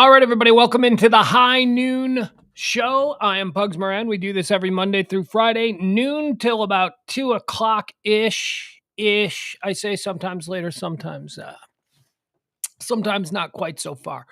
All right, everybody, welcome into the High Noon Show. I am Pugs Moran. We do this every Monday through Friday, noon till about 2 o'clock ish. I say sometimes later, sometimes not quite so far.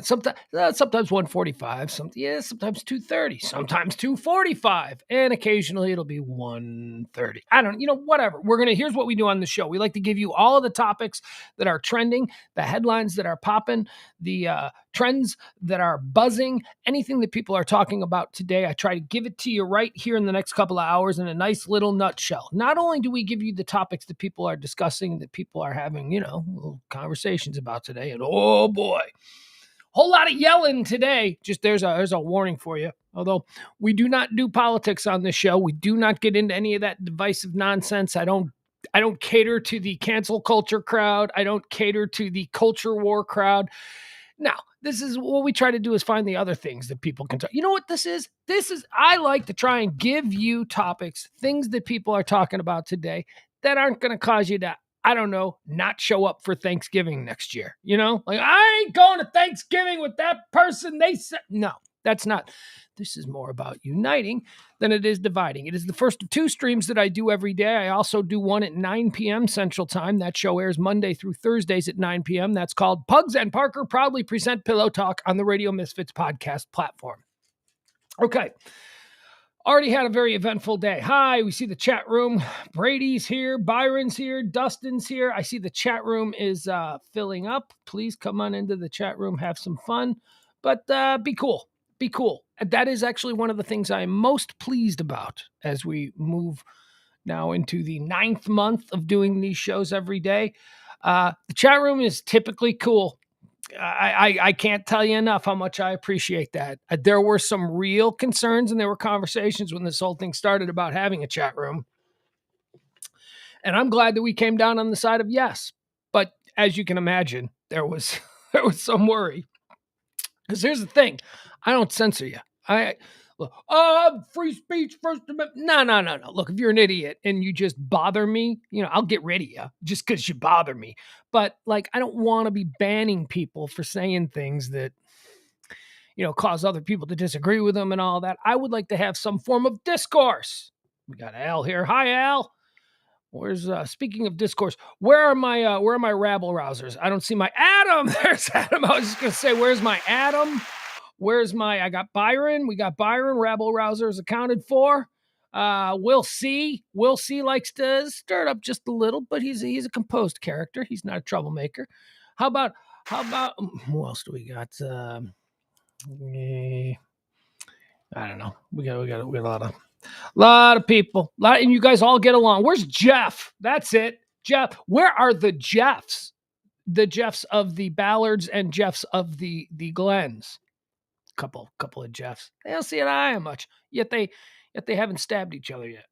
Sometimes 1:45, sometimes 2:30, sometimes 2:45, and occasionally it'll be 1:30. I don't, whatever. Here's what we do on the show. We like to give you all of the topics that are trending, the headlines that are popping, the trends that are buzzing, anything that people are talking about today. I try to give it to you right here in the next couple of hours in a nice little nutshell. Not only do we give you the topics that people are discussing, that people are having, little conversations about today, and oh boy, whole lot of yelling today. Just there's a warning for you. Although we do not do politics on this show, we do not get into any of that divisive nonsense. I don't cater to the cancel culture crowd. I don't cater to the culture war crowd. Now, this is what we try to do, is find the other things that people can talk. You know what this is? I like to try and give you topics, things that people are talking about today that aren't going to cause you to, I don't know, not show up for Thanksgiving next year. Like, I ain't going to Thanksgiving with that person. They said, no, that's not. This is more about uniting than it is dividing. It is the first of two streams that I do every day. I also do one at 9 p.m. Central Time. That show airs Monday through Thursdays at 9 p.m. That's called Pugs and Parker proudly present Pillow Talk on the Radio Misfits podcast platform. Okay. Already had a very eventful day. Hi, we see the chat room. Brady's here. Byron's here. Dustin's here. I see the chat room is filling up. Please come on into the chat room. Have some fun. But be cool. Be cool. That is actually one of the things I am most pleased about as we move now into the 9th month of doing these shows every day. The chat room is typically cool. I can't tell you enough how much I appreciate that. There were some real concerns and there were conversations when this whole thing started about having a chat room. And I'm glad that we came down on the side of yes. But as you can imagine, there was some worry. Because here's the thing. I don't censor you. Free speech, First Amendment. No. Look, if you're an idiot and you just bother me, I'll get rid of you just because you bother me. But like, I don't want to be banning people for saying things that, cause other people to disagree with them and all that. I would like to have some form of discourse. We got Al here. Hi, Al. Where's speaking of discourse? Where are my rabble rousers? I don't see my Adam. There's Adam. I was just gonna say, where's my Adam? I got Byron. We got Byron. Rabble rousers accounted for. We'll see. Likes to stir it up just a little, but he's a composed character. He's not a troublemaker. How about who else do we got? I don't know. We got a lot of people. And you guys all get along. Where's Jeff? That's it. Jeff. Where are the Jeffs? The Jeffs of the Ballards and Jeffs of the Glens. Couple of Jeffs. They don't see an eye on much. Yet they haven't stabbed each other yet.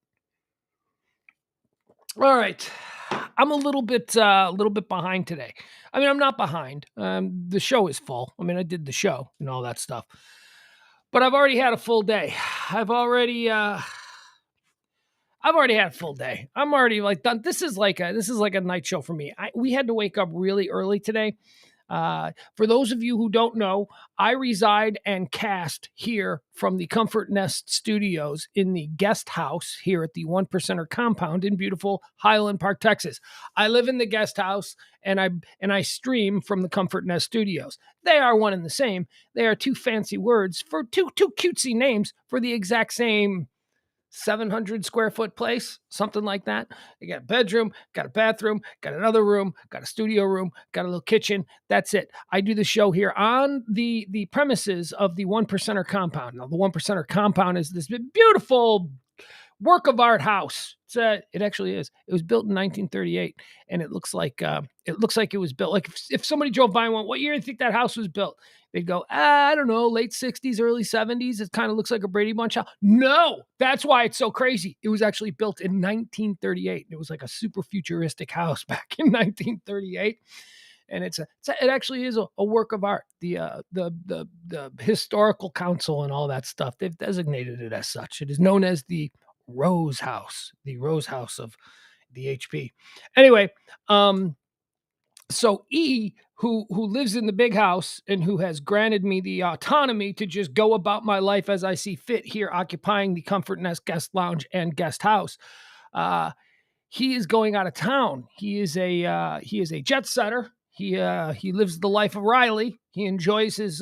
All right. I'm a little bit behind today. I mean, I'm not behind. The show is full. I mean, I did the show and all that stuff. But I've already had a full day. I've already had a full day. I'm already like done. This is like a night show for me. We had to wake up really early today. For those of you who don't know, I reside and cast here from the Comfort Nest Studios in the guest house here at the One Percenter compound in beautiful Highland Park, Texas. I live in the guest house and I stream from the Comfort Nest Studios. They are one and the same. They are two fancy words for two cutesy names for the exact same 700 square foot place, something like that. You got a bedroom, got a bathroom, got another room, got a studio room, got a little kitchen. That's it. I do the show here on the premises of the One Percenter compound. Now, the One Percenter compound is this beautiful work of art house. It actually is. It was built in 1938, and it looks like it was built. Like if somebody drove by and went, "What year do you think that house was built?" They'd go, I don't know, late 60s, early 70s. It kind of looks like a Brady Bunch house. No, that's why it's so crazy. It was actually built in 1938. It was like a super futuristic house back in 1938. And it actually is a work of art. The historical council and all that stuff, they've designated it as such. It is known as the Rose House of the HP. Anyway, So E, who lives in the big house and who has granted me the autonomy to just go about my life as I see fit here, occupying the Comfort Nest guest lounge and guest house, he is going out of town. He is a jet setter. He lives the life of Riley. He enjoys his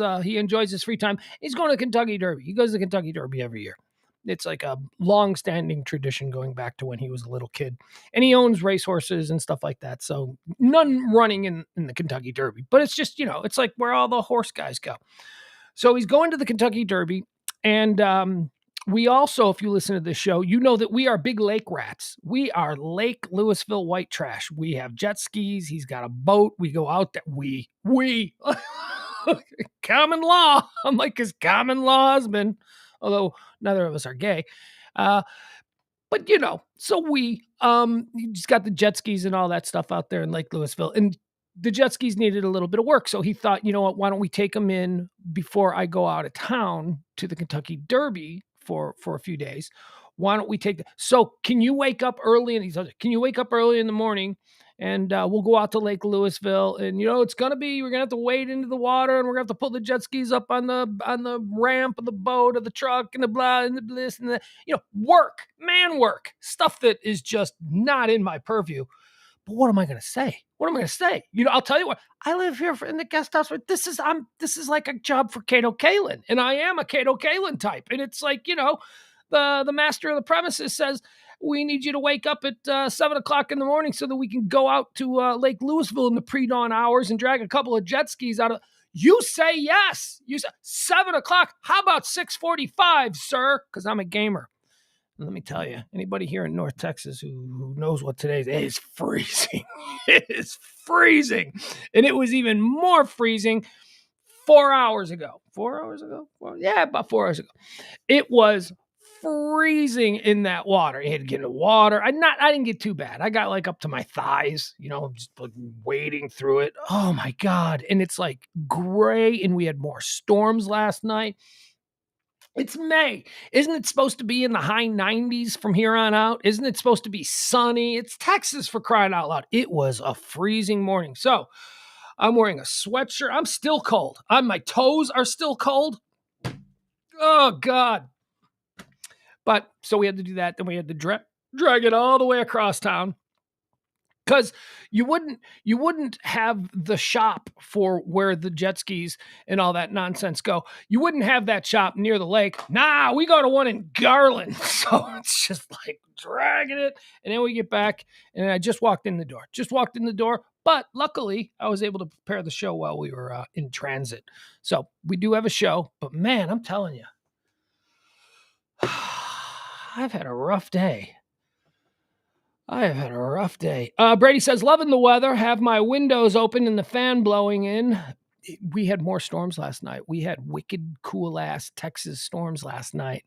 free time. He's going to Kentucky Derby. He goes to Kentucky Derby every year. It's like a long-standing tradition going back to when he was a little kid, and he owns racehorses and stuff like that. So none running in the Kentucky Derby, but it's just it's like where all the horse guys go. So he's going to the Kentucky Derby, and we also, if you listen to this show, you know that we are big lake rats. We are Lake Louisville white trash. We have jet skis. He's got a boat. We go out there. We common law. I'm like his common law husband, although neither of us are gay. But so we just got the jet skis and all that stuff out there in Lake Louisville, and the jet skis needed a little bit of work. So he thought, you know what, why don't we take them in before I go out of town to the Kentucky Derby for a few days? Why don't we so can you wake up early? And can you wake up early in the morning and we'll go out to Lake Louisville, and we're gonna have to wade into the water, and we're gonna have to pull the jet skis up on the ramp of the boat or the truck and the blah and the bliss and the man work, stuff that is just not in my purview. But what am I going to say? What am I going to say? I'll tell you what. I live here in the guest house. This is like a job for Kato Kalin, and I am a Kato Kalin type. And it's like the master of the premises says we need you to wake up at 7:00 in the morning so that we can go out to Lake Louisville in the pre-dawn hours and drag a couple of jet skis out of. You say yes. You say 7:00. How about 6:45, sir? Because I'm a gamer. Let me tell you, anybody here in North Texas who knows what today is, it is freezing. It is freezing. And it was even more freezing 4 hours ago. 4 hours ago? Well, yeah, about 4 hours ago. It was freezing in that water. You had to get in the water. I didn't get too bad. I got like up to my thighs, just like wading through it. Oh my God. And it's like gray, and we had more storms last night. It's May. Isn't it supposed to be in the high 90s from here on out? Isn't it supposed to be sunny? It's Texas, for crying out loud. It was a freezing morning. So I'm wearing a sweatshirt. I'm still cold. My toes are still cold. Oh, God. But so we had to do that. Then we had to drag it all the way across town. Because you wouldn't have the shop for where the jet skis and all that nonsense go. You wouldn't have that shop near the lake. Nah, we go to one in Garland. So it's just like dragging it. And then we get back, and I just walked in the door. But luckily, I was able to prepare the show while we were in transit. So we do have a show. But man, I'm telling you, I've had a rough day. I have had a rough day. Brady says, loving the weather, have my windows open and the fan blowing in. We had more storms last night. We had wicked cool ass Texas storms last night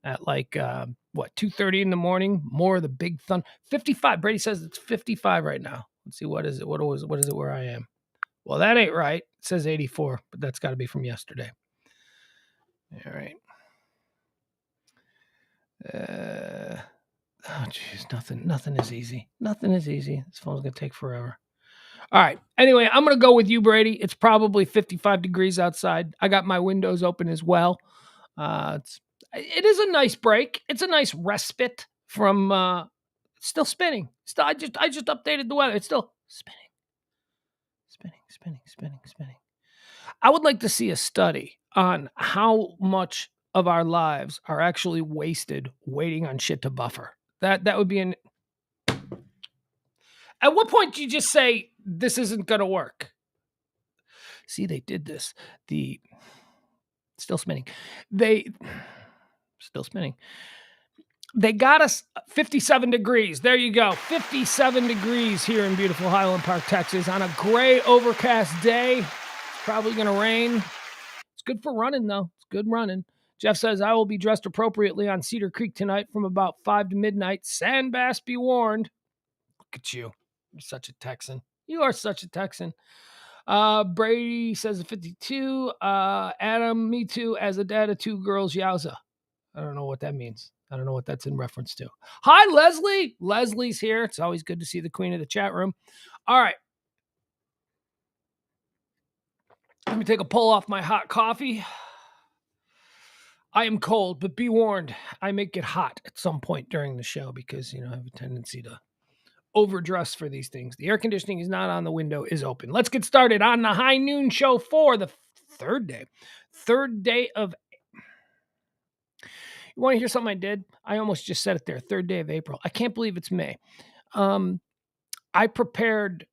at 2:30 in the morning. More of the big thunder. 55. Brady says it's 55 right now. Let's see, what is it? What is it where I am? Well, that ain't right. It says 84, but that's got to be from yesterday. All right. Oh, geez, nothing is easy. Nothing is easy. This phone's going to take forever. All right. Anyway, I'm going to go with you, Brady. It's probably 55 degrees outside. I got my windows open as well. It is a nice break. It's a nice respite from still spinning. I just updated the weather. It's still spinning. I would like to see a study on how much of our lives are actually wasted waiting on shit to buffer. That would be At what point do you just say this isn't going to work? See, they did this. Still spinning. Still spinning. They got us 57 degrees. There you go. 57 degrees here in beautiful Highland Park, Texas on a gray, overcast day. It's probably going to rain. It's good for running, though. It's good running. Jeff says, I will be dressed appropriately on Cedar Creek tonight from about 5 to midnight. Sandbass be warned. Look at you. You're such a Texan. You are such a Texan. Brady says 52. Adam, me too, as a dad of 2 girls, yowza. I don't know what that means. I don't know what that's in reference to. Hi, Leslie. Leslie's here. It's always good to see the queen of the chat room. All right. Let me take a pull off my hot coffee. I am cold, but be warned, I may get hot at some point during the show because, I have a tendency to overdress for these things. The air conditioning is not on, the window is open. Let's get started on the High Noon Show for the third day of. You want to hear something I did? I almost just said it there. Third day of April. I can't believe it's May. I prepared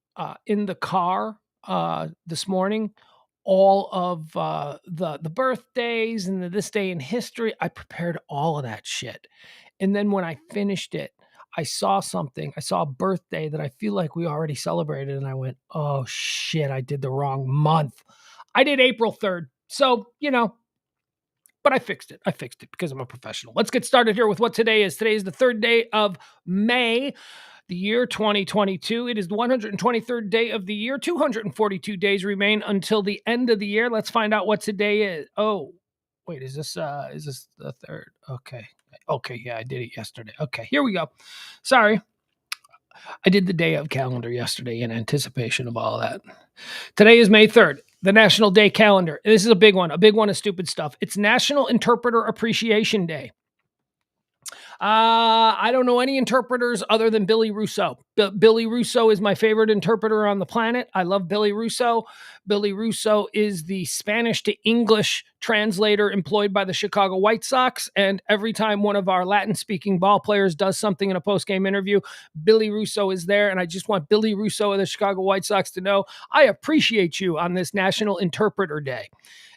in the car this morning all of the birthdays and this day in history. I prepared all of that shit. And then when I finished it, I saw something. I saw a birthday that I feel like we already celebrated. And I went, oh shit, I did the wrong month. I did April 3rd. So, but I fixed it. I fixed it because I'm a professional. Let's get started here with what today is. Today is the third day of May, the year 2022. It is the 123rd day of the year. 242 days remain until the end of the year. Let's find out what today is. Oh, wait, is this the third? Okay. Okay, yeah, I did it yesterday. Okay, here we go. Sorry. I did the day of calendar yesterday in anticipation of all that. Today is May 3rd, the National Day calendar. This is a big one of stupid stuff. It's National Interpreter Appreciation Day. I don't know any interpreters other than Billy Russo. Billy Russo is my favorite interpreter on the planet. I love Billy Russo. Billy Russo is the Spanish to English translator employed by the Chicago White Sox. And every time one of our Latin-speaking ball players does something in a post-game interview, Billy Russo is there. And I just want Billy Russo of the Chicago White Sox to know I appreciate you on this National Interpreter Day.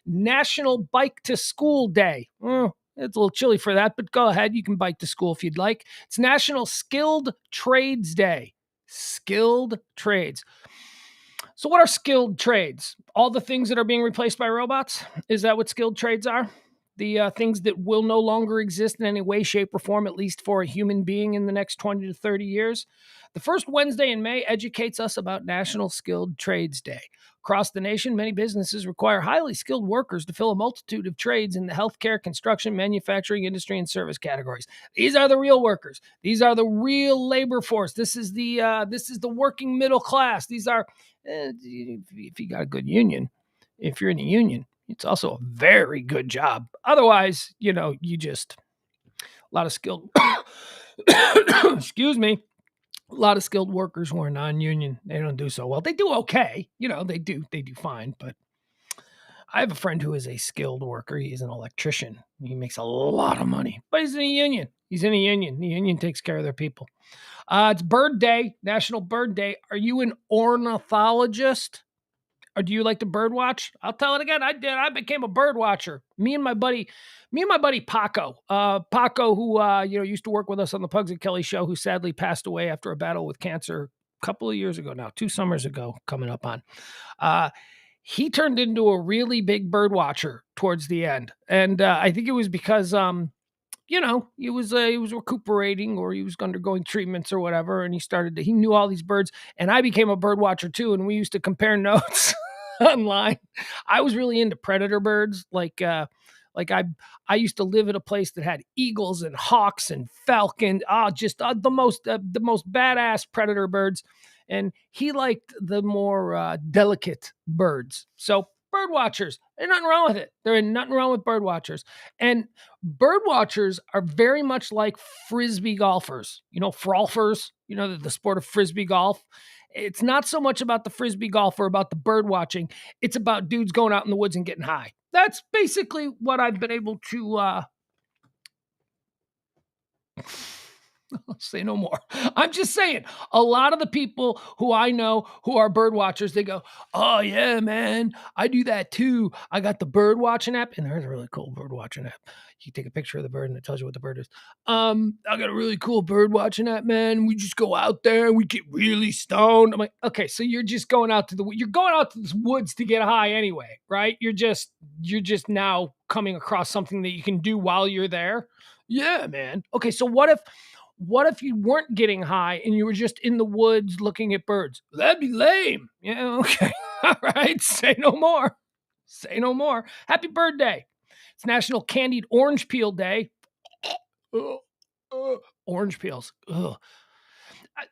National Bike to School Day. It's a little chilly for that, but go ahead. You can bike to school if you'd like. It's National Skilled Trades Day. Skilled trades. So what are skilled trades? All the things that are being replaced by robots? Is that what skilled trades are? The things that will no longer exist in any way, shape, or form, at least for a human being in the next 20 to 30 years? The first Wednesday in May educates us about National Skilled Trades Day. Across the nation, many businesses require highly skilled workers to fill a multitude of trades in the healthcare, construction, manufacturing, industry, and service categories. These are the real workers. These are the real labor force. This is the working middle class. These are, if you got a good union, if you're in a union, it's also a very good job. Otherwise, you just a lot of skilled. Excuse me. A lot of skilled workers who are non-union, they don't do so well. They do okay. They do fine. But I have a friend who is a skilled worker. He's an electrician. He makes a lot of money, but he's in a union. The union takes care of their people. It's Bird Day, National Bird Day. Are you an ornithologist? Or do you like to bird watch? I'll tell it again. I did. I became a bird watcher. Me and my buddy Paco. Paco, who used to work with us on the Pugs and Kelly show, who sadly passed away after a battle with cancer a couple of years ago now, 2 summers ago, coming up on. He turned into a really big bird watcher towards the end, and I think it was because he was recuperating, or he was undergoing treatments or whatever, and he knew all these birds, and I became a bird watcher too, and we used to compare notes online. I was really into predator birds, like I used to live at a place that had eagles and hawks and falcons, just the most badass predator birds, and he liked the more delicate birds. So bird watchers, there's nothing wrong with it. There ain't nothing wrong with bird watchers. And bird watchers are very much like frisbee golfers, frolfers, the sport of frisbee golf. It's not so much about the frisbee golf or about the bird watching. It's about dudes going out in the woods and getting high. That's basically what I've been able to I'll say no more. I'm just saying, a lot of the people who I know who are bird watchers, they go, oh yeah, man, I do that too. I got the bird watching app, and there's a really cool bird watching app. You take a picture of the bird and it tells you what the bird is. I got a really cool bird watching app, man. We just go out there and we get really stoned. I'm like, okay, so you're just going out to the woods to get high anyway, right? You're just now coming across something that you can do while you're there. Yeah, man. Okay, so what if you weren't getting high and you were just in the woods looking at birds? That'd be lame. Yeah, okay. All right. Say no more. Say no more. Happy Bird Day. It's National Candied Orange Peel Day. Orange peels. Ugh.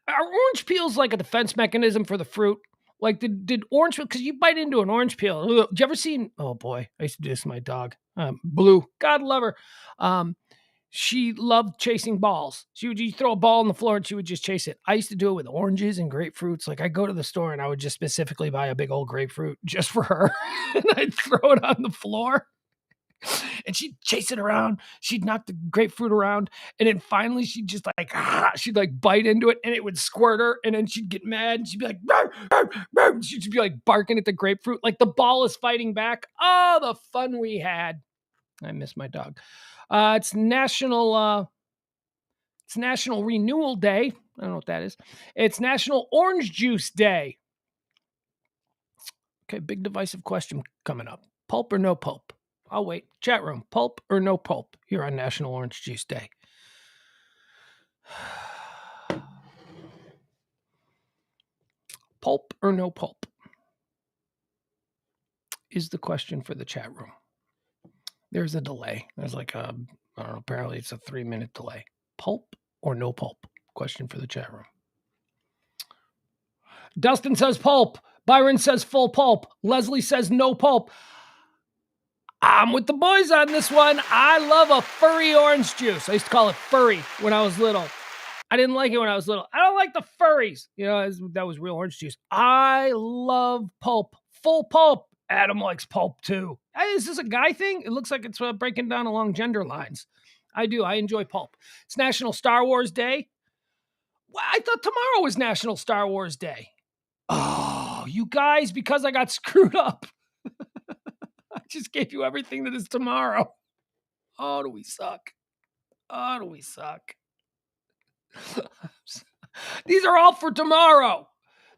Are orange peels like a defense mechanism for the fruit? Like, did orange, because you bite into an orange peel. Did you ever seen, oh boy, I used to do this to my dog, Blue. God love her. She loved chasing balls. She would throw a ball on the floor and she would just chase it. I used to do it with oranges and grapefruits. Like, I'd go to the store and I would just specifically buy a big old grapefruit just for her. And I'd throw it on the floor and she'd chase it around. She'd knock the grapefruit around. And then finally she'd just like, she'd like bite into it and it would squirt her. And then she'd get mad and she'd be like, "Rawr, rawr, rawr." She'd just be like barking at the grapefruit. Like the ball is fighting back. Oh, the fun we had. I miss my dog. It's National Renewal Day. I don't know what that is. It's National Orange Juice Day. Okay, big divisive question coming up. Pulp or no pulp? I'll wait. Chat room, pulp or no pulp here on National Orange Juice Day? Pulp or no pulp is the question for the chat room. There's a delay. There's like I don't know, apparently it's a 3-minute delay. Pulp or no pulp? Question for the chat room. Dustin says pulp. Byron says full pulp. Leslie says no pulp. I'm with the boys on this one. I love a furry orange juice. I used to call it furry when I was little. I didn't like it when I was little. I don't like the furries. You know, that was real orange juice. I love pulp. Full pulp. Adam likes pulp too. Hey, is this a guy thing? It looks like it's breaking down along gender lines. I do. I enjoy pulp. It's National Star Wars Day. Well, I thought tomorrow was National Star Wars Day. Oh, you guys, because I got screwed up. I just gave you everything that is tomorrow. Oh, do we suck? Oh, do we suck? These are all for tomorrow.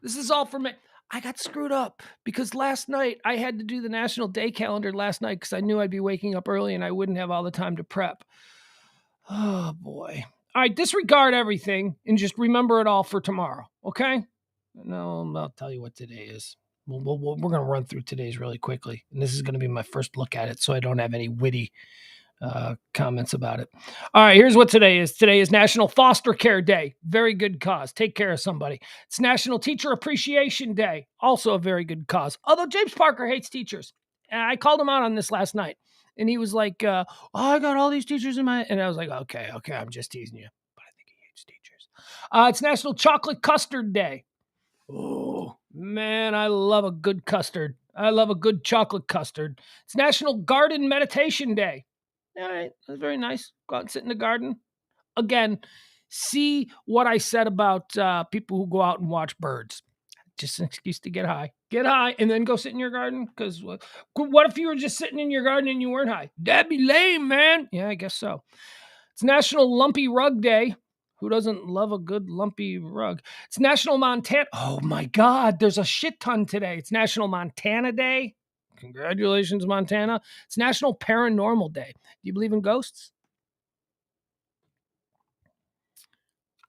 This is all for me. I got screwed up because last night I had to do the National Day calendar last night because I knew I'd be waking up early and I wouldn't have all the time to prep. Oh, boy. All right, disregard everything and just remember it all for tomorrow, okay? No, I'll tell you what today is. We're going to run through today's really quickly, and this is going to be my first look at it, so I don't have any witty comments about it. All right, here's what today is. Today is National Foster Care Day. Very good cause. Take care of somebody. It's National Teacher Appreciation Day. Also a very good cause. Although James Parker hates teachers. And I called him out on this last night. And he was like, I got all these teachers in my... And I was like, okay, I'm just teasing you. But I think he hates teachers. It's National Chocolate Custard Day. Oh, man, I love a good custard. I love a good chocolate custard. It's National Garden Meditation Day. All right, that's very nice. Go out and sit in the garden. Again, see what I said about people who go out and watch birds. Just an excuse to get high. Get high and then go sit in your garden. Because what if you were just sitting in your garden and you weren't high? That'd be lame, man. Yeah, I guess so. It's National Lumpy Rug Day. Who doesn't love a good lumpy rug? It's National Montana. Oh, my God. There's a shit ton today. It's National Montana Day. Congratulations, Montana. It's National Paranormal Day. Do you believe in ghosts?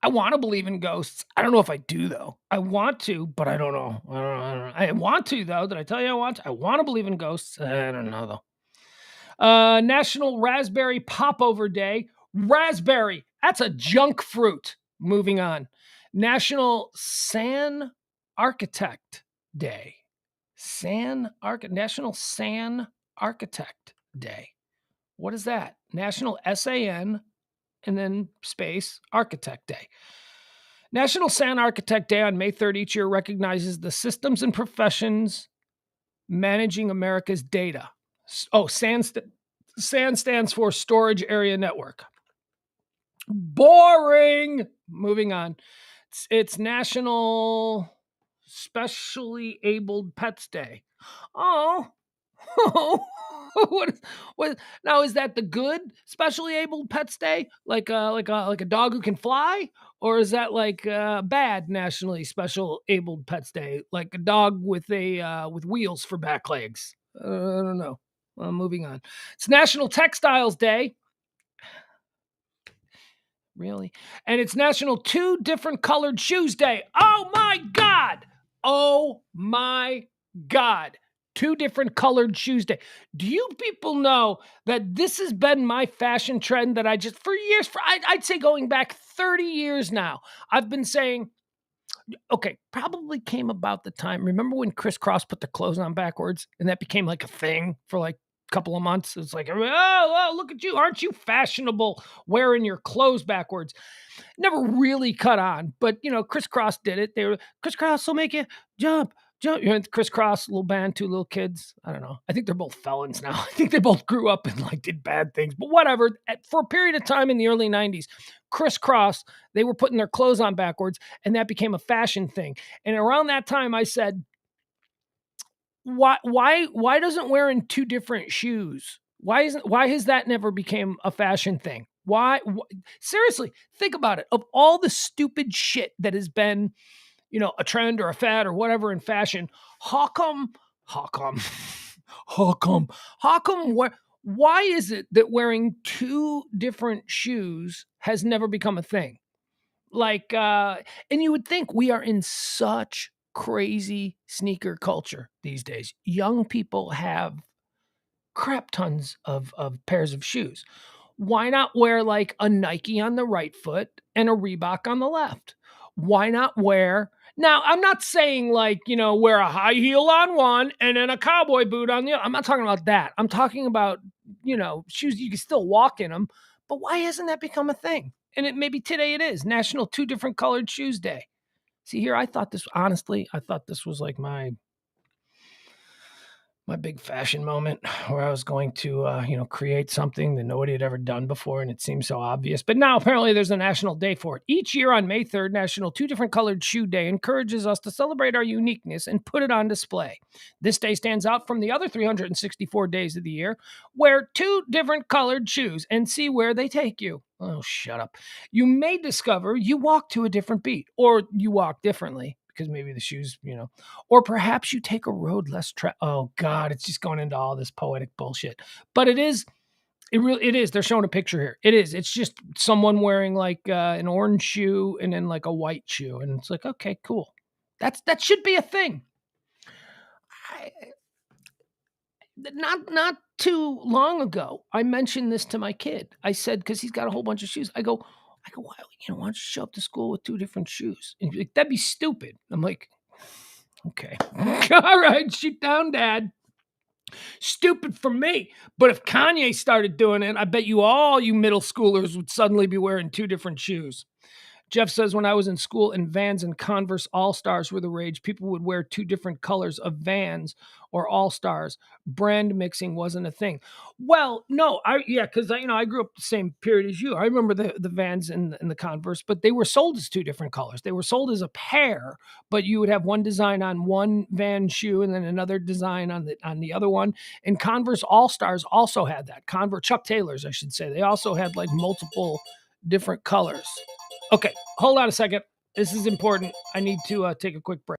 I want to believe in ghosts. I don't know if I do, though. I want to, but I don't know. I don't know. I want to, though. Did I tell you I want to? I want to believe in ghosts. I don't know, though. National Raspberry Popover Day. Raspberry. That's a junk fruit. Moving on. National San Architect Day. National San Architect Day. What is that? National SAN and then space Architect Day. National San Architect Day on May 3rd each year recognizes the systems and professions managing America's data. Oh, SAN stands for Storage Area Network. Boring. Moving on. It's National Specially Abled Pets Day. Oh. What now, is that the good Specially Abled Pets Day? Like a dog who can fly? Or is that like bad Nationally Special Abled Pets Day? Like a dog with with wheels for back legs? I don't know. Well, moving on. It's National Textiles Day. Really? And it's National 2 Different Colored Shoes Day. Oh my God! Oh my God! 2 Different Colored Shoes Day. Do you people know that this has been my fashion trend that for years, I'd say going back 30 years now, I've been saying, okay, probably came about the time. Remember when Chris Cross put the clothes on backwards and that became like a thing for like a couple of months? It's like, oh, look at you. Aren't you fashionable wearing your clothes backwards? Never really caught on, but Chris Cross did it. They were Chris Cross will make you jump, jump. Chris Cross, little band, two little kids. I don't know. I think they're both felons now. I think they both grew up and like did bad things, but whatever. For a period of time in the early '90s, Chris Cross, they were putting their clothes on backwards, and that became a fashion thing. And around that time, I said, why doesn't wearing two different shoes? Why has that never became a fashion thing? Seriously, think about it. Of all the stupid shit that has been, a trend or a fad or whatever in fashion, how come, how come, how come, how come, why is it that wearing two different shoes has never become a thing? Like, and you would think we are in such crazy sneaker culture these days. Young people have crap tons of pairs of shoes. Why not wear like a Nike on the right foot and a Reebok on the left? Why not wear now, I'm not saying like, wear a high heel on one and then a cowboy boot on the other. I'm not talking about that. I'm talking about, shoes you can still walk in them. But why hasn't that become a thing? And it maybe today it is National Two Different Colored Shoes Day. See here, I thought this was like my big fashion moment where I was going to, create something that nobody had ever done before, and it seemed so obvious. But now apparently there's a national day for it. Each year on May 3rd, National Two Different Colored Shoe Day encourages us to celebrate our uniqueness and put it on display. This day stands out from the other 364 days of the year. Wear two different colored shoes and see where they take you. Oh, shut up. You may discover you walk to a different beat, or you walk differently because maybe the shoes, or perhaps you take a road less oh God, it's just going into all this poetic bullshit. But it is. They're showing a picture here. It's just someone wearing like an orange shoe and then like a white shoe. And it's like, okay, cool. That should be a thing. Not too long ago, I mentioned this to my kid. I said, because he's got a whole bunch of shoes. I go, why don't you show up to school with two different shoes? And he's like, that'd be stupid. I'm like, okay. All right, shoot down, Dad. Stupid for me. But if Kanye started doing it, I bet you middle schoolers would suddenly be wearing two different shoes. Jeff says, when I was in school and Vans and Converse All Stars were the rage, people would wear two different colors of Vans or All Stars. Brand mixing wasn't a thing. Well, no, because I grew up the same period as you. I remember the Vans and the Converse, but they were sold as two different colors. They were sold as a pair, but you would have one design on one Van shoe and then another design on the other one. And Converse All Stars also had that. Converse Chuck Taylors, I should say. They also had like multiple different colors. Okay, hold on a second. This is important. I need to take a quick break.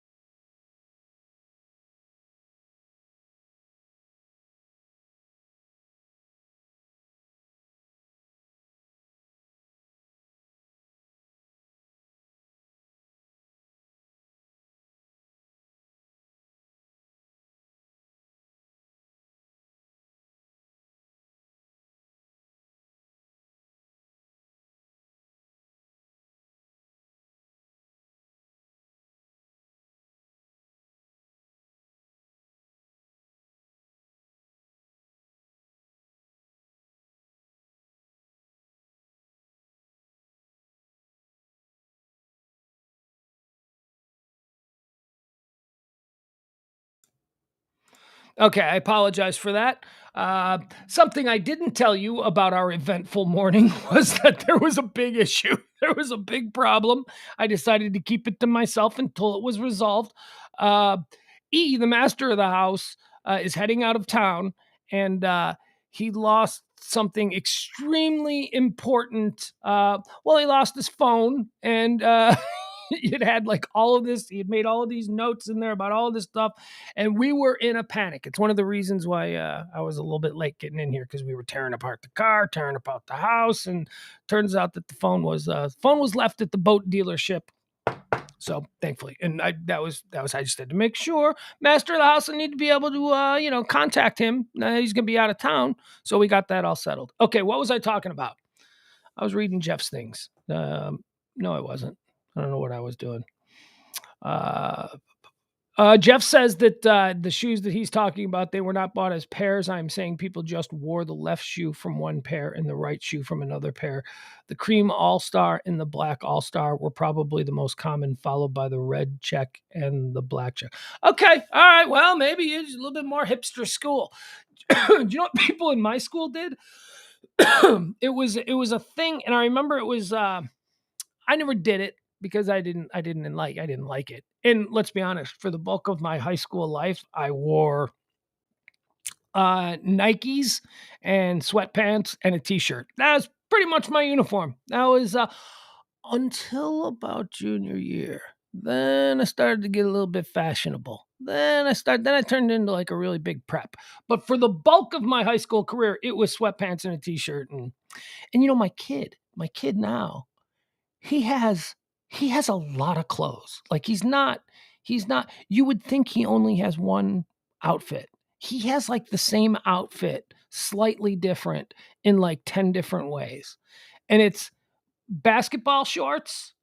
Okay, I apologize for that. Something I didn't tell you about our eventful morning was that there was a big issue. There was a big problem. I decided to keep it to myself until it was resolved. Uh, the master of the house, is heading out of town, and he lost something extremely important. He lost his phone, and it had like all of this. He had made all of these notes in there about all of this stuff, and we were in a panic. It's one of the reasons why I was a little bit late getting in here, because we were tearing apart the car, tearing apart the house, and turns out that the phone was left at the boat dealership. So thankfully, and that was I just had to make sure master of the house, I need to be able to contact him. He's gonna be out of town, so we got that all settled. Okay, what was I talking about? I was reading Jeff's things. No, I wasn't. I don't know what I was doing. Uh, Jeff says that the shoes that he's talking about, they were not bought as pairs. I'm saying people just wore the left shoe from one pair and the right shoe from another pair. The cream all-star and the black all-star were probably the most common, followed by the red check and the black check. Okay, all right. Well, maybe it's a little bit more hipster school. Do you know what people in my school did? It was a thing, and I remember it was. I never did it because I didn't like it. And let's be honest, for the bulk of my high school life, I wore Nikes and sweatpants and a t-shirt. That was pretty much my uniform. That was until about junior year. Then I started to get a little bit fashionable. Then I turned into like a really big prep. But for the bulk of my high school career, it was sweatpants and a t-shirt. And my kid now, he has he has a lot of clothes. Like he's not you would think he only has one outfit. He has like the same outfit, slightly different in like 10 different ways. And it's basketball shorts,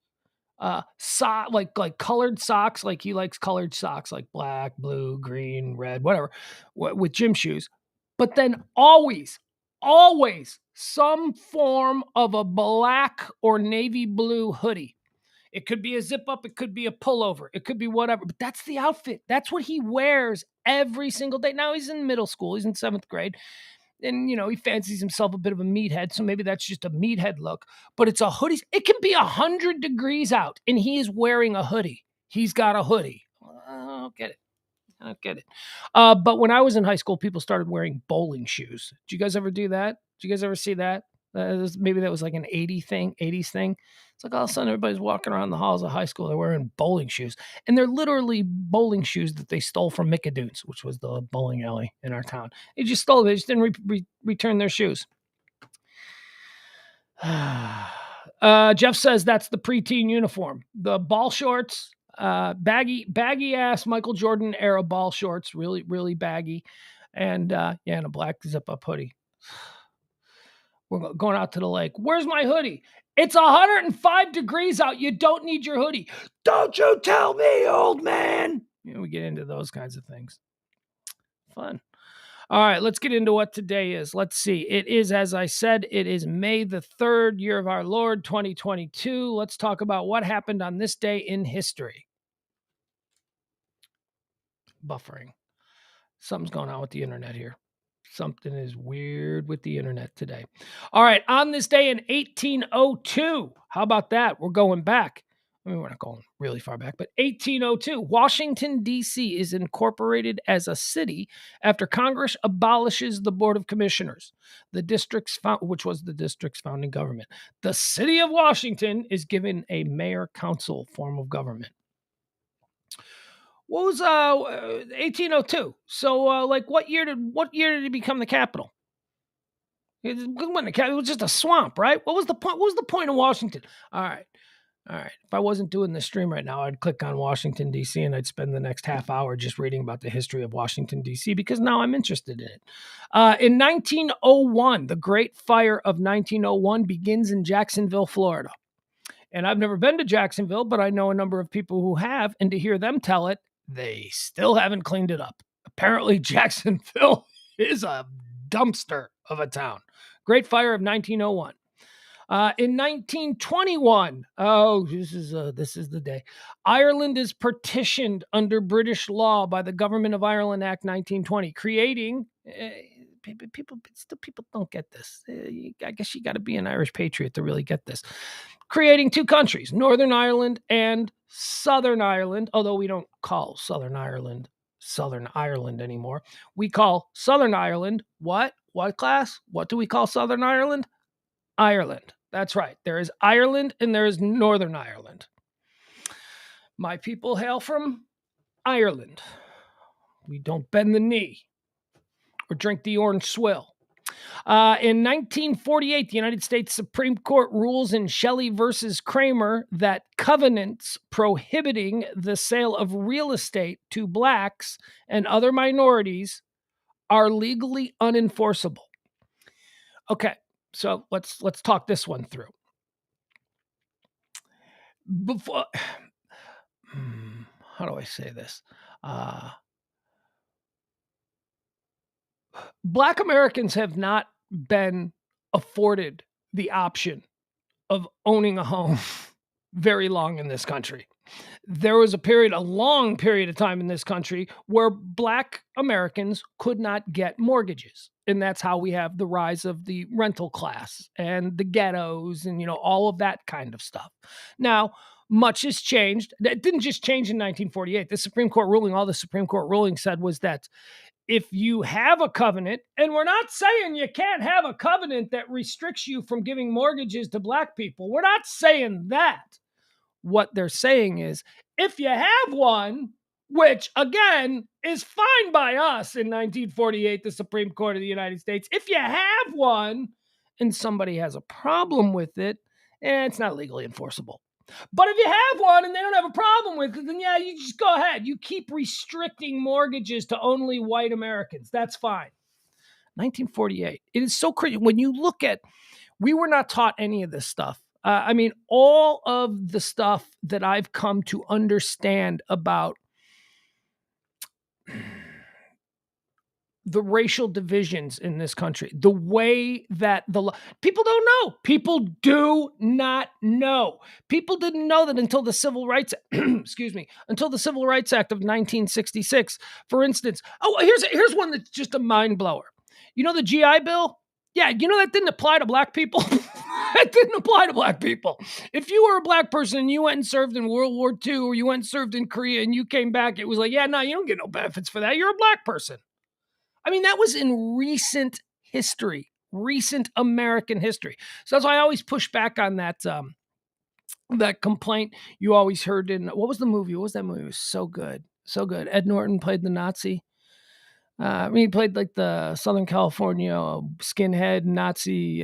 like colored socks, like he likes colored socks like black, blue, green, red, whatever, with gym shoes. But then always some form of a black or navy blue hoodie. It could be a zip up, it could be a pullover, it could be whatever, but that's the outfit. That's what he wears every single day. Now he's in middle school, he's in 7th grade, and he fancies himself a bit of a meathead, so maybe that's just a meathead look. But it's a hoodie. It can be 100 degrees out, and he is wearing a hoodie. He's got a hoodie. I don't get it. I don't get it. But when I was in high school, people started wearing bowling shoes. Did you guys ever do that? Did you guys ever see that? Maybe that was like an 80s thing. It's like all of a sudden everybody's walking around the halls of high school. They're wearing bowling shoes. And they're literally bowling shoes that they stole from Mickadoons, which was the bowling alley in our town. They just stole it. They just didn't return their shoes. Jeff says that's the preteen uniform. The ball shorts, baggy ass Michael Jordan era ball shorts, really, really baggy. And and a black zip up hoodie. We're going out to the lake. Where's my hoodie? It's 105 degrees out. You don't need your hoodie. Don't you tell me, old man. We get into those kinds of things. Fun. All right, let's get into what today is. Let's see. It is, as I said, it is May the 3rd, year of our Lord, 2022. Let's talk about what happened on this day in history. Buffering. Something's going on with the internet here. Something is weird with the internet today. All right, on this day in 1802, how about that? We're going back. I mean, we're not going really far back, but 1802, Washington, D.C. is incorporated as a city after Congress abolishes the Board of Commissioners, which was the district's founding government. The city of Washington is given a mayor-council form of government. What was 1802? So like what year did it become the capital? It was just a swamp, right? What was the point? What was the point of Washington? All right. If I wasn't doing this stream right now, I'd click on Washington, D.C., and I'd spend the next half hour just reading about the history of Washington, D.C., because now I'm interested in it. In 1901, the Great Fire of 1901 begins in Jacksonville, Florida. And I've never been to Jacksonville, but I know a number of people who have, and to hear them tell it, they still haven't cleaned it up. Apparently, Jacksonville is a dumpster of a town. Great Fire of 1901. In 1921, this is the day. Ireland is partitioned under British law by the Government of Ireland Act 1920, creating. People don't get this. I guess you got to be an Irish patriot to really get this. Creating two countries, Northern Ireland and Southern Ireland, although we don't call Southern Ireland anymore. We call Southern Ireland what? What class? What do we call Southern Ireland? Ireland. That's right. There is Ireland and there is Northern Ireland. My people hail from Ireland. We don't bend the knee or drink the orange swill. In 1948, the United States Supreme Court rules in Shelley versus Kramer that covenants prohibiting the sale of real estate to blacks and other minorities are legally unenforceable. Okay, so let's talk this one through. how do I say this? Black Americans have not been afforded the option of owning a home very long in this country. There was a long period of time in this country where Black Americans could not get mortgages. And that's how we have the rise of the rental class and the ghettos and, all of that kind of stuff. Now, much has changed. It didn't just change in 1948. The Supreme Court ruling, all the Supreme Court ruling said was that if you have a covenant, and we're not saying you can't have a covenant that restricts you from giving mortgages to Black people, we're not saying that. What they're saying is if you have one, which again is fine by us in 1948, the Supreme Court of the United States, if you have one and somebody has a problem with it, it's not legally enforceable. But if you have one and they don't have a problem with it, then yeah, you just go ahead. You keep restricting mortgages to only white Americans. That's fine. 1948. It is so crazy. When you look at, we were not taught any of this stuff. All of the stuff that I've come to understand about the racial divisions in this country, the way that people don't know. People do not know. People didn't know that until the Civil Rights, until the Civil Rights Act of 1966, for instance. Oh, here's one that's just a mind blower. The GI Bill? Yeah, that didn't apply to Black people. It didn't apply to Black people. If you were a Black person and you went and served in World War II or you went and served in Korea and you came back, it was like, yeah, no, you don't get no benefits for that. You're a Black person. That was in recent history, recent American history. So that's why I always push back on that that complaint you always heard in, what was the movie? What was that movie? It was so good. So good. Ed Norton played the Nazi. He played like the Southern California skinhead Nazi,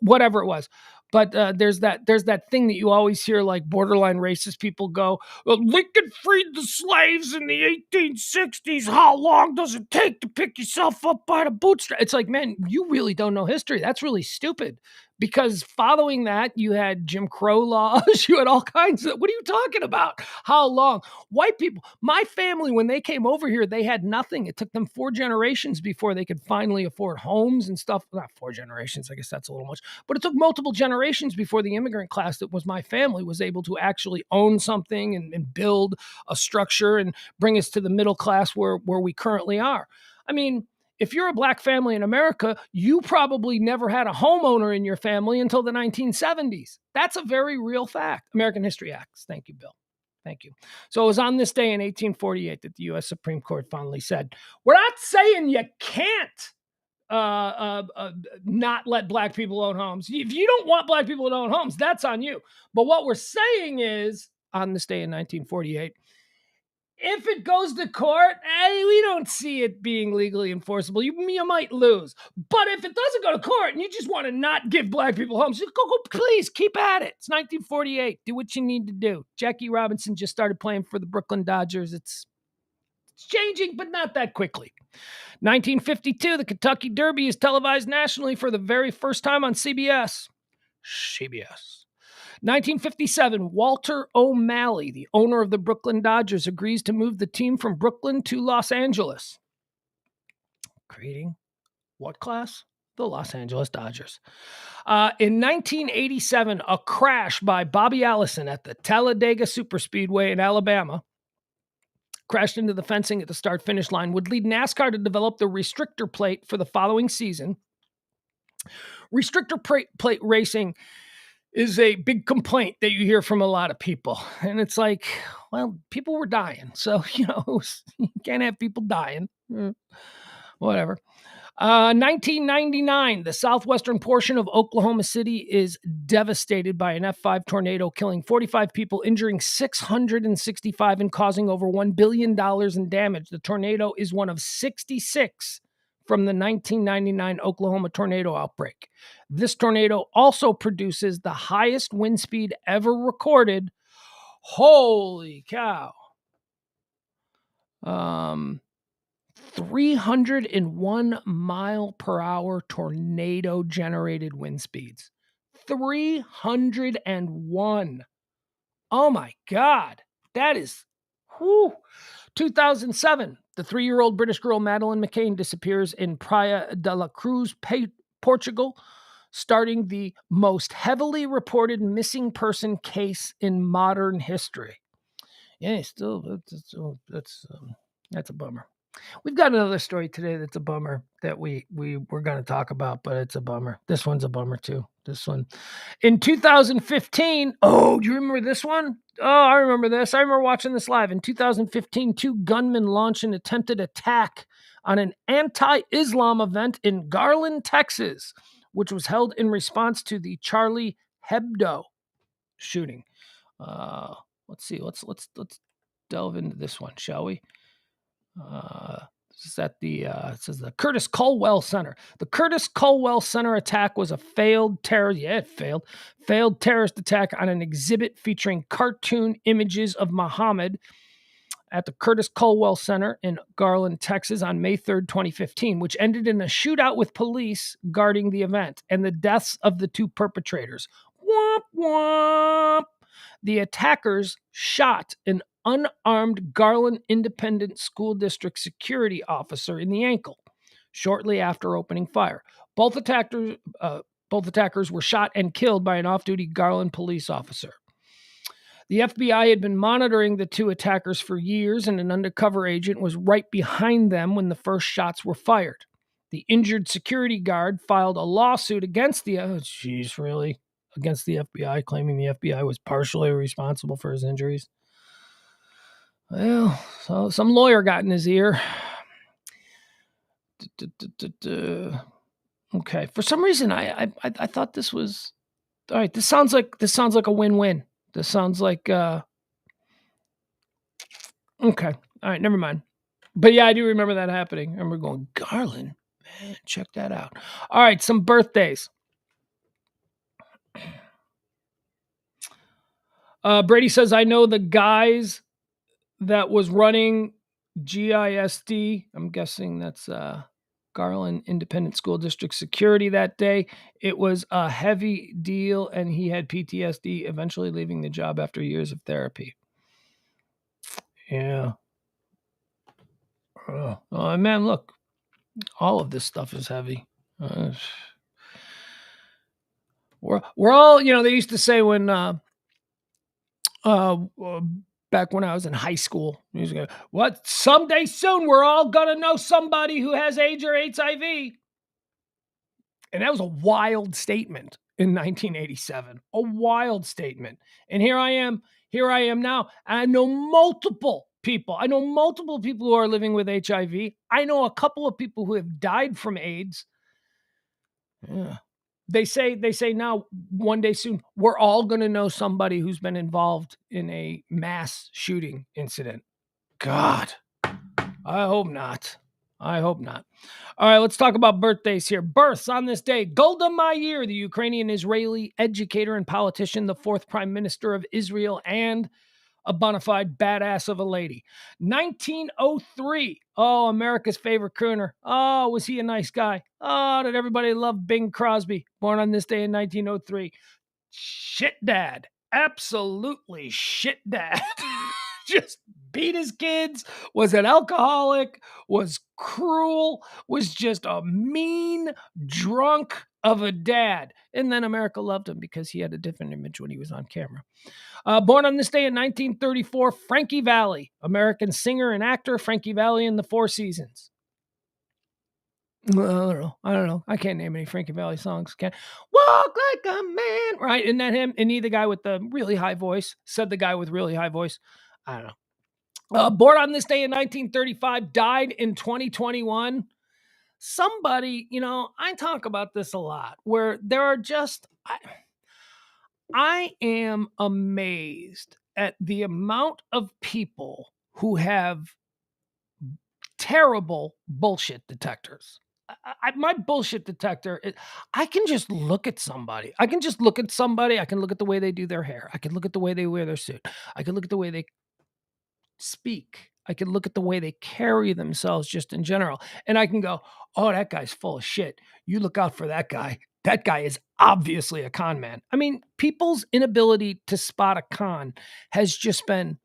whatever it was. But there's that thing that you always hear, like borderline racist people go, well, Lincoln freed the slaves in the 1860s. How long does it take to pick yourself up by the bootstrap? It's like, man, you really don't know history. That's really stupid. Because following that, you had Jim Crow laws, you had all kinds of, what are you talking about? How long? White people, my family, when they came over here, they had nothing. It took them 4 generations before they could finally afford homes and stuff. Not 4 generations, I guess that's a little much, but it took multiple generations before the immigrant class that was my family was able to actually own something and build a structure and bring us to the middle class where we currently are. If you're a Black family in America, you probably never had a homeowner in your family until the 1970s. That's a very real fact. American History Acts. Thank you, Bill. Thank you. So it was on this day in 1848 that the U.S. Supreme Court finally said, we're not saying you can't not let Black people own homes. If you don't want Black people to own homes, that's on you. But what we're saying is, on this day in 1948, if it goes to court, we don't see it being legally enforceable. You might lose. But if it doesn't go to court and you just want to not give Black people homes, go, please, keep at it. It's 1948. Do what you need to do. Jackie Robinson just started playing for the Brooklyn Dodgers. It's changing, but not that quickly. 1952, the Kentucky Derby is televised nationally for the very first time on CBS. 1957, Walter O'Malley, the owner of the Brooklyn Dodgers, agrees to move the team from Brooklyn to Los Angeles. Creating what class? The Los Angeles Dodgers. In 1987, a crash by Bobby Allison at the Talladega Superspeedway in Alabama crashed into the fencing at the start-finish line would lead NASCAR to develop the restrictor plate for the following season. Restrictor plate racing is a big complaint that you hear from a lot of people. And it's like, well, people were dying. So, you can't have people dying. Whatever. 1999, the southwestern portion of Oklahoma City is devastated by an F5 tornado, killing 45 people, injuring 665, and causing over $1 billion in damage. The tornado is one of 66 from the 1999 Oklahoma tornado outbreak. This tornado also produces the highest wind speed ever recorded. Holy cow. 301 mile per hour tornado generated wind speeds. 301. Oh my God. That is, Whew. 2007, the 3-year-old British girl Madeleine McCann disappears in Praia de la Cruz, Portugal, starting the most heavily reported missing person case in modern history. Yeah, still, that's a bummer. We've got another story today that's a bummer that we're going to talk about, but it's a bummer. This one's a bummer too. This one. In 2015, oh, do you remember this one? Oh, I remember this. I remember watching this live. In 2015, 2 gunmen launched an attempted attack on an anti-Islam event in Garland, Texas, which was held in response to the Charlie Hebdo shooting. Let's see. Let's delve into this one, shall we? This is at the it says the Curtis Culwell Center. The Curtis Culwell Center attack was a failed terrorist attack on an exhibit featuring cartoon images of Muhammad at the Curtis Culwell Center in Garland, Texas on May 3rd, 2015, which ended in a shootout with police guarding the event and the deaths of the 2 perpetrators. Womp womp. The attackers shot an unarmed Garland Independent School District security officer in the ankle shortly after opening fire. Both attackers were shot and killed by an off-duty Garland police officer. The FBI had been monitoring the 2 attackers for years, and an undercover agent was right behind them when the first shots were fired. The injured security guard filed a lawsuit against the against the FBI, claiming the FBI was partially responsible for his injuries. Well, so some lawyer got in his ear. Okay, for some reason I thought this was all right. This sounds like a win-win. This sounds like okay. All right, never mind. But yeah, I do remember that happening. I remember going, Garland, man, check that out. All right, some birthdays. Brady says, I know the guys that was running GISD. I'm guessing that's Garland Independent School District security that day. It was a heavy deal, and he had PTSD, eventually leaving the job after years of therapy. Yeah. Oh, man, look. All of this stuff is heavy. We're all, they used to say when back when I was in high school, what? Someday soon, we're all gonna know somebody who has AIDS or HIV. And that was a wild statement in 1987. A wild statement. And here I am now. And I know multiple people. I know multiple people who are living with HIV. I know a couple of people who have died from AIDS. Yeah. They say now, one day soon, we're all going to know somebody who's been involved in a mass shooting incident. God, I hope not. All right, let's talk about birthdays here. Births on this day. Golda Meir, the Ukrainian-Israeli educator and politician, the 4th prime minister of Israel, and a bona fide badass of a lady. 1903. Oh, America's favorite crooner. Oh, was he a nice guy? Oh, did everybody love Bing Crosby? Born on this day in 1903. Shit dad. Absolutely shit dad. Just beat his kids, was an alcoholic, was cruel, was just a mean drunk of a dad. And then America loved him because he had a different image when he was on camera. Born on this day in 1934, Frankie Valli, American singer and actor, Frankie Valli in the Four Seasons. I don't know. I can't name any Frankie Valli songs. Can't walk like a man, right? Isn't that him? And he, the guy with the really high voice, said the guy with really high voice. I don't know. Born on this day in 1935, died in 2021. Somebody, I talk about this a lot, where there are just, I am amazed at the amount of people who have terrible bullshit detectors. My bullshit detector, I can just look at somebody. I can look at the way they do their hair. I can look at the way they wear their suit. I can look at the way they speak. I can look at the way they carry themselves just in general. And I can go, oh, that guy's full of shit. You look out for that guy. That guy is obviously a con man. I mean, people's inability to spot a con has just been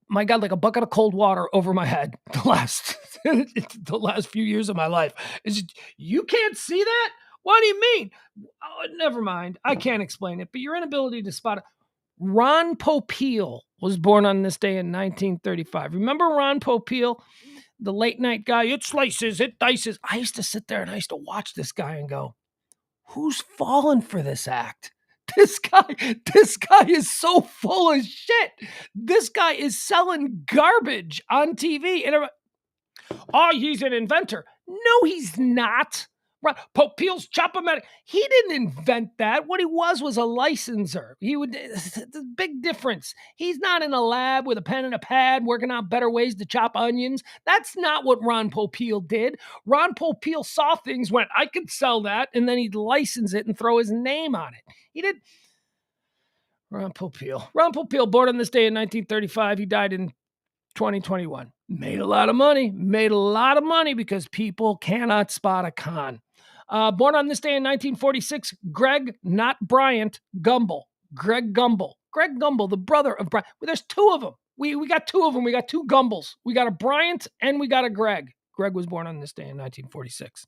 my God, like a bucket of cold water over my head the last few years of my life. It's just, you can't see that? What do you mean? Oh, never mind. I can't explain it, but your inability to spot it. Ron Popeil was born on this day in 1935. Remember Ron Popeil, the late night guy? It slices, it dices. I used to sit there and I used to watch this guy and go, who's fallen for this act? This guy is so full of shit. This guy is selling garbage on TV. And oh, he's an inventor. No, he's not. Right. Popeil's Chop-O-Matic. He didn't invent that. What he was a licenser. The big difference. He's not in a lab with a pen and a pad working out better ways to chop onions. That's not what Ron Popeil did. Ron Popeil saw things, went, I could sell that, and then he'd license it and throw his name on it. He did. Ron Popeil. Ron Popeil, born on this day in 1935. He died in 2021. Made a lot of money because people cannot spot a con. Born on this day in 1946, Greg, not Bryant, Gumbel. Greg Gumbel. Greg Gumbel, the brother of Bryant. Well, there's two of them. We got two of them. We got two Gumbels. We got a Bryant and we got a Greg. Greg was born on this day in 1946.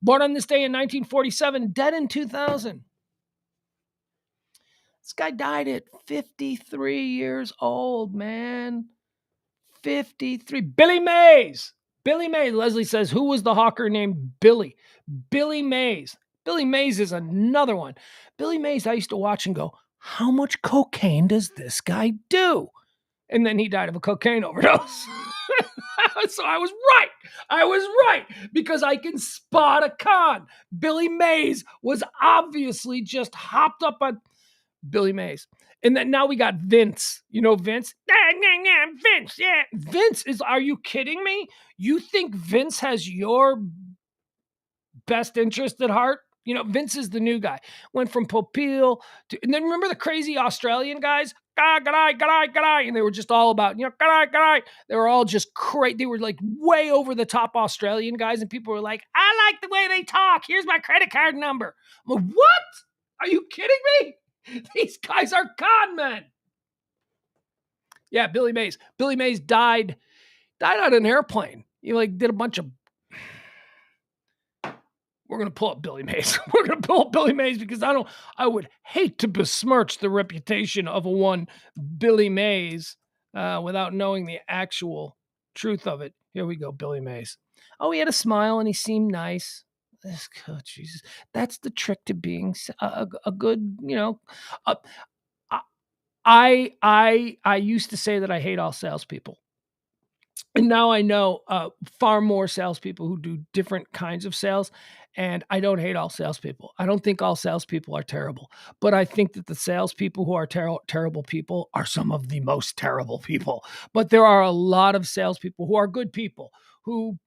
Born on this day in 1947, dead in 2000. This guy died at 53 years old, man. 53. Billy Mays. Billy Mays. Leslie says, who was the hawker named Billy? Billy Mays. Billy Mays is another one. Billy Mays, I used to watch and go, how much cocaine does this guy do? And then he died of a cocaine overdose. So I was right. Because I can spot a con. Billy Mays was obviously just hopped up on Billy Mays. And then now we got Vince. You know Vince? Vince, yeah. Vince is, are you kidding me? You think Vince has your best interest at heart? You know, Vince is the new guy. Went from Popeil to, and then remember the crazy Australian guys? And they were just all about, they were all just crazy. They were like way over the top Australian guys. And people were like, I like the way they talk. Here's my credit card number. I'm like, what? Are you kidding me? These guys are con men. Yeah, Billy Mays. Billy Mays died on an airplane. He did a bunch of. We're gonna pull up Billy Mays. We're gonna pull up Billy Mays because I would hate to besmirch the reputation of a one Billy Mays without knowing the actual truth of it. Here we go, Billy Mays. Oh, he had a smile and he seemed nice. Oh, Jesus, that's the trick to being a good, I used to say that I hate all salespeople, and now I know far more salespeople who do different kinds of sales. And I don't hate all salespeople. I don't think all salespeople are terrible, but I think that the salespeople who are terrible people are some of the most terrible people. But there are a lot of salespeople who are good people who,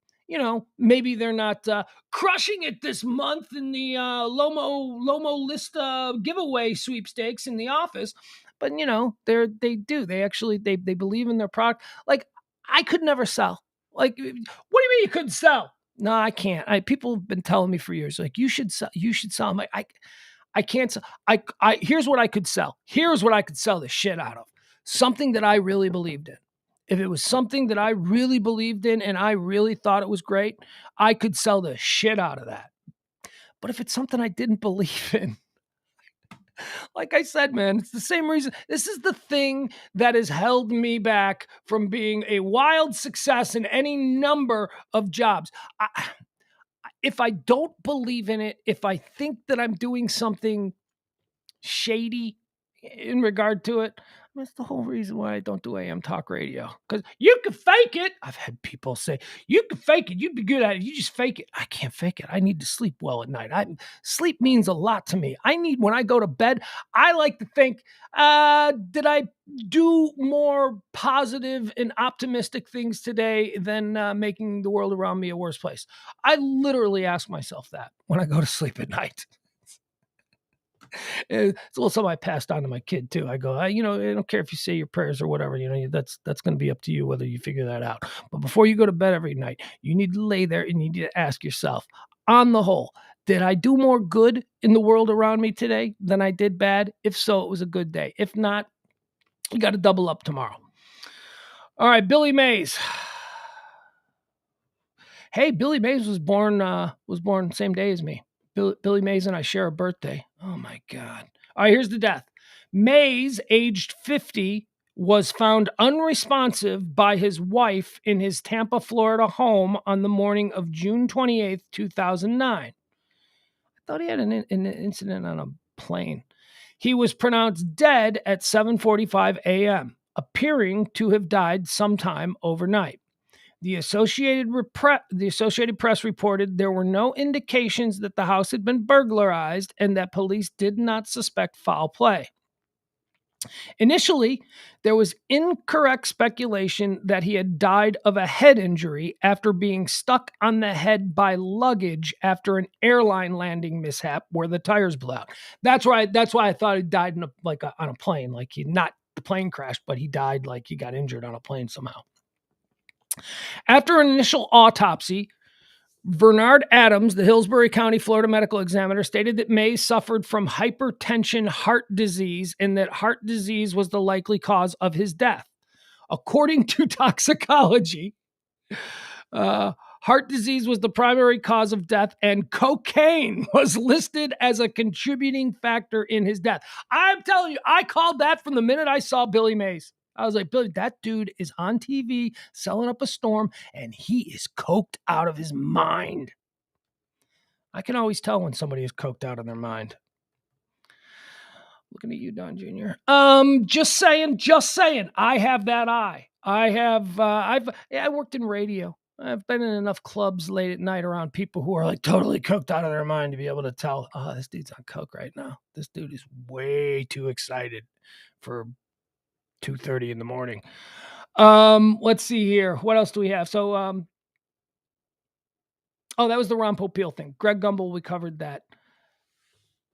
maybe they're not crushing it this month in the Lomo Lista giveaway sweepstakes in the office, but they believe in their product. Like, I could never sell. Like, what do you mean you couldn't sell? No, I can't. People have been telling me for years, like, you should sell. I'm like, I can't sell. Here's what I could sell. Here's what I could sell the shit out of. Something that I really believed in. If it was something that I really believed in and I really thought it was great, I could sell the shit out of that. But if it's something I didn't believe in, like I said, man, it's the same reason. This is the thing that has held me back from being a wild success in any number of jobs. If I don't believe in it, if I think that I'm doing something shady in regard to it, that's the whole reason why I don't do AM talk radio. Because you can fake it. I've had people say, you can fake it. You'd be good at it. You just fake it. I can't fake it. I need to sleep well at night. Sleep means a lot to me. When I go to bed, I like to think, did I do more positive and optimistic things today than making the world around me a worse place? I literally ask myself that when I go to sleep at night. It's a little something I passed on to my kid too. I go, I don't care if you say your prayers or whatever, that's going to be up to you whether you figure that out. But before you go to bed every night, you need to lay there and you need to ask yourself, on the whole, did I do more good in the world around me today than I did bad? If so, it was a good day. If not, you got to double up tomorrow. All right, Billy Mays. Hey, Billy Mays was born same day as me. Billy Mays and I share a birthday. Oh my God. All right, here's the death. Mays, aged 50, was found unresponsive by his wife in his Tampa, Florida home on the morning of June 28th, 2009. I thought he had an incident on a plane. He was pronounced dead at 7:45 a.m., appearing to have died sometime overnight. The Associated Press reported there were no indications that the house had been burglarized and that police did not suspect foul play. Initially, there was incorrect speculation that he had died of a head injury after being stuck on the head by luggage after an airline landing mishap where the tires blew out. That's why I thought he died on a plane, like he not the plane crashed, but he died like he got injured on a plane somehow. After an initial autopsy, Bernard Adams, the Hillsborough County, Florida medical examiner, stated that Mays suffered from hypertension heart disease and that heart disease was the likely cause of his death. According to toxicology, heart disease was the primary cause of death, and cocaine was listed as a contributing factor in his death. I'm telling you, I called that from the minute I saw Billy Mays. I was like, Billy, that dude is on TV selling up a storm, and he is coked out of his mind. I can always tell when somebody is coked out of their mind. Looking at you, Don Jr. Just saying. I have that eye. I worked in radio. I've been in enough clubs late at night around people who are like totally coked out of their mind to be able to tell, oh, this dude's on coke right now. This dude is way too excited for 2:30 in the morning. Let's see here. What else do we have? So, that was the Ron Popeil thing. Greg Gumbel, we covered that.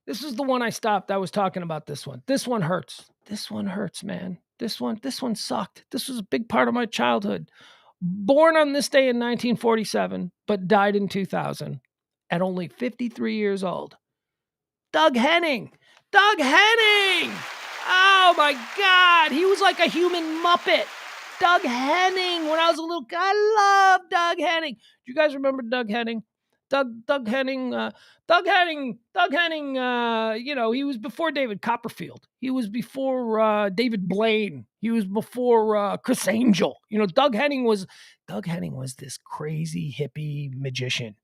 This is the one I stopped. I was talking about this one. This one hurts. This one hurts, man. This one sucked. This was a big part of my childhood. Born on this day in 1947, but died in 2000 at only 53 years old. Doug Henning. Doug Henning! Oh my God. He was like a human Muppet. Doug Henning. When I was a little kid, I love Doug Henning. Do you guys remember Doug Henning? Doug Henning, he was before David Copperfield. He was before David Blaine. He was before Chris Angel. Doug Henning was this crazy hippie magician.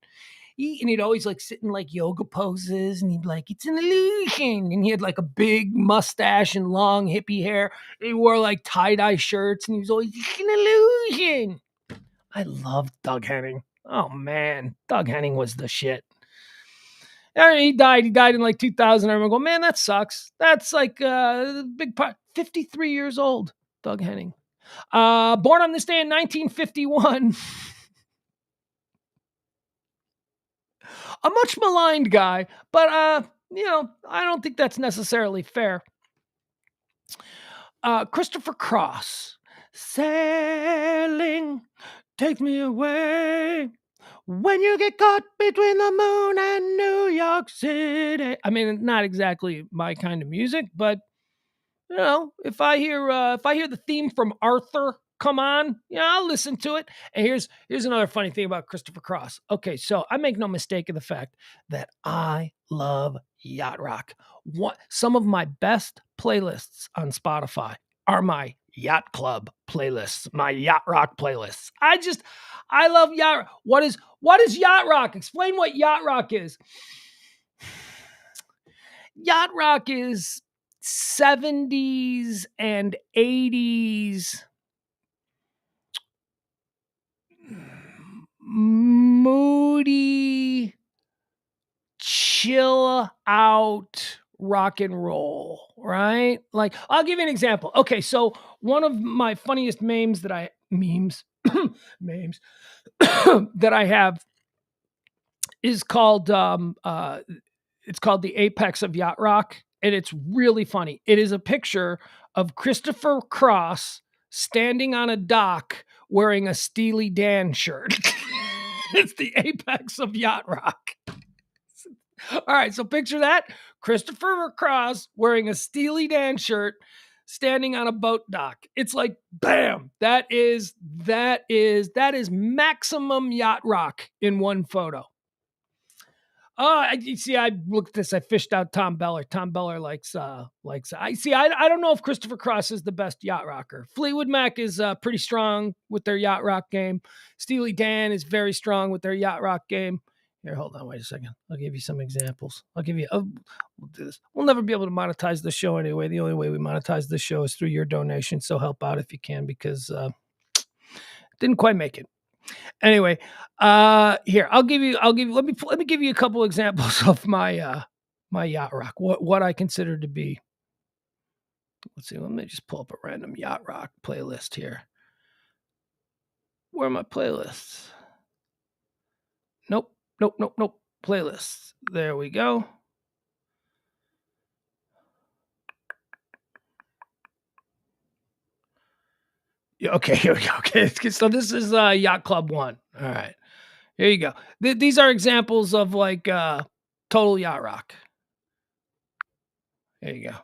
He'd always like sit in like yoga poses, and he'd be like, it's an illusion. And he had like a big mustache and long hippie hair. He wore like tie-dye shirts, and he was always, it's an illusion. I loved Doug Henning. Oh man, Doug Henning was the shit. He died in like 2000. I remember going, man, that sucks. That's like a big part. 53 years old, Doug Henning. Born on this day in 1951. A much maligned guy, but I don't think that's necessarily fair. Christopher Cross. Sailing, take me away. When you get caught between the moon and New York City. I mean, not exactly my kind of music, but if I hear the theme from Arthur come on, I'll listen to it. And here's another funny thing about Christopher Cross. Okay, so I make no mistake of the fact that I love yacht rock. Some of my best playlists on Spotify are my yacht club playlists, my yacht rock playlists. I love yacht. What is yacht rock? Explain what yacht rock is. Yacht rock is 70s and 80s moody, chill out rock and roll, right? Like, I'll give you an example. Okay, so one of my funniest memes that I have is called it's called The Apex of Yacht Rock, and it's really funny. It is a picture of Christopher Cross standing on a dock wearing a Steely Dan shirt. It's the apex of yacht rock. All right, so picture that. Christopher Cross wearing a Steely Dan shirt, standing on a boat dock. It's like, bam, that is maximum yacht rock in one photo. You see, I looked at this. I fished out Tom Beller. Tom Beller likes. I see. I don't know if Christopher Cross is the best yacht rocker. Fleetwood Mac is pretty strong with their yacht rock game. Steely Dan is very strong with their yacht rock game. Here, hold on, wait a second. I'll give you some examples. We'll do this. We'll never be able to monetize the show anyway. The only way we monetize the show is through your donation. So help out if you can, because didn't quite make it. Anyway, here let me give you a couple examples of my my yacht rock. What I consider to be. Let's see. Let me just pull up a random yacht rock playlist here. Where are my playlists? Nope. Playlists. There we go. Yeah, okay, here we go. Okay, so this is Yacht Club 1. All right. Here you go. These are examples of like total yacht rock. There you go.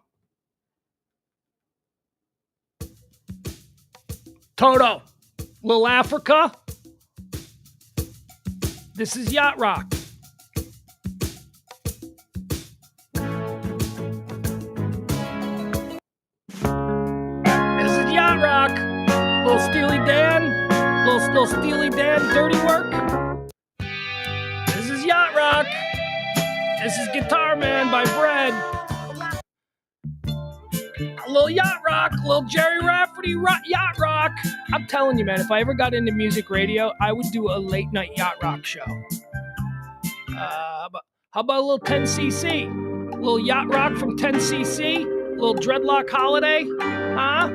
Toto, Little Africa. This is yacht rock. This is yacht rock. Little Steely Dan. Little Steely Dan, Dirty Work. This is yacht rock. This is Guitar Man by Bread. A little yacht rock, a little Jerry Rafferty yacht rock. I'm telling you, man, if I ever got into music radio, I would do a late night yacht rock show. How about a little 10cc? A little yacht rock from 10cc? A little Dreadlock Holiday? Huh?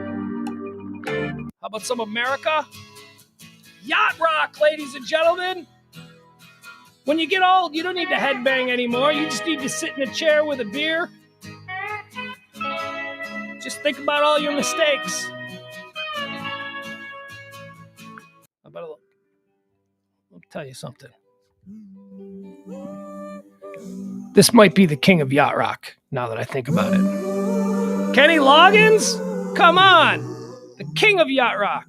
How about some America? Yacht rock, ladies and gentlemen. When you get old, you don't need to headbang anymore. You just need to sit in a chair with a beer. Just think about all your mistakes. I'll tell you something. This might be the king of yacht rock, now that I think about it. Kenny Loggins? Come on! The king of yacht rock.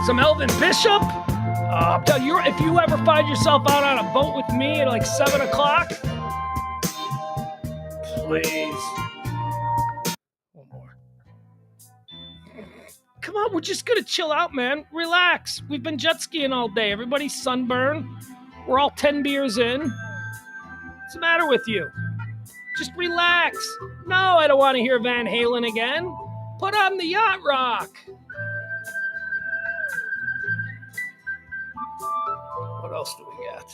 Some Elvin Bishop? I'll tell you, if you ever find yourself out on a boat with me at like 7 o'clock, please. One more. Come on, we're just gonna chill out, man. Relax. We've been jet skiing all day. Everybody's sunburned. We're all 10 beers in. What's the matter with you? Just relax. No, I don't want to hear Van Halen again. Put on the yacht rock. What else do we got?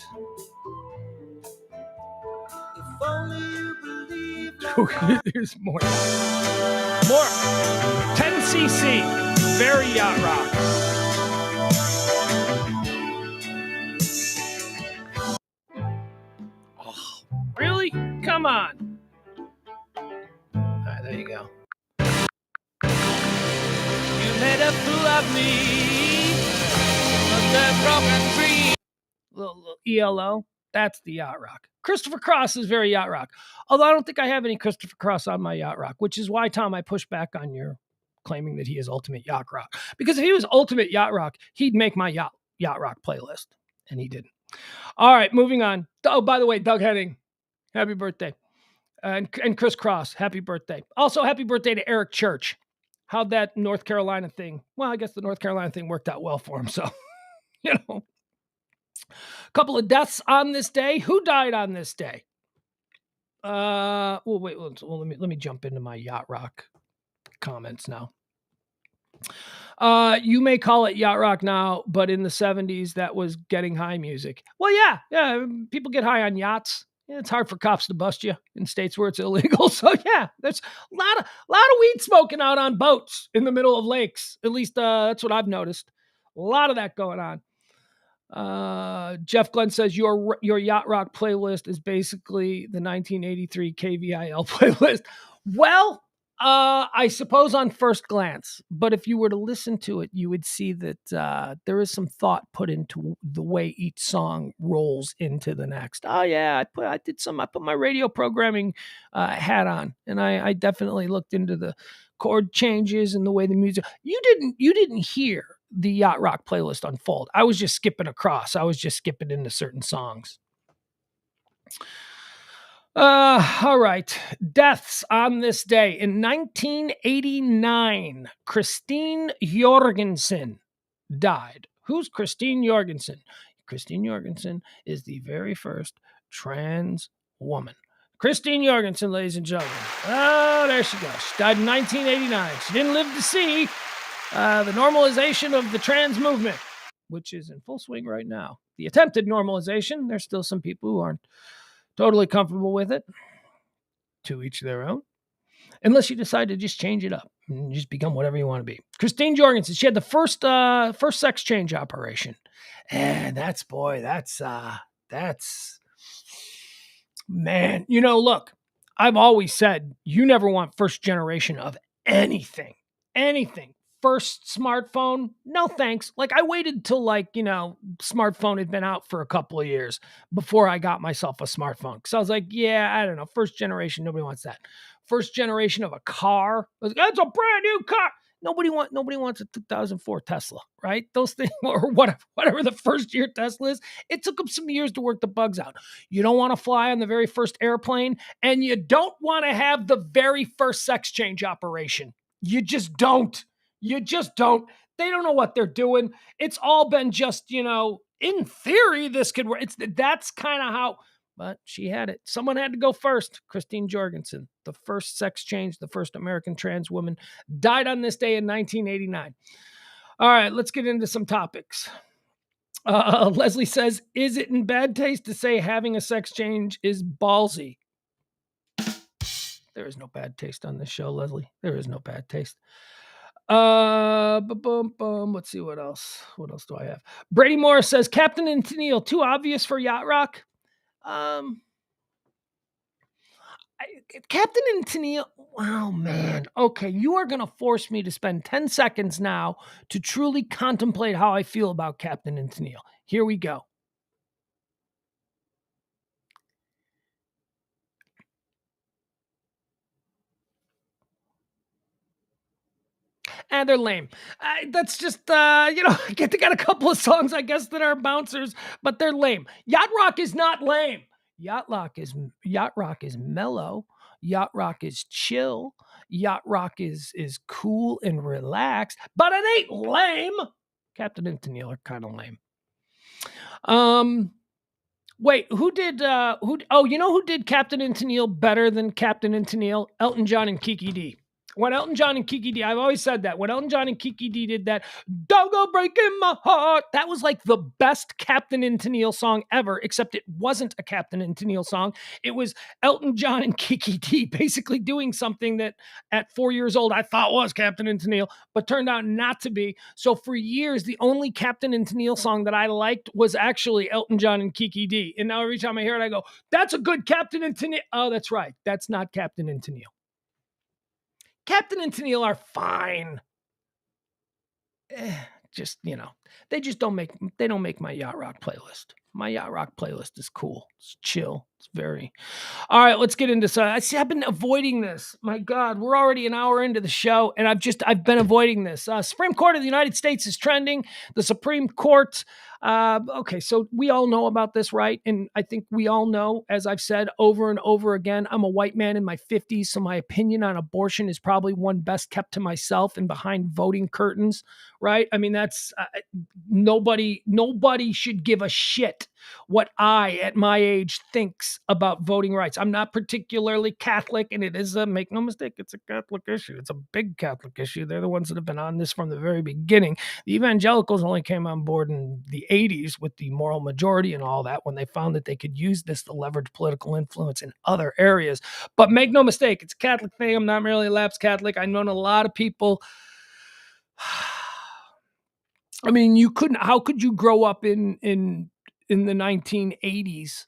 If only you believe. There's more. More. 10cc. Very yacht rock. Oh, really? Come on. All right, there you go. You made a fool of me. The broken dream. Little ELO. That's the yacht rock. Christopher Cross is very yacht rock. Although I don't think I have any Christopher Cross on my yacht rock, which is why, Tom, I push back on your claiming that he is ultimate yacht rock. Because if he was ultimate yacht rock, he'd make my yacht rock playlist. And he didn't. All right, moving on. Oh, by the way, Doug Henning, happy birthday. And Chris Cross, happy birthday. Also, happy birthday to Eric Church. How'd that North Carolina thing? Well, I guess the North Carolina thing worked out well for him. So, you know. A couple of deaths on this day. Who died on this day? Well, wait. Well, let me jump into my yacht rock comments now. You may call it yacht rock now, but in the 70s, that was getting high music. Well, yeah. People get high on yachts. It's hard for cops to bust you in states where it's illegal. So yeah, there's a lot of weed smoking out on boats in the middle of lakes. At least that's what I've noticed. A lot of that going on. Jeff Glenn says your yacht rock playlist is basically the 1983 KVIL playlist. Well, I suppose on first glance, but if you were to listen to it, you would see that there is some thought put into the way each song rolls into the next. Oh yeah, I put my radio programming hat on, and I definitely looked into the chord changes and the way the music. You didn't hear the Yacht Rock playlist unfold. I was just skipping across. I was just skipping into certain songs. All right. Deaths on this day. In 1989, Christine Jorgensen died. Who's Christine Jorgensen? Christine Jorgensen is the very first trans woman. Christine Jorgensen, ladies and gentlemen. Oh, there she goes. She died in 1989. She didn't live to see the normalization of the trans movement, which is in full swing right now. The attempted normalization, there's still some people who aren't totally comfortable with it. To each their own. Unless you decide to just change it up and just become whatever you want to be. Christine Jorgensen, she had the first sex change operation. And that's man, look, I've always said you never want first generation of anything. Anything. First smartphone, no thanks. Like I waited till smartphone had been out for a couple of years before I got myself a smartphone. Because I was like, yeah, I don't know. First generation, nobody wants that. First generation of a car, that's a brand new car. Nobody wants a 2004 Tesla, right? Those things, or whatever the first year Tesla is. It took them some years to work the bugs out. You don't want to fly on the very first airplane, and you don't want to have the very first sex change operation. You just don't. You just don't. They don't know what they're doing. It's all been just, in theory, this could work. That's kind of how, but she had it. Someone had to go first. Christine Jorgensen, the first sex change, the first American trans woman, died on this day in 1989. All right, let's get into some topics. Leslie says, is it in bad taste to say having a sex change is ballsy? There is no bad taste on this show, Leslie. There is no bad taste. Let's see what else. What else do I have? Brady Morris says Captain and Tennille too obvious for Yacht Rock. Captain and Tennille. Oh man. Okay, you are gonna force me to spend 10 seconds now to truly contemplate how I feel about Captain and Tennille. Here we go. And they're lame. That's just, they got a couple of songs, I guess, that are bouncers, but they're lame. Yacht Rock is not lame. Yacht Rock is mellow. Yacht Rock is chill. Yacht Rock is cool and relaxed, but it ain't lame. Captain and Tennille are kind of lame. Wait, who did who did Captain and Tennille better than Captain and Tennille? Elton John and Kiki D. When Elton John and Kiki D, I've always said that. When Elton John and Kiki D did that, don't go breaking my heart, that was like the best Captain and Tennille song ever, except it wasn't a Captain and Tennille song. It was Elton John and Kiki D basically doing something that at 4 years old I thought was Captain and Tennille, but turned out not to be. So for years, the only Captain and Tennille song that I liked was actually Elton John and Kiki D. And now every time I hear it, I go, that's a good Captain and Tennille. Oh, that's right. That's not Captain and Tennille. Captain and Tennille are fine. Just, they just don't make my Yacht Rock playlist. My Yacht Rock playlist is cool. It's chill. It's very. All right, let's get into some. I've been avoiding this. My God, we're already an hour into the show, and I've been avoiding this. Supreme Court of the United States is trending. The Supreme Court. Okay, so we all know about this, right? And I think we all know, as I've said over and over again, I'm a white man in my 50s, so my opinion on abortion is probably one best kept to myself and behind voting curtains, right? I mean, that's nobody should give a shit what I, at my age, thinks about voting rights. I'm not particularly Catholic, and it is make no mistake, it's a Catholic issue. It's a big Catholic issue. They're the ones that have been on this from the very beginning. The evangelicals only came on board in the 80s with the moral majority and all that when they found that they could use this to leverage political influence in other areas. But make no mistake, it's a Catholic thing. I'm not really a lapsed Catholic. I've known a lot of people. I mean, how could you grow up in the 1980s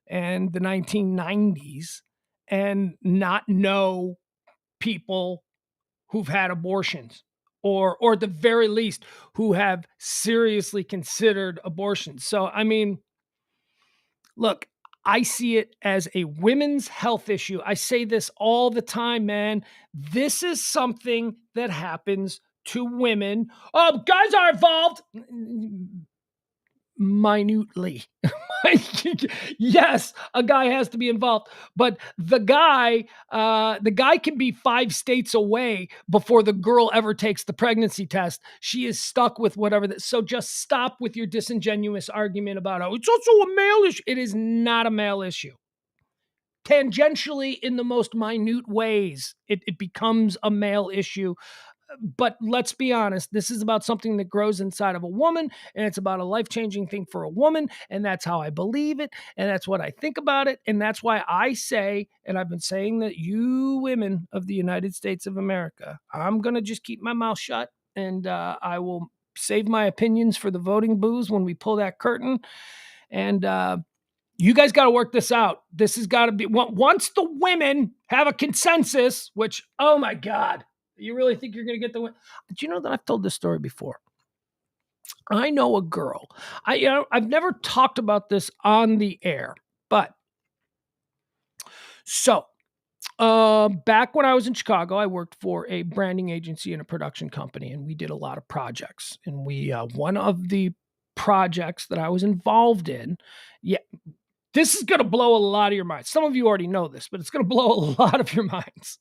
and the 1990s and not know people who've had abortions, or at the very least who have seriously considered abortion. So I mean, look, I see it as a women's health issue. I say this all the time, man. This is something that happens to women. Oh, guys are involved minutely. Yes, a guy has to be involved, but the guy can be 5 states away before the girl ever takes the pregnancy test. She is stuck with whatever that. So just stop with your disingenuous argument about, oh, it's also a male issue. It is not a male issue. Tangentially, in the most minute ways, it becomes a male issue. But let's be honest, this is about something that grows inside of a woman, and it's about a life-changing thing for a woman, and that's how I believe it, and that's what I think about it, and that's why I say, and I've been saying that, you women of the United States of America, I'm going to just keep my mouth shut, and I will save my opinions for the voting booths when we pull that curtain, and you guys got to work this out. This has got to be, once the women have a consensus, which, oh my God, you really think you're going to get the win? But you know that I've told this story before. I know a girl. I've never talked about this on the air, but so back when I was in Chicago, I worked for a branding agency and a production company, and we did a lot of projects. And we one of the projects that I was involved in, yeah, this is going to blow a lot of your minds. Some of you already know this, but it's going to blow a lot of your minds.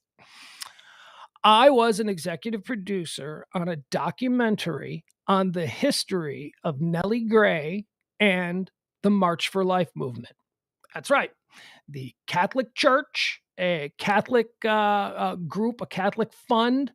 I was an executive producer on a documentary on the history of Nellie Gray and the March for Life movement. That's right. The Catholic Church, a Catholic group, a Catholic fund,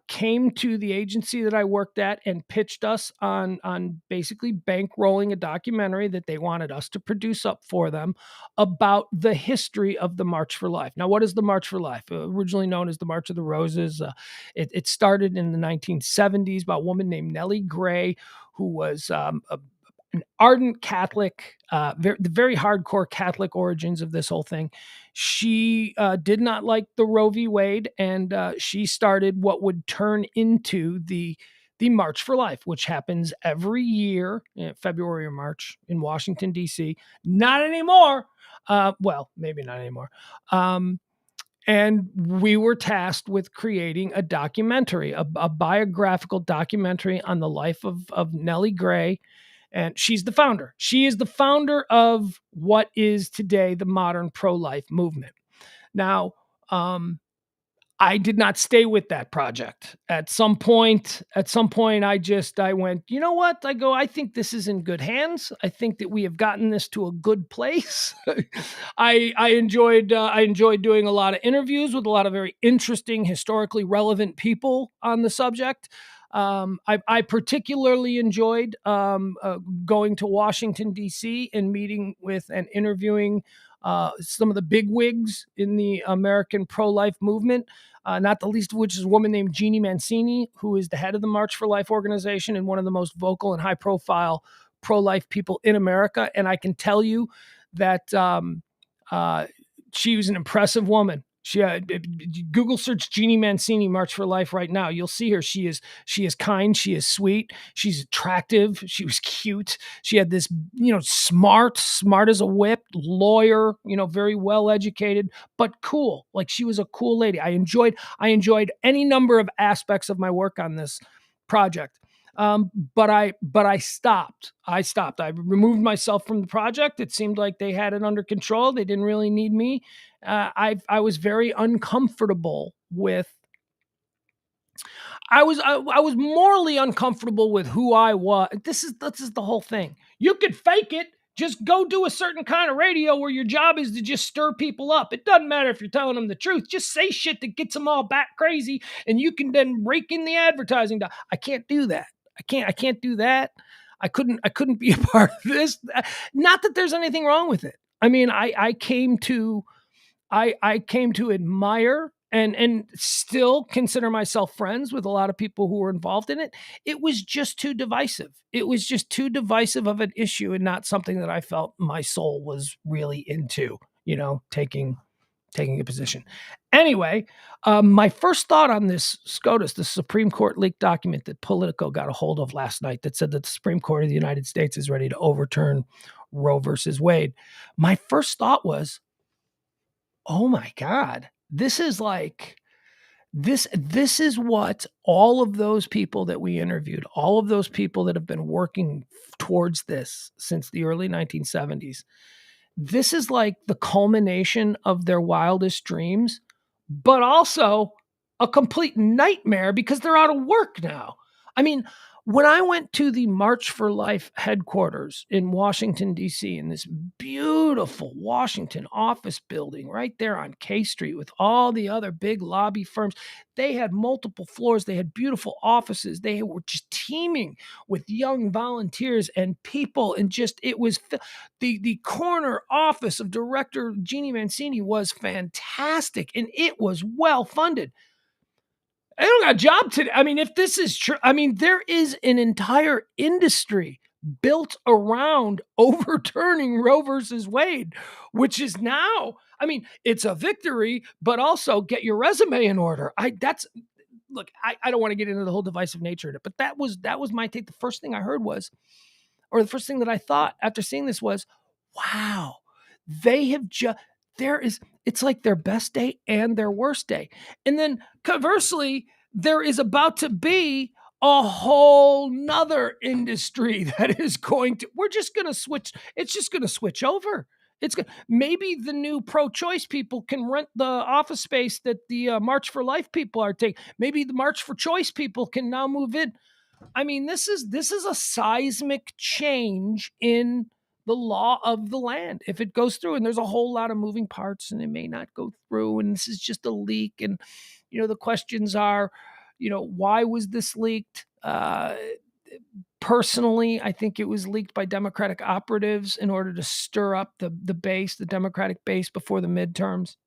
came to the agency that I worked at and pitched us on basically bankrolling a documentary that they wanted us to produce up for them about the history of the March for Life. Now, what is the March for Life? Originally known as the March of the Roses. It started in the 1970s by a woman named Nellie Gray, who was an ardent Catholic, the very hardcore Catholic origins of this whole thing. She did not like the Roe v. Wade, and she started what would turn into the March for Life, which happens every year, February or March, in Washington, D.C. Not anymore. Well, maybe not anymore. And we were tasked with creating a documentary, a biographical documentary on the life of Nellie Gray. And she's the founder. She is the founder of what is today the modern pro-life movement. Now, I did not stay with that project. At some point, I went, you know what? I think this is in good hands. I think that we have gotten this to a good place. I enjoyed doing a lot of interviews with a lot of very interesting, historically relevant people on the subject. I particularly enjoyed going to Washington, D.C. and meeting with and interviewing some of the bigwigs in the American pro-life movement, not the least of which is a woman named Jeannie Mancini, who is the head of the March for Life organization and one of the most vocal and high-profile pro-life people in America. And I can tell you that she was an impressive woman. She Google search Jeannie Mancini March for Life right now. You'll see her. She is kind. She is sweet. She's attractive. She was cute. She had this, smart as a whip, lawyer, very well educated, but cool. Like, she was a cool lady. I enjoyed any number of aspects of my work on this project. But I stopped. I removed myself from the project. It seemed like they had it under control. They didn't really need me. I was very uncomfortable with. I was morally uncomfortable with who I was. This is the whole thing. You could fake it. Just go do a certain kind of radio where your job is to just stir people up. It doesn't matter if you're telling them the truth. Just say shit that gets them all back crazy, and you can then rake in the advertising. I can't do that. I can't do that. I couldn't be a part of this. Not that there's anything wrong with it. I mean, I came to admire and still consider myself friends with a lot of people who were involved in it. It was just too divisive. It was just too divisive of an issue, and not something that I felt my soul was really into, taking taking a position. Anyway, my first thought on this SCOTUS, the Supreme Court leaked document that Politico got a hold of last night that said that the Supreme Court of the United States is ready to overturn Roe versus Wade. My first thought was, oh my God, this is like this is what all of those people that we interviewed, all of those people that have been working towards this since the early 1970s. This is like the culmination of their wildest dreams, but also a complete nightmare because they're out of work now. I mean, when I went to the March for Life headquarters in Washington, D.C., in this beautiful Washington office building right there on K Street with all the other big lobby firms, they had multiple floors. They had beautiful offices. They were just teeming with young volunteers and people. And just, it was the corner office of Director Jeannie Mancini was fantastic and it was well funded. I don't got a job today. I mean, if this is true, I mean, there is an entire industry built around overturning Roe versus Wade, which is now, I mean, it's a victory, but also get your resume in order. I don't want to get into the whole divisive nature of it, but that was my take. The first thing I heard was, or the first thing that I thought after seeing this was, wow, they have just, it's like their best day and their worst day. And then conversely, there is about to be a whole nother industry that is we're just going to switch. It's just going to switch over. Maybe the new pro-choice people can rent the office space that the March for Life people are taking. Maybe the March for Choice people can now move in. I mean, this is a seismic change in the law of the land. If it goes through, and there's a whole lot of moving parts, and it may not go through, and this is just a leak, and the questions are, why was this leaked? Personally, I think it was leaked by Democratic operatives in order to stir up the Democratic base before the midterms.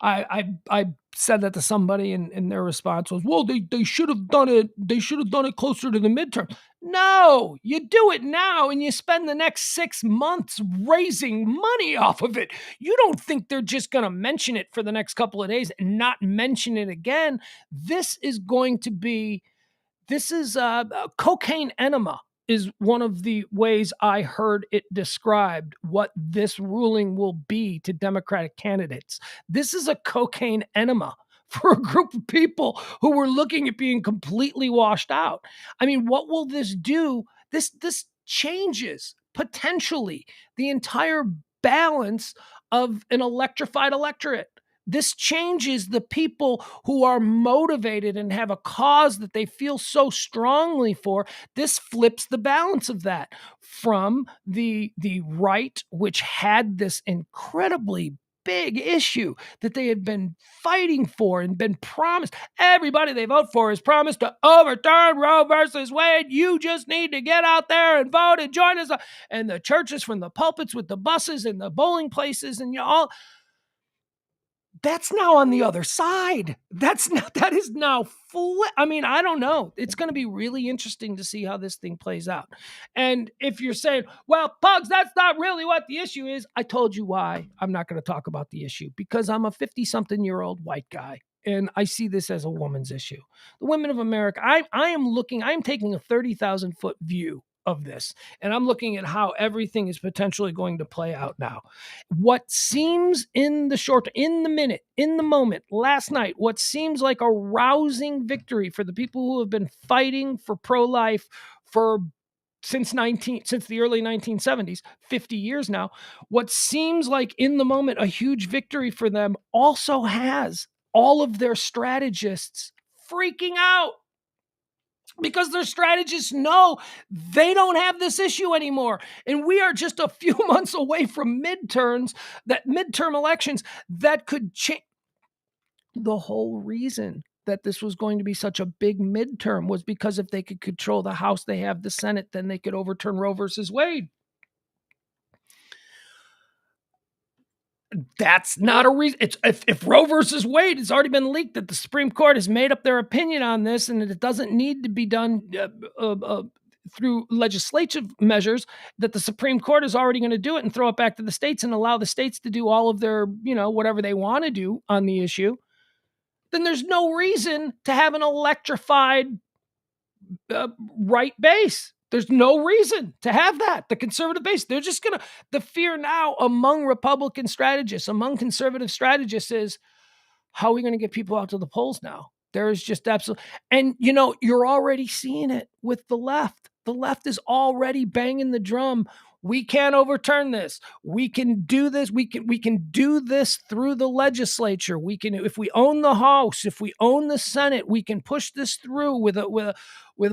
I said that to somebody, and their response was, "Well, they should have done it. They should have done it closer to the midterm." No, you do it now, and you spend the next 6 months raising money off of it. You don't think they're just going to mention it for the next couple of days and not mention it again? This is going to be. This is cocaine enema is one of the ways I heard it described what this ruling will be to Democratic candidates. This is a cocaine enema for a group of people who were looking at being completely washed out. I mean, what will this do? This changes potentially the entire balance of an electrified electorate. This changes the people who are motivated and have a cause that they feel so strongly for. This flips the balance of that from the right, which had this incredibly big issue that they had been fighting for and been promised. Everybody they vote for is promised to overturn Roe versus Wade. You just need to get out there and vote and join us. And the churches from the pulpits with the buses and the bowling places and all. That's now on the other side. That is now I mean, I don't know. It's going to be really interesting to see how this thing plays out. And if you're saying, well, Pugs, that's not really what the issue is. I told you why I'm not going to talk about the issue, because I'm a 50-something-year-old white guy. And I see this as a woman's issue. The women of America, I am taking a 30,000-foot view of this. And I'm looking at how everything is potentially going to play out now. What seems in the moment, last night, what seems like a rousing victory for the people who have been fighting for pro-life since the early 1970s, 50 years now, what seems like in the moment a huge victory for them also has all of their strategists freaking out. Because their strategists know they don't have this issue anymore. And we are just a few months away from midterm elections that could change. The whole reason that this was going to be such a big midterm was because if they could control the House, they have the Senate, then they could overturn Roe versus Wade. That's not a reason. If Roe versus Wade has already been leaked, that the Supreme Court has made up their opinion on this, and it doesn't need to be done. through legislative measures that the Supreme Court is already going to do it and throw it back to the states and allow the states to do all of their, whatever they want to do on the issue, then there's no reason to have an electrified right base. There's no reason to have that. The conservative base, they're just going to, the fear now among Republican strategists, among conservative strategists is, how are we going to get people out to the polls now? There is just absolutely, and you're already seeing it with the left. The left is already banging the drum. We can't overturn this. We can do this. We can do this through the legislature. We can, if we own the House, if we own the Senate, we can push this through with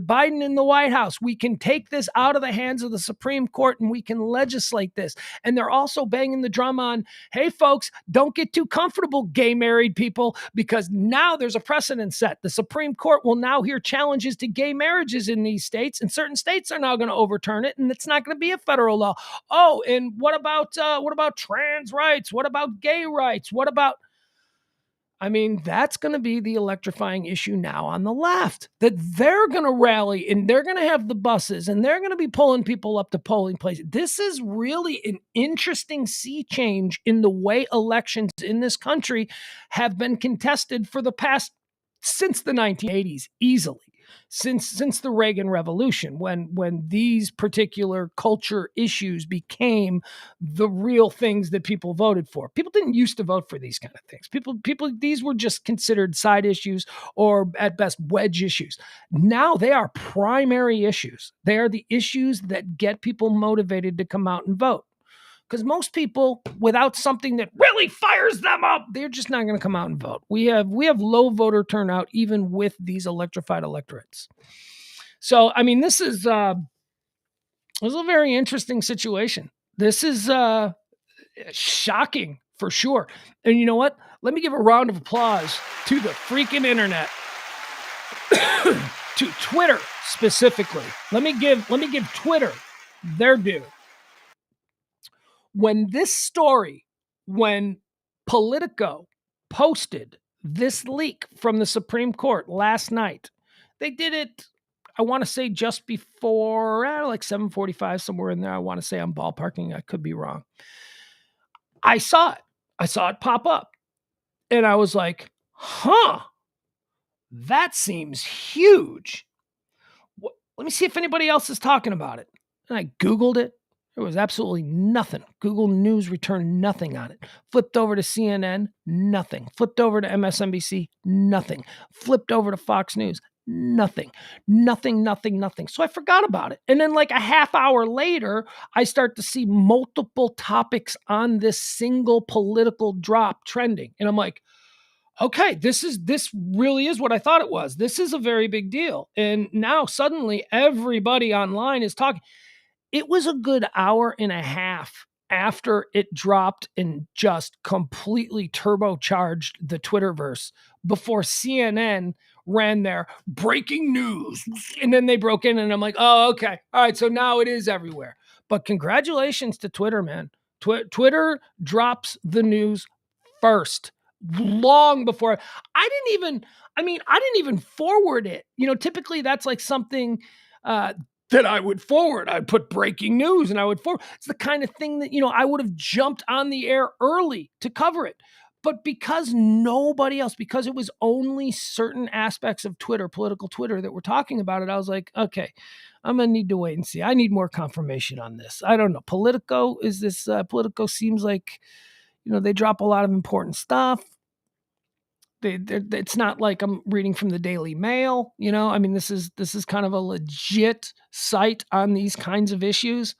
Biden in the White House. We can take this out of the hands of the Supreme Court and we can legislate this. And they're also banging the drum on, hey, folks, don't get too comfortable, gay married people, because now there's a precedent set. The Supreme Court will now hear challenges to gay marriages in these states, and certain states are now going to overturn it, and it's not going to be a federal law. Oh, and what about trans rights? What about gay rights? That's going to be the electrifying issue now on the left, that they're going to rally and they're going to have the buses and they're going to be pulling people up to polling places. This is really an interesting sea change in the way elections in this country have been contested for the past, since the 1980s, easily. Since the Reagan Revolution, when these particular culture issues became the real things that people voted for. People didn't used to vote for these kind of things. These were just considered side issues or at best wedge issues. Now they are primary issues. They are the issues that get people motivated to come out and vote. Because most people, without something that really fires them up, they're just not going to come out and vote. We have low voter turnout even with these electrified electorates. So, this is a very interesting situation. This is shocking for sure. And you know what? Let me give a round of applause to the freaking internet, to Twitter specifically. Let me give Twitter their due. When Politico posted this leak from the Supreme Court last night, they did it, I want to say just before, like 7:45, somewhere in there. I want to say I'm ballparking. I could be wrong. I saw it pop up. And I was like, that seems huge. Let me see if anybody else is talking about it. And I Googled it. There was absolutely nothing. Google News returned nothing on it. Flipped over to CNN, nothing. Flipped over to MSNBC, nothing. Flipped over to Fox News, nothing. Nothing. So I forgot about it. And then like a half hour later, I start to see multiple topics on this single political drop trending. And I'm like, okay, this really is what I thought it was. This is a very big deal. And now suddenly everybody online is talking. It was a good hour and a half after it dropped and just completely turbocharged the Twitterverse before CNN ran their breaking news. And then they broke in and I'm like, oh, okay. All right. So now it is everywhere. But congratulations to Twitter, man. Twitter drops the news first, long before I didn't even forward it. Typically that's like something, that I would forward. I'd put breaking news and I would forward. It's the kind of thing that, I would have jumped on the air early to cover it. But because nobody else, because it was only certain aspects of Twitter, political Twitter, that were talking about it, I was like, okay, I'm going to need to wait and see. I need more confirmation on this. I don't know. Politico seems like, they drop a lot of important stuff. It's not like I'm reading from the Daily Mail, this is kind of a legit site on these kinds of issues.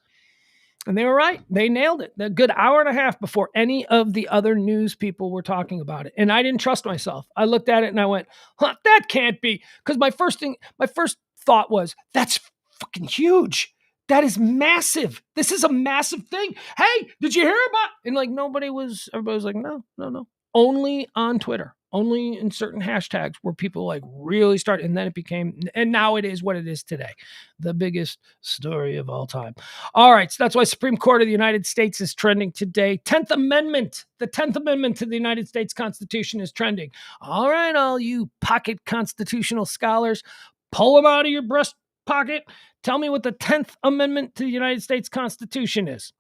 And they were right. They nailed it. A good hour and a half before any of the other news people were talking about it. And I didn't trust myself. I looked at it and I went, that can't be. Because my first thought was, that's fucking huge. That is massive. This is a massive thing. Hey, did you hear about? And like everybody was like, no. Only on Twitter. Only in certain hashtags where people like really start. And then it became, and now it is what it is today. The biggest story of all time. All right. So that's why Supreme Court of the United States is trending today. 10th Amendment. The 10th Amendment to the United States Constitution is trending. All right. All you pocket constitutional scholars, pull them out of your breast pocket. Tell me what the 10th Amendment to the United States Constitution is.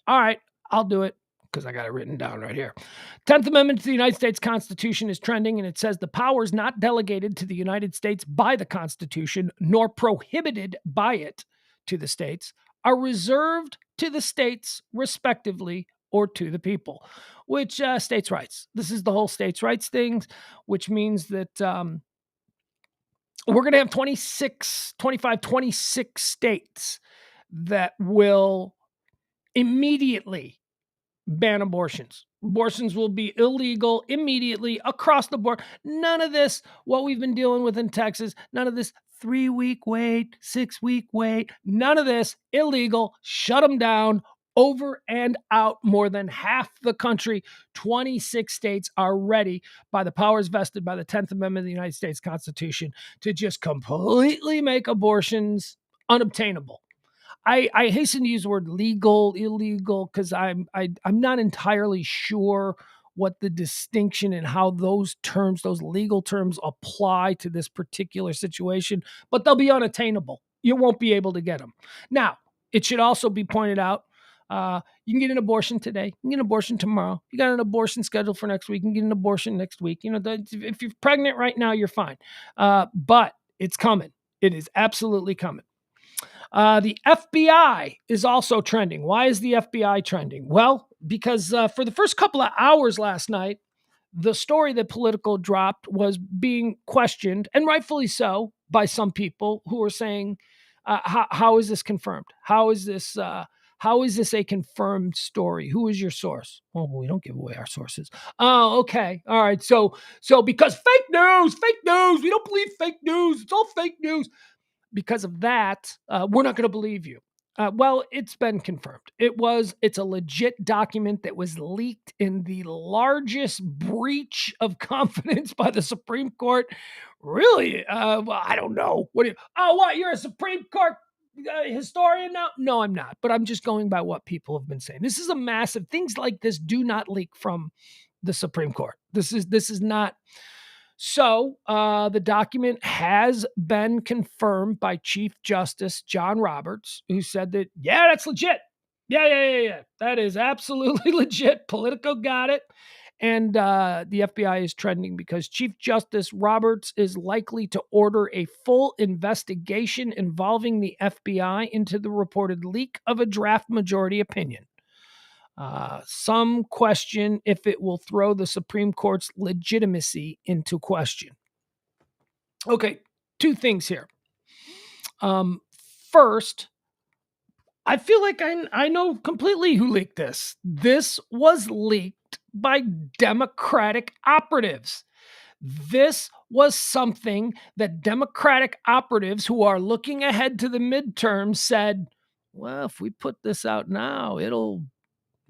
All right, I'll do it because I got it written down right here. 10th Amendment to the United States Constitution is trending, and it says the powers not delegated to the United States by the Constitution, nor prohibited by it to the states, are reserved to the states respectively or to the people, which states' rights. This is the whole states' rights thing, which means that we're going to have 26 states that will immediately ban abortions. Abortions will be illegal immediately across the board. None of this, what we've been dealing with in Texas, none of this 3-week wait, 6-week wait, none of this, illegal, shut them down, over and out. More than half the country, 26 states are ready by the powers vested by the 10th Amendment of the United States Constitution to just completely make abortions unobtainable. I hasten to use the word legal, illegal, because I'm not entirely sure what the distinction and how those terms, those legal terms, apply to this particular situation, but they'll be unattainable. You won't be able to get them. Now, it should also be pointed out, you can get an abortion today, you can get an abortion tomorrow. You got an abortion scheduled for next week, you can get an abortion next week. If you're pregnant right now, you're fine. But it's coming. It is absolutely coming. The FBI is also trending. Why is the FBI trending? Well, because for the first couple of hours last night, the story that Politico dropped was being questioned, and rightfully so, by some people who are saying, how is this confirmed? How is this a confirmed story? Who is your source? Well, we don't give away our sources. Oh, okay. All right. So because fake news, we don't believe fake news. It's all fake news. Because of that, we're not going to believe you. Well, it's been confirmed. It's a legit document that was leaked in the largest breach of confidence by the Supreme Court. Really? Well, I don't know. What? You're a Supreme Court historian now? No, I'm not. But I'm just going by what people have been saying. This is a massive. Things like this do not leak from the Supreme Court. This is not. So the document has been confirmed by Chief Justice John Roberts, who said that, yeah, that's legit. Yeah. That is absolutely legit. Politico got it. And the FBI is trending because Chief Justice Roberts is likely to order a full investigation involving the FBI into the reported leak of a draft majority opinion. Some question if it will throw the Supreme Court's legitimacy into question. Okay, two things here. First, I feel like I know completely who leaked this. This was leaked by Democratic operatives. This was something that Democratic operatives who are looking ahead to the midterms said, well, if we put this out now, it'll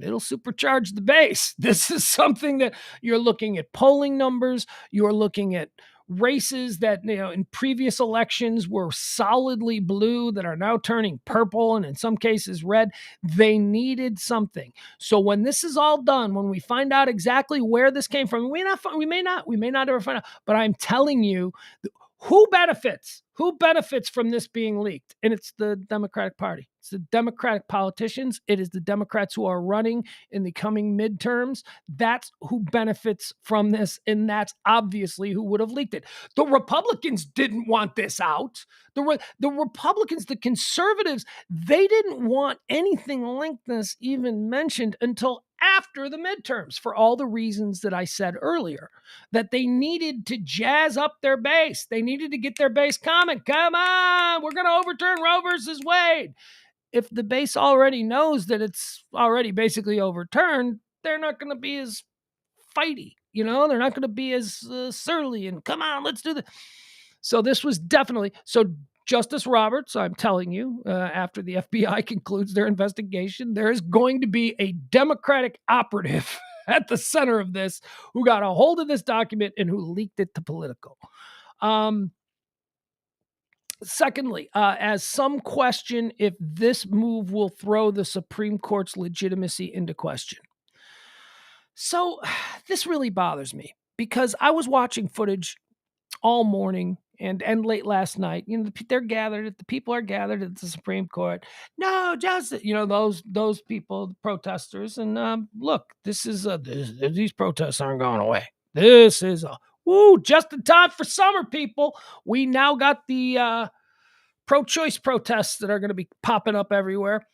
supercharge the base. This is something that you're looking at polling numbers, you're looking at races that in previous elections were solidly blue that are now turning purple and in some cases red. They needed something. So when this is all done, when we find out exactly where this came from, we may not ever find out, but I'm telling you, who benefits from this being leaked? And it's the Democratic Party. It's the Democratic politicians. It is the Democrats who are running in the coming midterms. That's who benefits from this. And that's obviously who would have leaked it. The Republicans didn't want this out. The Republicans, the conservatives, they didn't want anything like this even mentioned until after the midterms, for all the reasons that I said earlier, that they needed to jazz up their base. They needed to get their base coming. Come on, we're going to overturn Roe versus Wade. If the base already knows that it's already basically overturned, they're not going to be as fighty. They're not going to be as surly and come on, let's do this. So this was definitely Justice Roberts, I'm telling you, after the FBI concludes their investigation, there is going to be a Democratic operative at the center of this who got a hold of this document and who leaked it to Politico. Secondly, as some question if this move will throw the Supreme Court's legitimacy into question. So this really bothers me because I was watching footage all morning and late last night, the people are gathered at the Supreme Court. No justice, those people, the protesters, and look, these protests aren't going away. This is just in time for summer, people. We now got the pro-choice protests that are going to be popping up everywhere.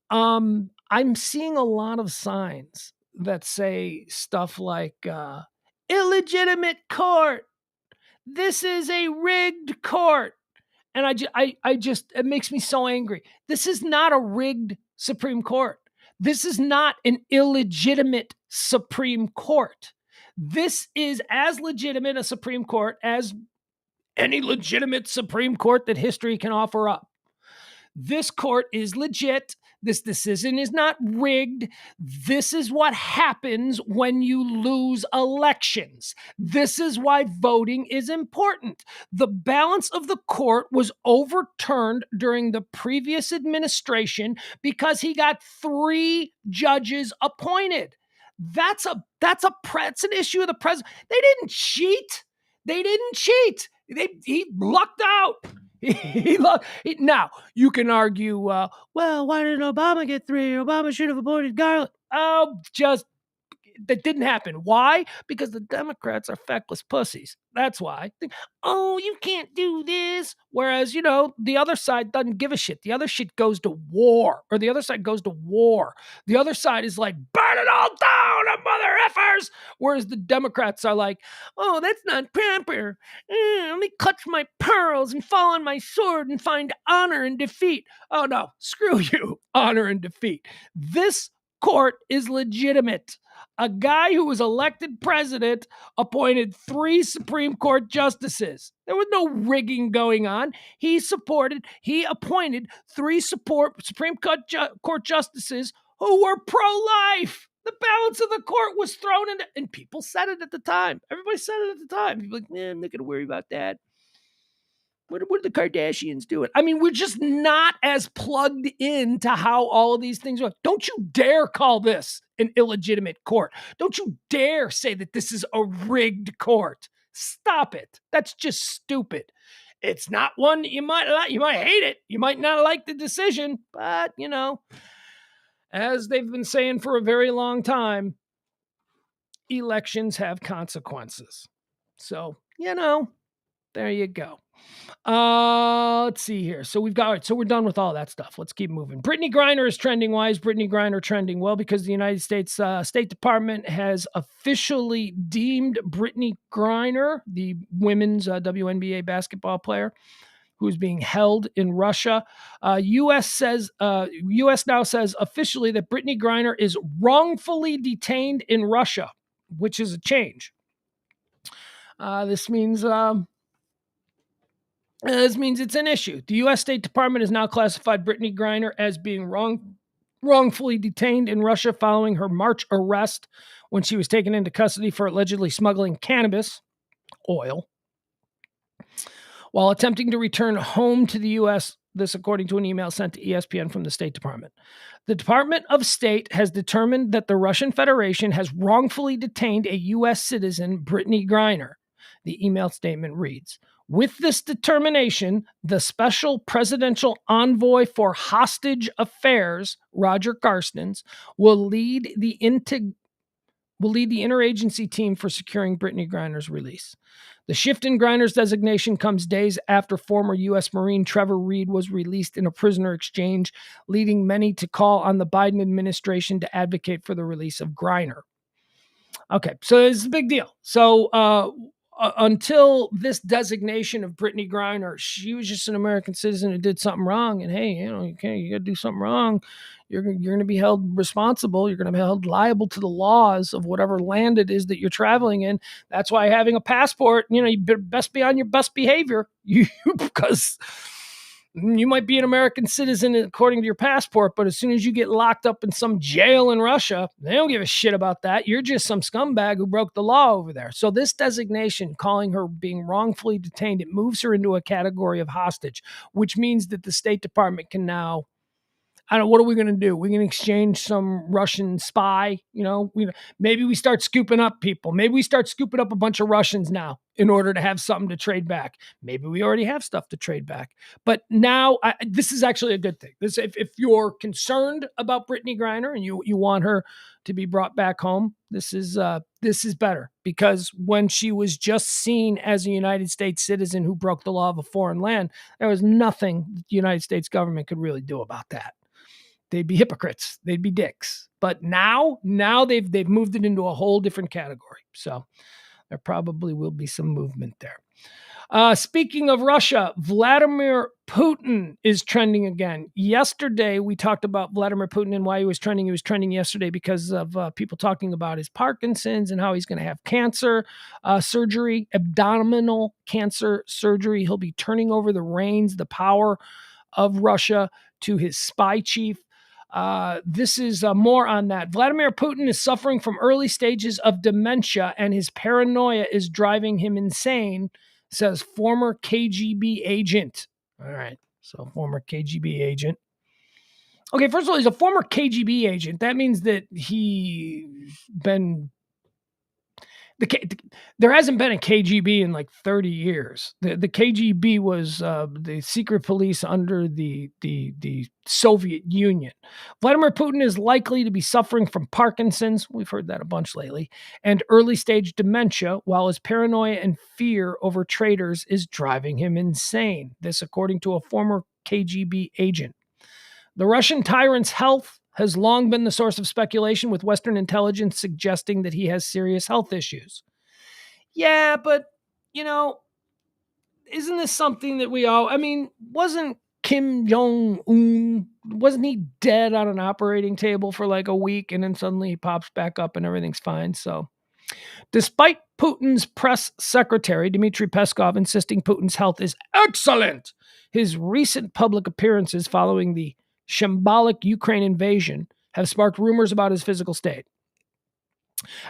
I'm seeing a lot of signs that say stuff like illegitimate court. This is a rigged court. And it makes me so angry. This is not a rigged Supreme Court. This is not an illegitimate Supreme Court. This is as legitimate a Supreme Court as any legitimate Supreme Court that history can offer up. This court is legit. This decision is not rigged. This is what happens when you lose elections. This is why voting is important. The balance of the court was overturned during the previous administration because he got 3 judges appointed. That's an issue of the president. They didn't cheat. He lucked out. Now, you can argue, well, why didn't Obama get 3? Obama should have appointed Garland. That didn't happen. Why? Because the Democrats are feckless pussies. That's why. You can't do this. Whereas, the other side doesn't give a shit. The other shit goes to war, or the other side goes to war. The other side is like, burn it all down, mother effers. Whereas the Democrats are like, that's not proper. Let me clutch my pearls and fall on my sword and find honor and defeat. Oh, no, screw you, honor and defeat. This court is legitimate. A guy who was elected president appointed 3 Supreme Court justices. There was no rigging going on. He appointed 3 Supreme Court justices who were pro-life. The balance of the court was thrown into, and people said it at the time. Everybody said it at the time. People like, I'm not going to worry about that. What are the Kardashians doing? I mean, we're just not as plugged into how all of these things work. Don't you dare call this an illegitimate court. Don't you dare say that this is a rigged court. Stop it. That's just stupid. It's not one you might like. You might hate it. You might not like the decision, but, as they've been saying for a very long time, elections have consequences. So, there you go. Let's see here. So we're done with all that stuff. Let's keep moving. Brittney Griner is trending. Why is Brittney Griner trending? Well, because the United States State Department has officially deemed Brittney Griner, the women's WNBA basketball player, who's being held in Russia. U.S. now says officially that Brittney Griner is wrongfully detained in Russia, which is a change. This means it's an issue. The U.S. State Department has now classified Brittney Griner as being wrongfully detained in Russia following her March arrest when she was taken into custody for allegedly smuggling cannabis oil while attempting to return home to the U.S., this according to an email sent to ESPN from the State Department. The Department of State has determined that the Russian Federation has wrongfully detained a U.S. citizen, Brittney Griner. The email statement reads, with this determination, the special presidential envoy for hostage affairs, Roger Carstens, will lead the interagency team for securing Brittney Griner's release. The shift in Griner's designation comes days after former U.S. Marine Trevor Reed was released in a prisoner exchange, leading many to call on the Biden administration to advocate for the release of Griner. Okay, so it's a big deal. So until this designation of Brittney Griner, she was just an American citizen who did something wrong. And hey, you got to do something wrong. You're going to be held responsible. You're going to be held liable to the laws of whatever land it is that you're traveling in. That's why having a passport, you best be on your best behavior. Because you might be an American citizen according to your passport, but as soon as you get locked up in some jail in Russia, they don't give a shit about that. You're just some scumbag who broke the law over there. So this designation, calling her being wrongfully detained, it moves her into a category of hostage, which means that the State Department can now I don't. What are we going to do? We're going to exchange some Russian spy. Maybe we start scooping up people. Maybe we start scooping up a bunch of Russians now in order to have something to trade back. Maybe we already have stuff to trade back. But now this is actually a good thing. If you're concerned about Brittany Griner and you want her to be brought back home, this is better, because when she was just seen as a United States citizen who broke the law of a foreign land, there was nothing the United States government could really do about that. They'd be hypocrites. They'd be dicks. But now they've moved it into a whole different category. So there probably will be some movement there. Speaking of Russia, Vladimir Putin is trending again. Yesterday, we talked about Vladimir Putin and why he was trending. He was trending yesterday because of people talking about his Parkinson's and how he's going to have cancer surgery, abdominal cancer surgery. He'll be turning over the reins, the power of Russia to his spy chief. This is more on that. Vladimir Putin is suffering from early stages of dementia, and his paranoia is driving him insane, says former KGB agent. All right, so former KGB agent. Okay, first of all, he's a former KGB agent. That means that he's been... There hasn't been a KGB in like 30 years. The KGB was the secret police under the Soviet Union. Vladimir Putin is likely to be suffering from Parkinson's, we've heard that a bunch lately, and early stage dementia, while his paranoia and fear over traitors is driving him insane. This according to a former KGB agent. The Russian tyrant's health has long been the source of speculation, with Western intelligence suggesting that he has serious health issues. Yeah, but, isn't this something that we all... wasn't Kim Jong-un, wasn't he dead on an operating table for like a week, and then suddenly he pops back up and everything's fine? So, despite Putin's press secretary, Dmitry Peskov, insisting Putin's health is excellent, his recent public appearances following the shambolic Ukraine invasion have sparked rumors about his physical state.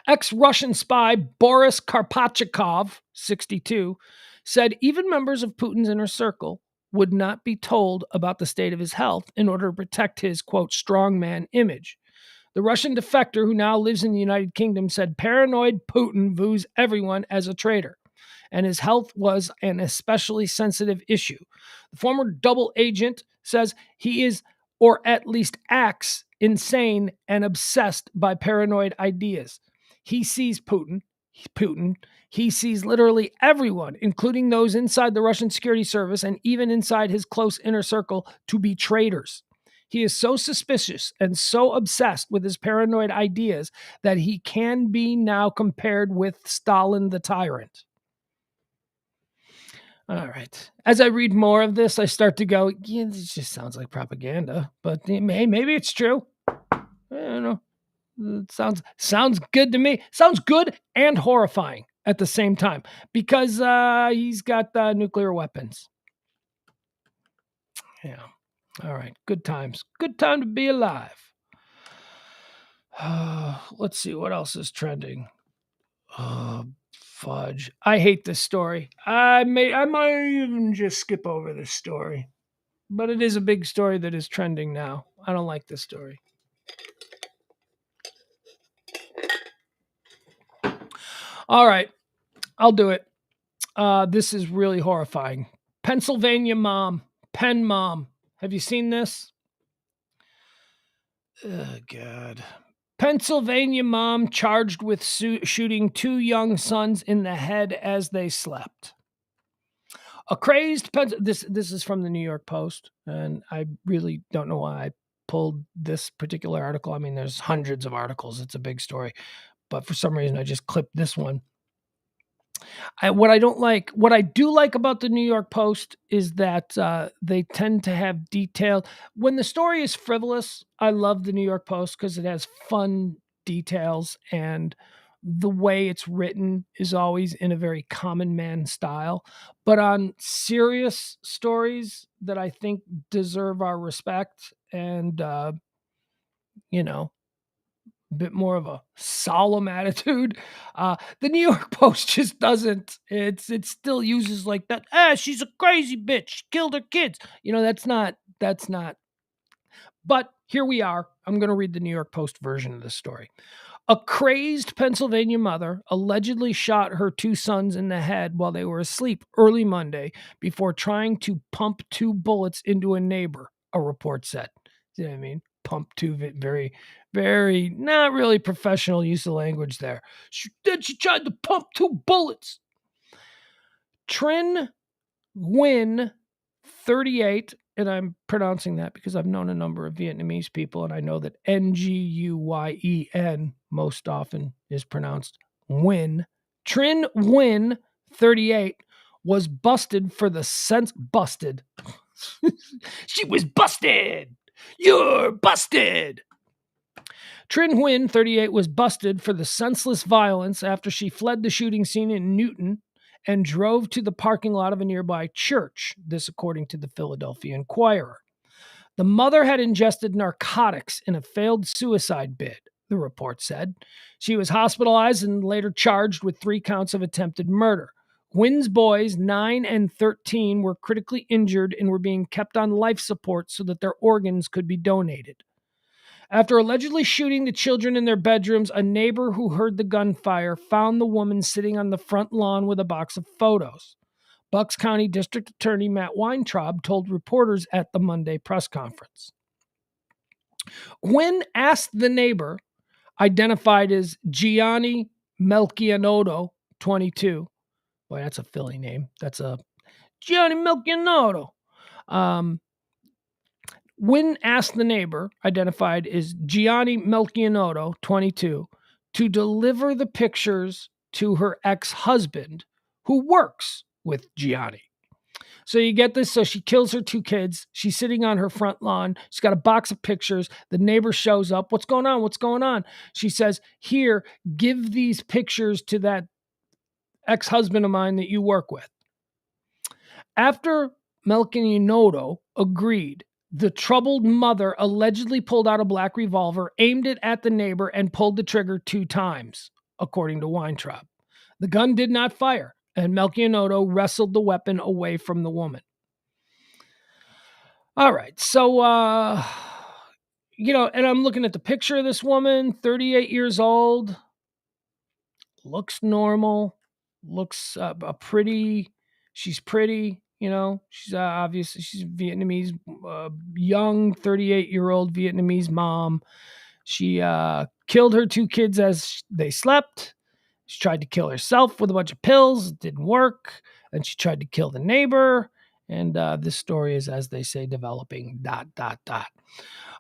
Ex-Russian spy Boris Karpachikov, 62, said even members of Putin's inner circle would not be told about the state of his health in order to protect his, quote, strongman image. The Russian defector, who now lives in the United Kingdom, said paranoid Putin views everyone as a traitor, and his health was an especially sensitive issue. The former double agent says he is, or at least acts, insane and obsessed by paranoid ideas. He sees Putin, he sees literally everyone, including those inside the Russian security service and even inside his close inner circle, to be traitors. He is so suspicious and so obsessed with his paranoid ideas that he can be now compared with Stalin the tyrant. All right. As I read more of this, I start to go, yeah, this just sounds like propaganda, but maybe it's true. I don't know. It sounds good to me. Sounds good and horrifying at the same time, because he's got nuclear weapons. Yeah. All right. Good times. Good time to be alive. Let's see what else is trending. Fudge. I hate this story. I might even just skip over this story. But it is a big story that is trending now. I don't like this story. All right. I'll do it. This is really horrifying. Pennsylvania mom. Penn mom. Have you seen this? Oh, God. Pennsylvania mom charged with shooting 2 young sons in the head as they slept. A crazed this is from the New York Post, and I really don't know why I pulled this particular article. I mean, there's hundreds of articles. It's a big story, but for some reason I just clipped this one. What I do like about the New York Post is that they tend to have detail. When the story is frivolous, I love the New York Post because it has fun details, and the way it's written is always in a very common man style. But on serious stories that I think deserve our respect and, a bit more of a solemn attitude, the New York Post just doesn't. It still uses like that. She's a crazy bitch. She killed her kids. That's not. But here we are. I'm going to read the New York Post version of this story. A crazed Pennsylvania mother allegedly shot her two sons in the head while they were asleep early Monday before trying to pump two bullets into a neighbor, a report said. You know what I mean? Pump two, very, very not really professional use of language there. She tried to pump two bullets. Trin Nguyen, 38, and I'm pronouncing that because I've known a number of Vietnamese people, and I know that Nguyen most often is pronounced Nguyen. Trin Nguyen, 38, was busted for the busted. She was busted. You're busted. Trin Nguyen, 38, was busted for the senseless violence after she fled the shooting scene in Newton and drove to the parking lot of a nearby church, this according to the Philadelphia Inquirer. The mother had ingested narcotics in a failed suicide bid, the report said. She was hospitalized and later charged with 3 counts of attempted murder. Nguyen's boys, 9 and 13, were critically injured and were being kept on life support so that their organs could be donated. After allegedly shooting the children in their bedrooms, a neighbor who heard the gunfire found the woman sitting on the front lawn with a box of photos. Bucks County District Attorney Matt Weintraub told reporters at the Monday press conference. When asked the neighbor, identified as Gianni Melchianoto, 22. Boy, that's a Philly name. That's a Gianni Melchianoto. When asked the neighbor, identified as Gianni Melchianoto, 22, to deliver the pictures to her ex-husband, who works with Gianni. So you get this. So she kills her 2 kids. She's sitting on her front lawn. She's got a box of pictures. The neighbor shows up. What's going on? What's going on? She says, here, give these pictures to that ex-husband of mine that you work with. After Melchianoto agreed, the troubled mother allegedly pulled out a black revolver, aimed it at the neighbor, and pulled the trigger 2 times, according to Weintraub. The gun did not fire, and Melchianoto wrestled the weapon away from the woman. All right, so, and I'm looking at the picture of this woman, 38 years old, looks normal, looks pretty, she's pretty, she's obviously, she's Vietnamese, young 38-year-old Vietnamese mom. She killed her 2 kids as they slept. She tried to kill herself with a bunch of pills. It didn't work. And she tried to kill the neighbor. And this story is, as they say, developing ... All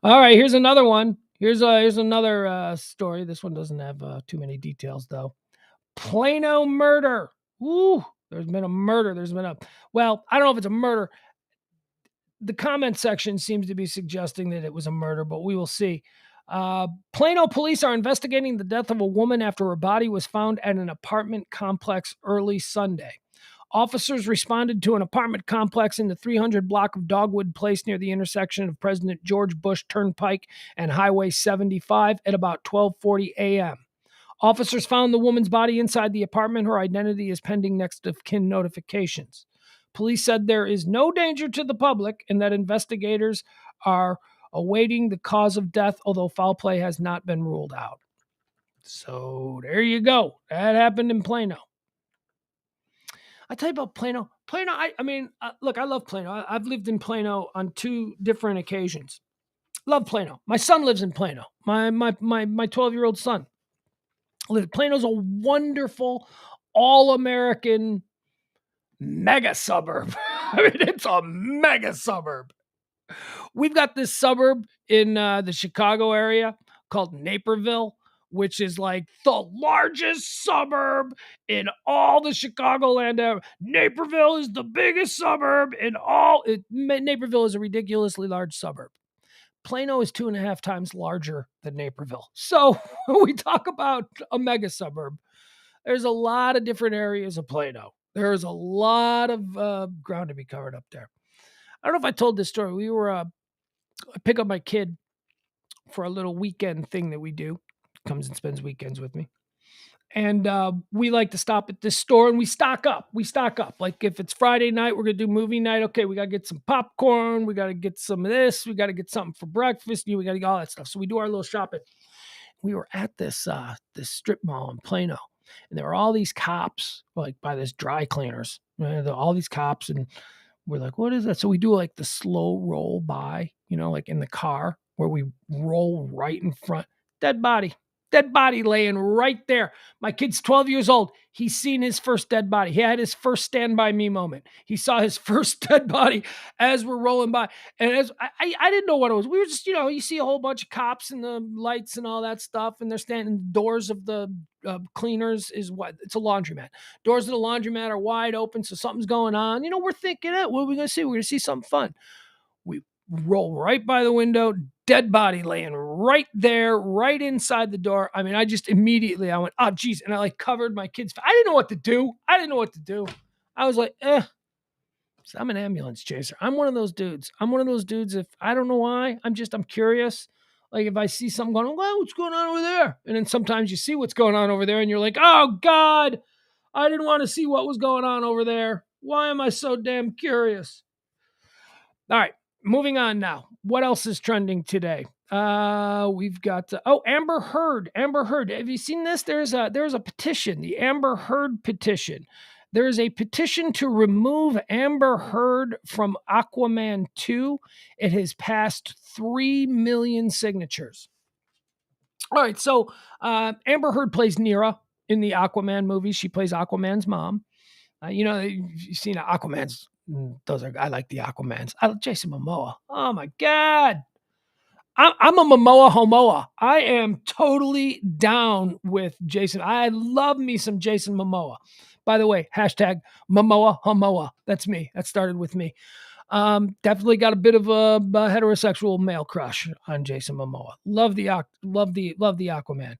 right, here's another one. Here's another story. This one doesn't have too many details, though. Plano murder. Woo! There's been a murder. Well, I don't know if it's a murder. The comment section seems to be suggesting that it was a murder, but we will see. Plano police are investigating the death of a woman after her body was found at an apartment complex early Sunday. Officers responded to an apartment complex in the 300 block of Dogwood Place near the intersection of President George Bush Turnpike and Highway 75 at about 12:40 a.m. Officers found the woman's body inside the apartment. Her identity is pending next of kin notifications. Police said there is no danger to the public and that investigators are awaiting the cause of death, although foul play has not been ruled out. So there you go. That happened in Plano. I tell you about Plano. Look, I love Plano. I've lived in Plano on 2 different occasions. Love Plano. My son lives in Plano. My 12-year-old son. Plano's a wonderful, all-American mega suburb. I mean, it's a mega suburb. We've got this suburb in the Chicago area called Naperville, which is like the largest suburb in all the Chicagoland area. Naperville is the biggest suburb in all. Naperville is a ridiculously large suburb. Plano is 2.5 times larger than Naperville. So when we talk about a mega suburb, there's a lot of different areas of Plano. There's a lot of ground to be covered up there. I don't know if I told this story. I pick up my kid for a little weekend thing that we do. Comes and spends weekends with me. And we like to stop at this store and we stock up. We stock up. Like if it's Friday night, we're gonna do movie night. Okay, we gotta get some popcorn. We gotta get some of this. We gotta get something for breakfast. We gotta get all that stuff. So we do our little shopping. We were at this strip mall in Plano, and there were all these cops like by this dry cleaners. All these cops, and we're like, "What is that?" So we do like the slow roll by, like in the car where we roll right in front. Dead body, dead body laying right there. My kid's 12 years old. He's seen his first dead body. He had his first Stand By Me moment. He saw his first dead body as we're rolling by. And as I didn't know what it was. We were just, you see a whole bunch of cops and the lights and all that stuff, and they're standing doors of the cleaners is what it's a laundromat. Doors of the laundromat are wide open, so something's going on. We're thinking, what are we gonna see? We're gonna see something fun. We roll right by the window, dead body laying right there, right inside the door. I mean, I just immediately I went, oh geez, and I like covered my kids. I didn't know what to do. I was like, I'm an ambulance chaser. I'm one of those dudes. If I don't know why, I'm curious. Like if I see something going on, well, what's going on over there? And then sometimes you see what's going on over there and you're like, oh God, I didn't want to see what was going on over there. Why am I so damn curious? All right, moving on now. What else is trending today? We've got Amber Heard. Amber Heard. Have you seen this? There's a petition, the Amber Heard petition. There is a petition to remove Amber Heard from Aquaman 2. It has passed 3 million signatures. All right, so Amber Heard plays Nera in the Aquaman movie. She plays Aquaman's mom. You've seen Aquaman's. I like the Aquamans. I like Jason Momoa. Oh my God. I'm a Momoa homoa. I am totally down with Jason. I love me some Jason Momoa. By the way, hashtag Momoa homoa. That's me. That started with me. Definitely got a bit of a heterosexual male crush on Jason Momoa. Love the Aquaman.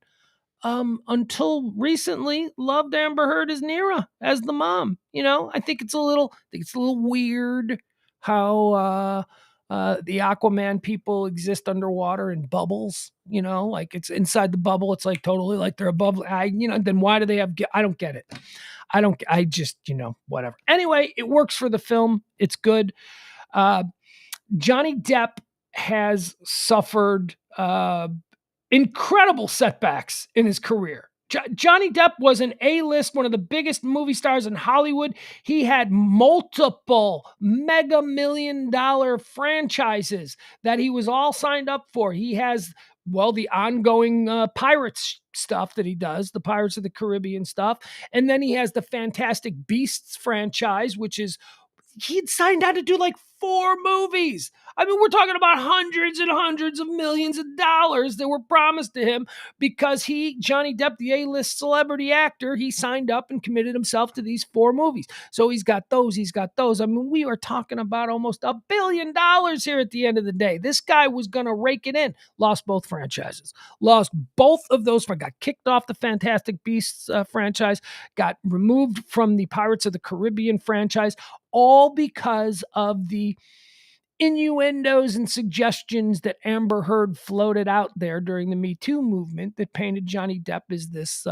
Until recently, loved Amber Heard as Nera, as the mom. I think it's a little weird how the Aquaman people exist underwater in bubbles. Like it's inside the bubble. It's like totally like they're above. Then why do they have? I don't get it. I just whatever. Anyway, it works for the film. It's good. Johnny Depp has suffered incredible setbacks in his career. Johnny Depp was an A-list, one of the biggest movie stars in Hollywood. He had multiple mega million-dollar franchises that he was all signed up for. He has, the ongoing Pirates stuff that he does, the Pirates of the Caribbean stuff. And then he has the Fantastic Beasts franchise, which is he'd signed on to do like 4 movies. I mean, we're talking about hundreds and hundreds of millions of dollars that were promised to him because Johnny Depp, the A-list celebrity actor, he signed up and committed himself to these 4 movies. So he's got those. I mean, we are talking about almost $1 billion here at the end of the day. This guy was going to rake it in. Lost both franchises. Lost both of those. Got kicked off the Fantastic Beasts franchise. Got removed from the Pirates of the Caribbean franchise. All because of the innuendos and suggestions that Amber Heard floated out there during the Me Too movement that painted Johnny Depp as this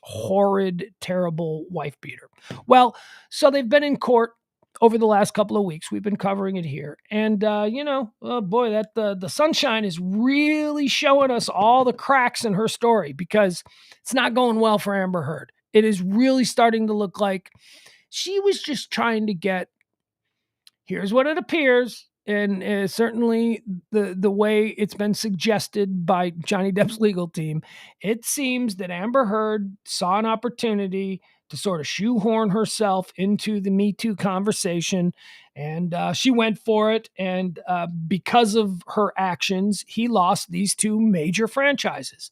horrid, terrible wife beater. Well, so they've been in court over the last couple of weeks. We've been covering it here. And, oh boy, that the sunshine is really showing us all the cracks in her story because it's not going well for Amber Heard. It is really starting to look like she was just trying to get, here's what it appears, and certainly the way it's been suggested by Johnny Depp's legal team, it seems that Amber Heard saw an opportunity to sort of shoehorn herself into the Me Too conversation, and she went for it, and because of her actions, he lost these 2 major franchises.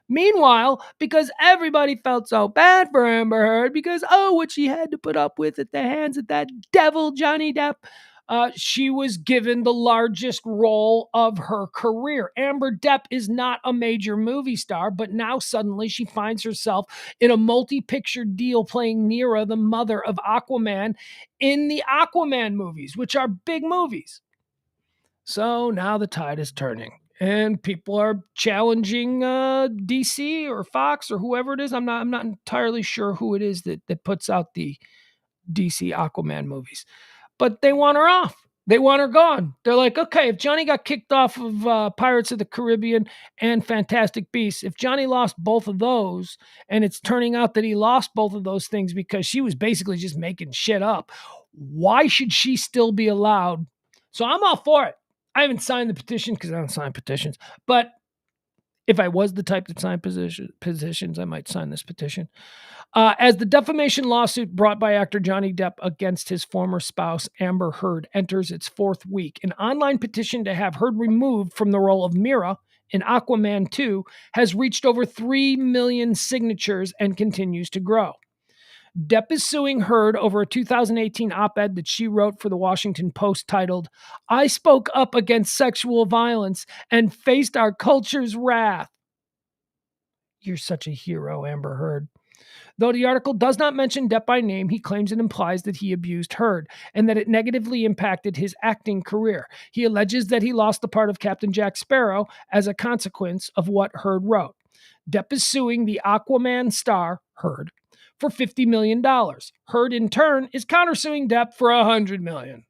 Meanwhile, because everybody felt so bad for Amber Heard because, what she had to put up with at the hands of that devil Johnny Depp, she was given the largest role of her career. Amber Depp is not a major movie star, but now suddenly she finds herself in a multi-picture deal playing Nera, the mother of Aquaman, in the Aquaman movies, which are big movies. So now the tide is turning. and people are challenging DC or Fox or whoever it is. I'm not entirely sure who it is that puts out the DC Aquaman movies, but they want her off. They want her gone. They're like, okay, if Johnny got kicked off of Pirates of the Caribbean and Fantastic Beasts, if Johnny lost both of those, and it's turning out that he lost both of those things because she was basically just making shit up, why should she still be allowed? So I'm all for it. I haven't signed the petition because I don't sign petitions, but if I was the type that signed petitions, I might sign this petition. As the defamation lawsuit brought by actor Johnny Depp against his former spouse, Amber Heard, enters its fourth week, an online petition to have Heard removed from the role of Mera in Aquaman 2 has reached over 3 million signatures and continues to grow. Depp is suing Heard over a 2018 op-ed that she wrote for the Washington Post titled, "I spoke up against sexual violence and faced our culture's wrath." You're such a hero, Amber Heard. Though the article does not mention Depp by name, he claims it implies that he abused Heard and that it negatively impacted his acting career. He alleges that he lost the part of Captain Jack Sparrow as a consequence of what Heard wrote. Depp is suing the Aquaman star, Heard, for $50 million. Heard, in turn, is countersuing Depp for $100 million.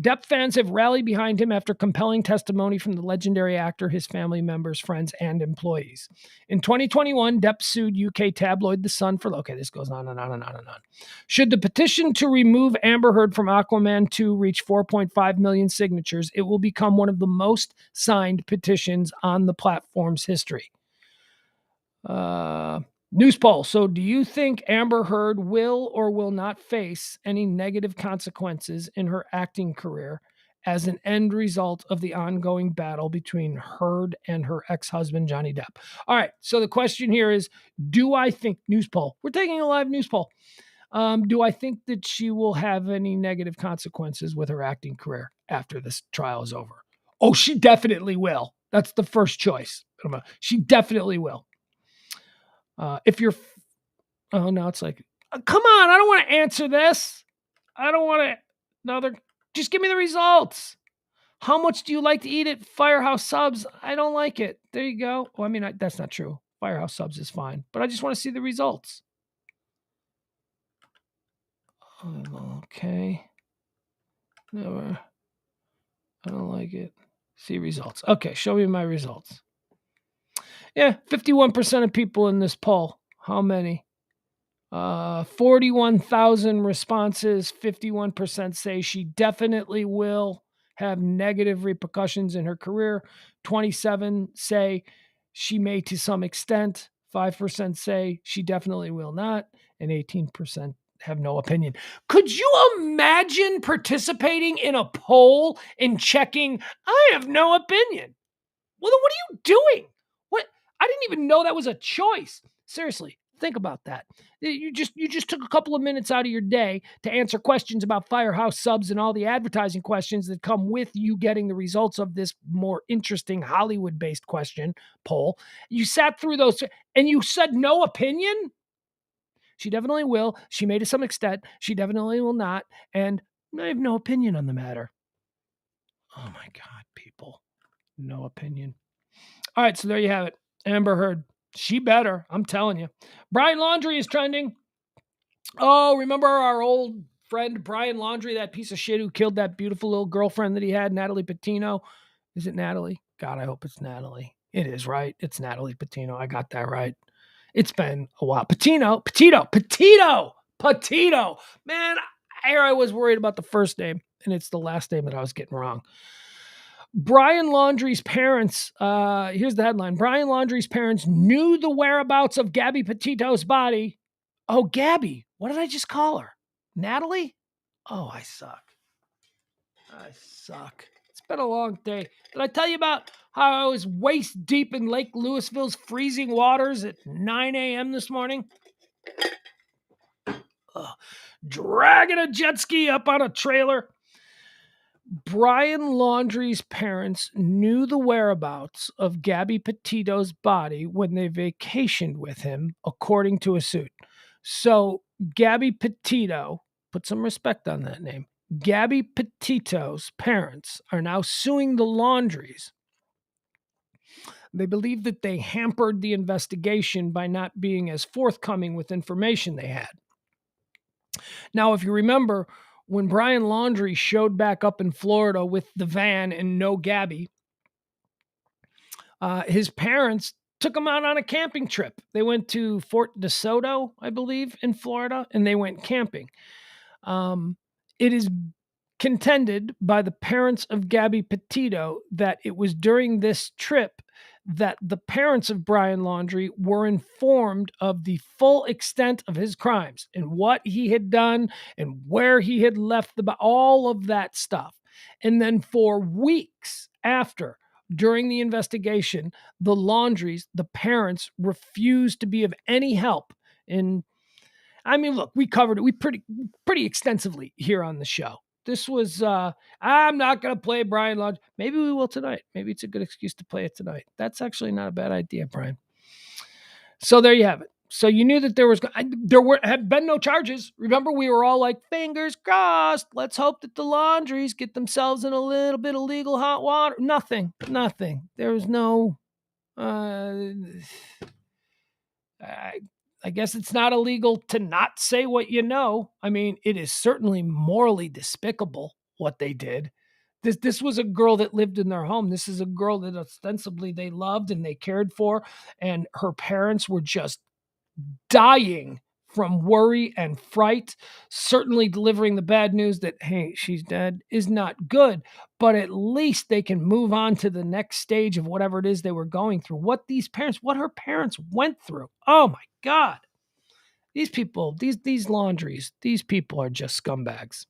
Depp fans have rallied behind him after compelling testimony from the legendary actor, his family members, friends, and employees. In 2021, Depp sued UK tabloid The Sun for, okay, this goes on and on and on and on. Should the petition to remove Amber Heard from Aquaman 2 reach 4.5 million signatures, it will become one of the most signed petitions on the platform's history. News poll. So do you think Amber Heard will or will not face any negative consequences in her acting career as an end result of the ongoing battle between Heard and her ex-husband, Johnny Depp? All right. So the question here is, do I think, news poll, we're taking a live news poll. Do I think that she will have any negative consequences with her acting career after this trial is over? Oh, she definitely will. That's the first choice. She definitely will. If you're, oh, now it's like, come on, I don't want to answer this. I don't want to, just give me the results. How much do you like to eat at Firehouse Subs? I don't like it. There you go. Well, I mean, that's not true. Firehouse Subs is fine, but I just want to see the results. Okay. Never. I don't like it. See results. Okay, show me my results. Yeah, 51% of people in this poll. How many? 41,000 responses. 51% say she definitely will have negative repercussions in her career. 27 say she may to some extent. 5% say she definitely will not. And 18% have no opinion. Could you imagine participating in a poll and checking, I have no opinion? Well, then what are you doing? What? I didn't even know that was a choice. Seriously, think about that. You just took a couple of minutes out of your day to answer questions about Firehouse Subs and all the advertising questions that come with you getting the results of this more interesting Hollywood-based question poll. You sat through those and you said no opinion? She definitely will. She may to some extent. She definitely will not. And I have no opinion on the matter. Oh my God, people. No opinion. All right, so there you have it. Amber Heard. She better. I'm telling you. Brian Laundrie is trending. Oh, remember our old friend Brian Laundrie, that piece of shit who killed that beautiful little girlfriend that he had, Natalie Patino? Is it Natalie? God, I hope it's Natalie. It is, right? It's Natalie Patino. I got that right. It's been a while. Petito. Man, I was worried about the first name, and it's the last name that I was getting wrong. Brian Laundrie's parents, here's the headline. Brian Laundrie's parents knew the whereabouts of Gabby Petito's body. Oh, Gabby. What did I just call her? Natalie? Oh, I suck. It's been a long day. Did I tell you about how I was waist deep in Lake Louisville's freezing waters at 9 a.m. this morning? Dragging a jet ski up on a trailer. Brian Laundrie's parents knew the whereabouts of Gabby Petito's body when they vacationed with him, according to a suit. So Gabby Petito, put some respect on that name, Gabby Petito's parents are now suing the Laundries They believe that they hampered the investigation by not being as forthcoming with information they had. Now, if you remember, when Brian Laundrie showed back up in Florida with the van and no Gabby, his parents took him out on a camping trip. They went to Fort DeSoto, I believe, in Florida, and they went camping. It is contended by the parents of Gabby Petito that it was during this trip that the parents of Brian Laundrie were informed of the full extent of his crimes and what he had done and where he had left all of that stuff. And then for weeks after, during the investigation, the Laundries, the parents, refused to be of any help in. I mean, look, we covered it. We pretty extensively here on the show. This was. I'm not going to play Brian Laundrie. Maybe we will tonight. Maybe it's a good excuse to play it tonight. That's actually not a bad idea, Brian. So there you have it. So you knew that had been no charges. Remember, we were all like, fingers crossed. Let's hope that the Laundries get themselves in a little bit of legal hot water. Nothing. There was no. I guess it's not illegal to not say what you know. I mean, it is certainly morally despicable what they did. This was a girl that lived in their home. This is a girl that ostensibly they loved and they cared for, and her parents were just dying from worry and fright. Certainly delivering the bad news that, hey, she's dead is not good, but at least they can move on to the next stage of whatever it is they were going through. What her parents went through. Oh my God. These people, these Laundries, these people are just scumbags.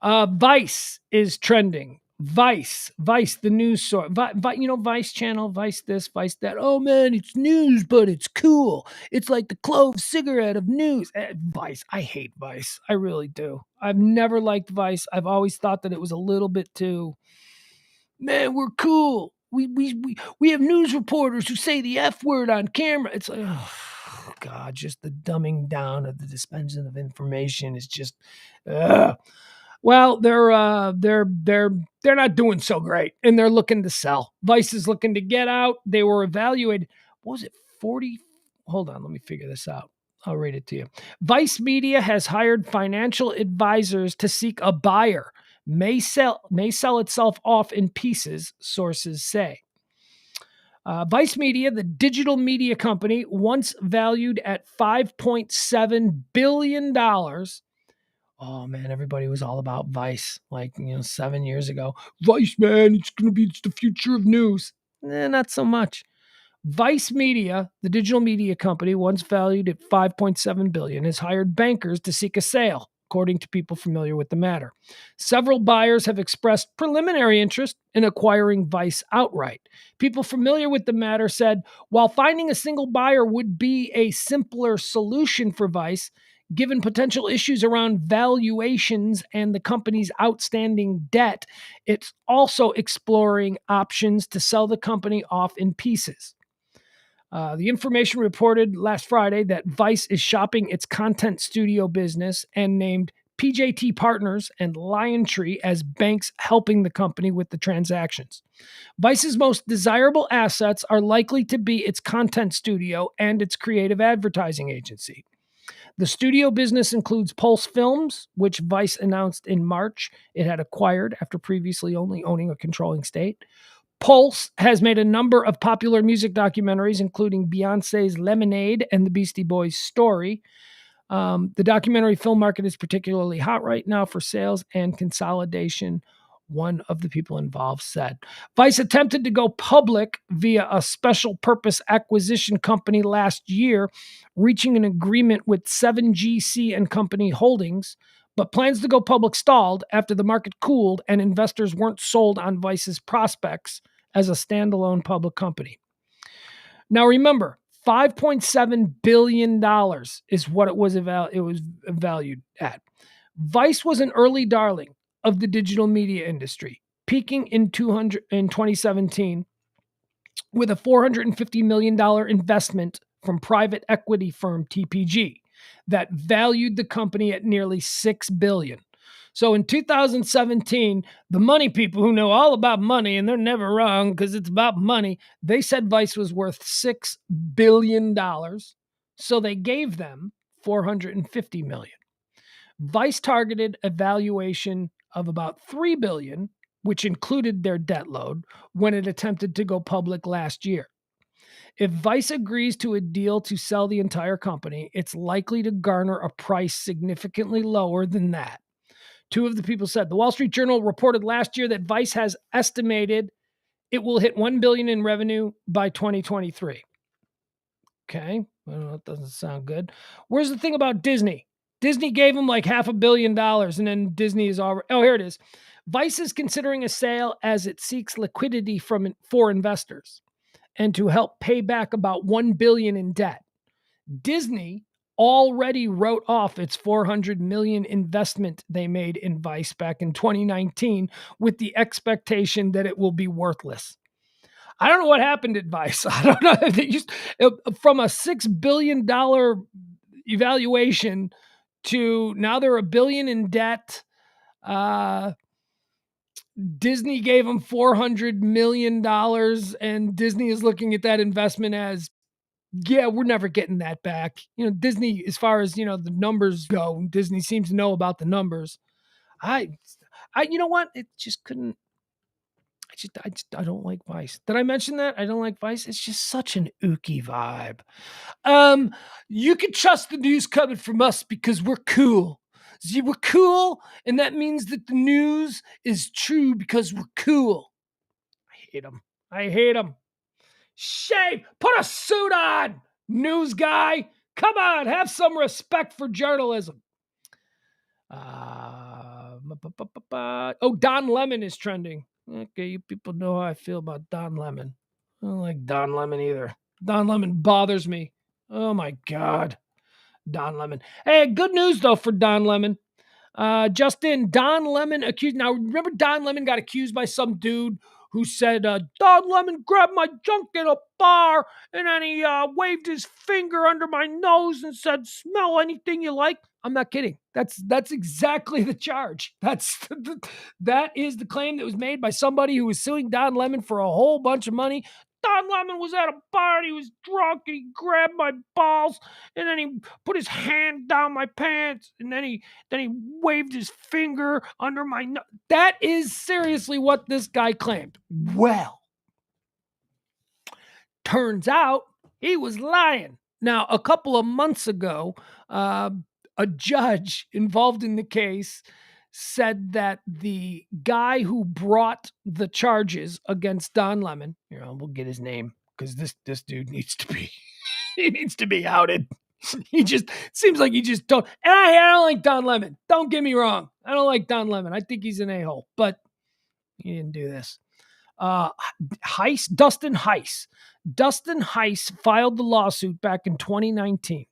Vice is trending. Vice, the news source. Vice channel, Vice this, Vice that. Oh man, it's news, but it's cool. It's like the clove cigarette of news. Vice, I hate Vice. I really do. I've never liked Vice. I've always thought that it was a little bit too, man, we're cool. We have news reporters who say the F word on camera. It's like, oh God, just the dumbing down of the dispensing of information is just, well, they're not doing so great, and they're looking to sell. Vice is looking to get out. They were evaluated. What was it? 40. Hold on, let me figure this out. I'll read it to you. Vice Media has hired financial advisors to seek a buyer. May sell itself off in pieces, sources say. Vice Media, the digital media company, once valued at $5.7 billion. Oh, man, everybody was all about Vice, 7 years ago. Vice, man, it's the future of news. Not so much. Vice Media, the digital media company, once valued at $5.7 billion, has hired bankers to seek a sale, according to people familiar with the matter. Several buyers have expressed preliminary interest in acquiring Vice outright. People familiar with the matter said, while finding a single buyer would be a simpler solution for Vice, given potential issues around valuations and the company's outstanding debt, it's also exploring options to sell the company off in pieces. The information reported last Friday that Vice is shopping its content studio business and named PJT Partners and Liontree as banks helping the company with the transactions. Vice's most desirable assets are likely to be its content studio and its creative advertising agency. The studio business includes Pulse Films, which Vice announced in March it had acquired after previously only owning a controlling stake. Pulse has made a number of popular music documentaries, including Beyonce's Lemonade and the Beastie Boys' Story. The documentary film market is particularly hot right now for sales and consolidation, one of the people involved said. Vice attempted to go public via a special purpose acquisition company last year, reaching an agreement with 7GC and Company Holdings, but plans to go public stalled after the market cooled and investors weren't sold on Vice's prospects as a standalone public company. Now remember, $5.7 billion is what it was valued at. Vice was an early darling of the digital media industry, peaking in 2017 with a $450 million investment from private equity firm TPG that valued the company at nearly $6 billion. So in 2017, the money people who know all about money, and they're never wrong because it's about money, they said Vice was worth $6 billion. So they gave them 450 million. Vice targeted a valuation of about 3 billion, which included their debt load, when it attempted to go public last year. If Vice agrees to a deal to sell the entire company, it's likely to garner a price significantly lower than that. Two of the people said the Wall Street Journal reported last year that Vice has estimated it will hit 1 billion in revenue by 2023. Okay, well, that doesn't sound good. Where's the thing about Disney? Disney gave them like $500 million, and then Disney is already. Oh, here it is. Vice is considering a sale as it seeks liquidity for investors and to help pay back about 1 billion in debt. Disney already wrote off its 400 million investment they made in Vice back in 2019 with the expectation that it will be worthless. I don't know what happened at Vice. I don't know if they used from a $6 billion evaluation to now they're $1 billion in debt. Disney gave them $400 million, and Disney is looking at that investment as, yeah, we're never getting that back. Disney, as far as, the numbers go, Disney seems to know about the numbers. You know what? It just couldn't. I don't like Vice. Did I mention that? I don't like Vice. It's just such an ooky vibe. You can trust the news coming from us because we're cool. See, we're cool, and that means that the news is true because we're cool. I hate them. Shave! Put a suit on, news guy. Come on, have some respect for journalism. Don Lemon is trending. Okay, you people know how I feel about Don Lemon. I don't like Don Lemon either. Don Lemon bothers me. Oh my God. Don Lemon. Hey, good news though for Don Lemon. Just in, Don Lemon accused. Now, remember Don Lemon got accused by some dude who said, Don Lemon grabbed my junk in a bar and then he waved his finger under my nose and said, smell anything you like. I'm not kidding. That's exactly the charge. That is the claim that was made by somebody who was suing Don Lemon for a whole bunch of money. Don Lemon was at a bar and he was drunk and he grabbed my balls and then he put his hand down my pants and then he waved his finger under my nose. That is seriously what this guy claimed. Well, turns out he was lying. Now, a couple of months ago, a judge involved in the case said that the guy who brought the charges against Don Lemon, we'll get his name because this dude needs to be he needs to be outed. He just seems like he just don't. And I don't like Don Lemon. Don't get me wrong. I don't like Don Lemon. I think he's an a-hole, but he didn't do this. Dustin Heiss. Dustin Heiss filed the lawsuit back in 2019,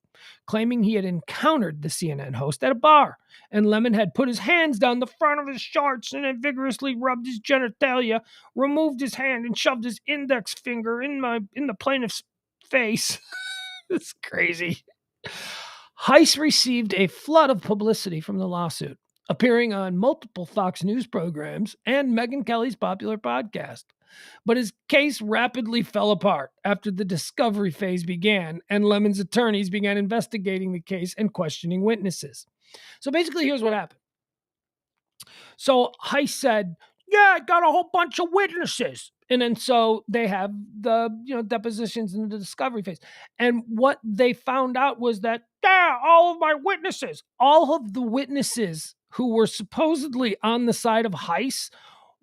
claiming he had encountered the CNN host at a bar, and Lemon had put his hands down the front of his shorts and then vigorously rubbed his genitalia, removed his hand, and shoved his index finger in the plaintiff's face. It's crazy. Heiss received a flood of publicity from the lawsuit, appearing on multiple Fox News programs and Megyn Kelly's popular podcast. But his case rapidly fell apart after the discovery phase began and Lemon's attorneys began investigating the case and questioning witnesses. So basically, here's what happened. So Heiss said, yeah, I got a whole bunch of witnesses. And then so they have the depositions in the discovery phase. And what they found out was that, all of my witnesses, all of the witnesses who were supposedly on the side of Heiss,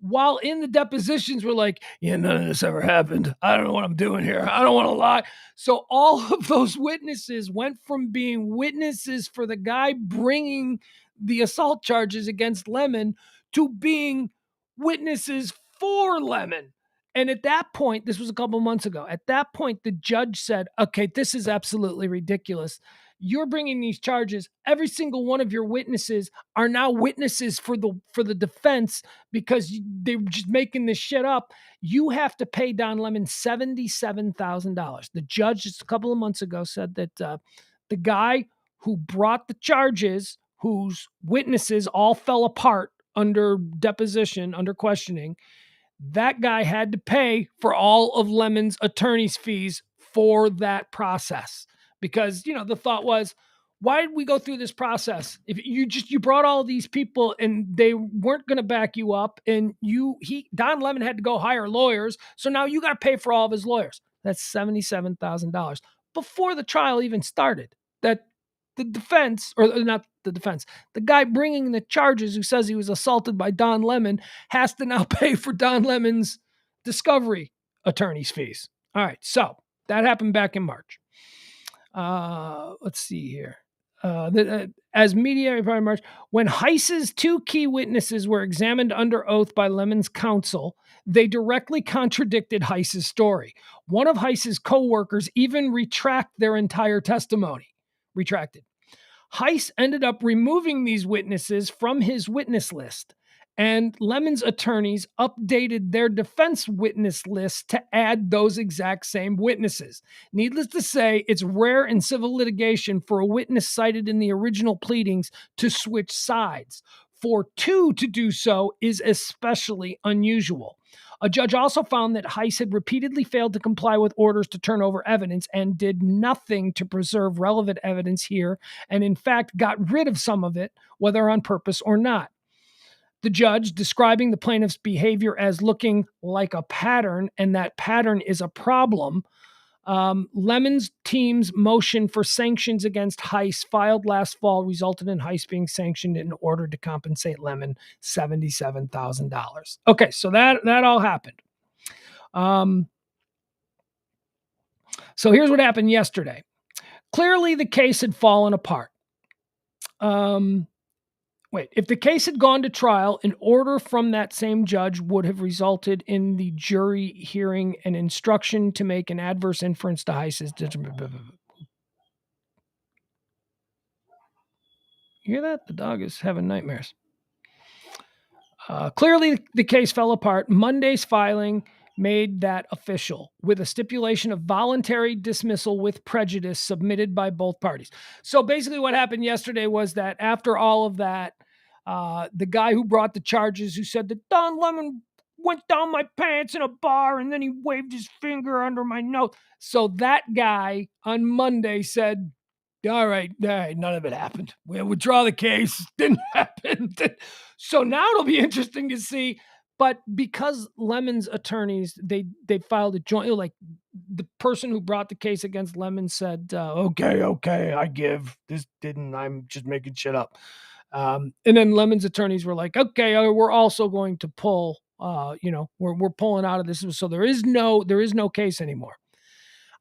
while in the depositions were like, yeah, none of this ever happened. I don't know what I'm doing here. I don't want to lie. So all of those witnesses went from being witnesses for the guy bringing the assault charges against Lemon to being witnesses for Lemon. And at that point, this was a couple months ago, at that point, the judge said, okay, this is absolutely ridiculous. You're bringing these charges. Every single one of your witnesses are now witnesses for the defense because they're just making this shit up. You have to pay Don Lemon $77,000. The judge just a couple of months ago said that the guy who brought the charges, whose witnesses all fell apart under deposition, under questioning, that guy had to pay for all of Lemon's attorney's fees for that process. Because, the thought was, why did we go through this process? If you brought all these people and they weren't going to back you up, and Don Lemon had to go hire lawyers, so now you got to pay for all of his lawyers. That's $77,000 before the trial even started. That the defense, or not the defense, the guy bringing the charges who says he was assaulted by Don Lemon has to now pay for Don Lemon's discovery attorney's fees. All right, so that happened back in March. Let's see here. As media reported in March, when Heiss's two key witnesses were examined under oath by Lemon's counsel, they directly contradicted Heiss's story. One of Heiss's co-workers even retracted their entire testimony. Heiss ended up removing these witnesses from his witness list, and Lemon's attorneys updated their defense witness list to add those exact same witnesses. Needless to say, it's rare in civil litigation for a witness cited in the original pleadings to switch sides. For two to do so is especially unusual. A judge also found that Heiss had repeatedly failed to comply with orders to turn over evidence and did nothing to preserve relevant evidence here, and in fact got rid of some of it, whether on purpose or not. The judge, describing the plaintiff's behavior as looking like a pattern, and that pattern is a problem. Lemon's team's motion for sanctions against Heiss filed last fall resulted in Heiss being sanctioned in order to compensate Lemon $77,000. Okay, so that all happened. So here's what happened yesterday. Clearly, the case had fallen apart. If the case had gone to trial, an order from that same judge would have resulted in the jury hearing an instruction to make an adverse inference to Heiss's judgment. You hear that? The dog is having nightmares. Clearly, the case fell apart. Monday's filing made that official with a stipulation of voluntary dismissal with prejudice submitted by both parties. So basically what happened yesterday was that after all of that, the guy who brought the charges, who said that Don Lemon went down my pants in a bar and then he waved his finger under my nose. So that guy on Monday said, all right, none of it happened. We'll withdraw the case. Didn't happen. So now it'll be interesting to see. But because Lemon's attorneys, they filed a joint, like the person who brought the case against Lemon said, okay, I give. This didn't, I'm just making shit up. And then Lemon's attorneys were like, okay, we're also going to pull, we're pulling out of this. So there is no case anymore.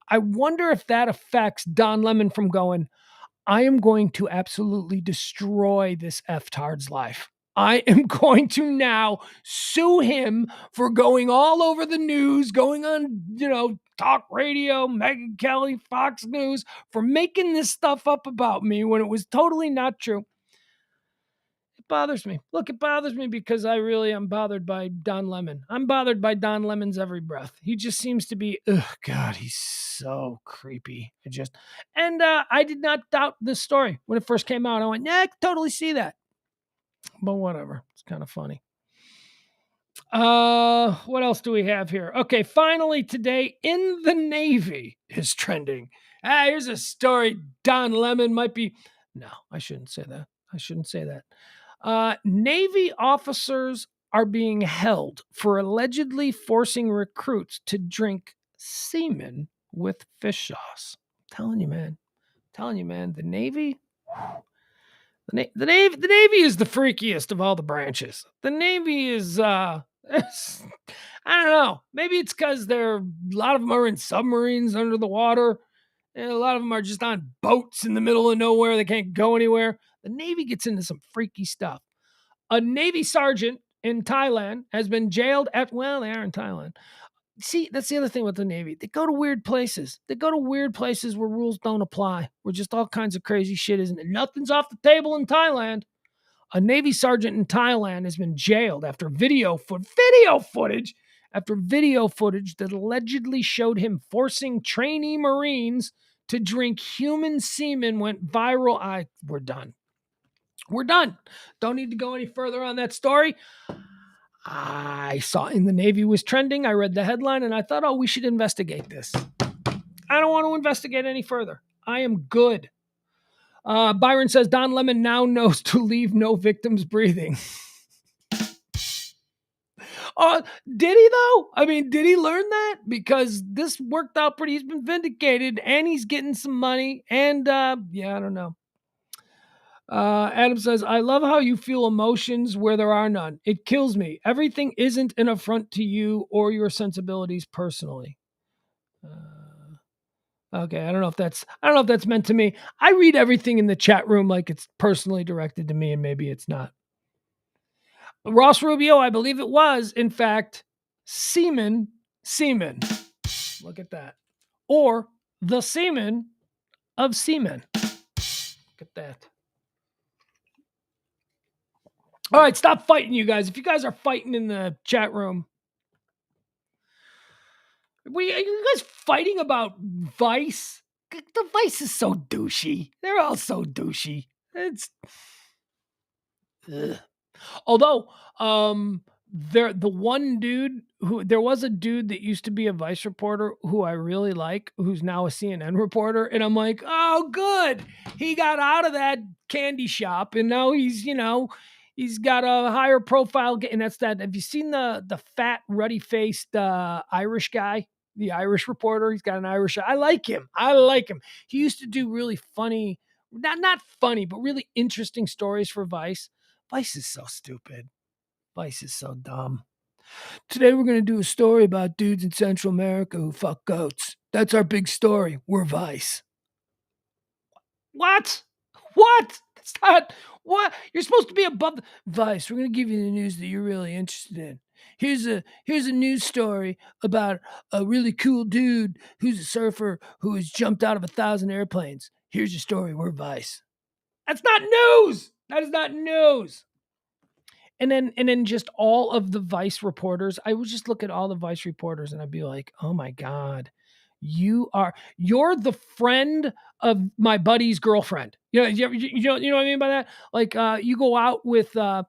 I wonder if that affects Don Lemon from going, I am going to absolutely destroy this F-tard's life. I am going to now sue him for going all over the news, going on, talk radio, Megyn Kelly, Fox News, for making this stuff up about me when it was totally not true. It bothers me. Look, it bothers me because I really am bothered by Don Lemon. I'm bothered by Don Lemon's every breath. He just seems to be, God, he's so creepy. I did not doubt this story when it first came out. I went, yeah, I can totally see that. But whatever. It's kind of funny. What else do we have here? Okay, finally today, in the Navy is trending. Here's a story. Don Lemon might be... No, I shouldn't say that. Navy officers are being held for allegedly forcing recruits to drink semen with fish sauce. I'm telling you, man. The Navy... The Navy is the freakiest of all the branches. The Navy is, I don't know. Maybe it's because a lot of them are in submarines under the water. And a lot of them are just on boats in the middle of nowhere. They can't go anywhere. The Navy gets into some freaky stuff. A Navy sergeant in Thailand has been jailed they are in Thailand. See, that's the other thing with the Navy. They go to weird places. Where rules don't apply, where just all kinds of crazy shit isn't. Nothing's off the table in Thailand. A Navy sergeant in Thailand has been jailed after video footage that allegedly showed him forcing trainee Marines to drink human semen went viral. We're done. We're done. Don't need to go any further on that story. I saw in the Navy was trending. I read the headline and I thought, oh, we should investigate this. I don't want to investigate any further. I am good. Byron says Don Lemon now knows to leave no victims breathing. Did he though? I mean, did he learn that? Because this worked out pretty. He's been vindicated and he's getting some money. And yeah, I don't know. Adam says, I love how you feel emotions where there are none. It kills me. Everything isn't an affront to you or your sensibilities personally. Okay, I don't know if that's meant to me. I read everything in the chat room like it's personally directed to me, and maybe it's not. Ross Rubio, I believe it was, in fact, semen. Look at that. Or the semen of semen. Look at that. All right, stop fighting, you guys. If you guys are fighting in the chat room, are you guys fighting about Vice? The Vice is so douchey. They're all so douchey. It's. Ugh. Although, there was a dude that used to be a Vice reporter who I really like, who's now a CNN reporter, and I'm like, oh, good, he got out of that candy shop, and now he's got a higher profile. And that's that. Have you seen the fat, ruddy faced Irish guy? The Irish reporter. He's got an Irish. I like him. He used to do really funny, not funny, but really interesting stories for Vice. Vice is so stupid. Vice is so dumb. Today we're going to do a story about dudes in Central America who fuck goats. That's our big story. We're Vice. What? That's not what. You're supposed to be above Vice. We're going to give you the news that you're really interested in. Here's a news story about a really cool dude who's a surfer who has jumped out of 1,000 airplanes. Here's your story. We're Vice. That's not news. That is not news. And then just all of the Vice reporters, I would just look at all the Vice reporters and I'd be like, oh my God, you're the friend of my buddy's girlfriend. You know what I mean by that? Like you go out with a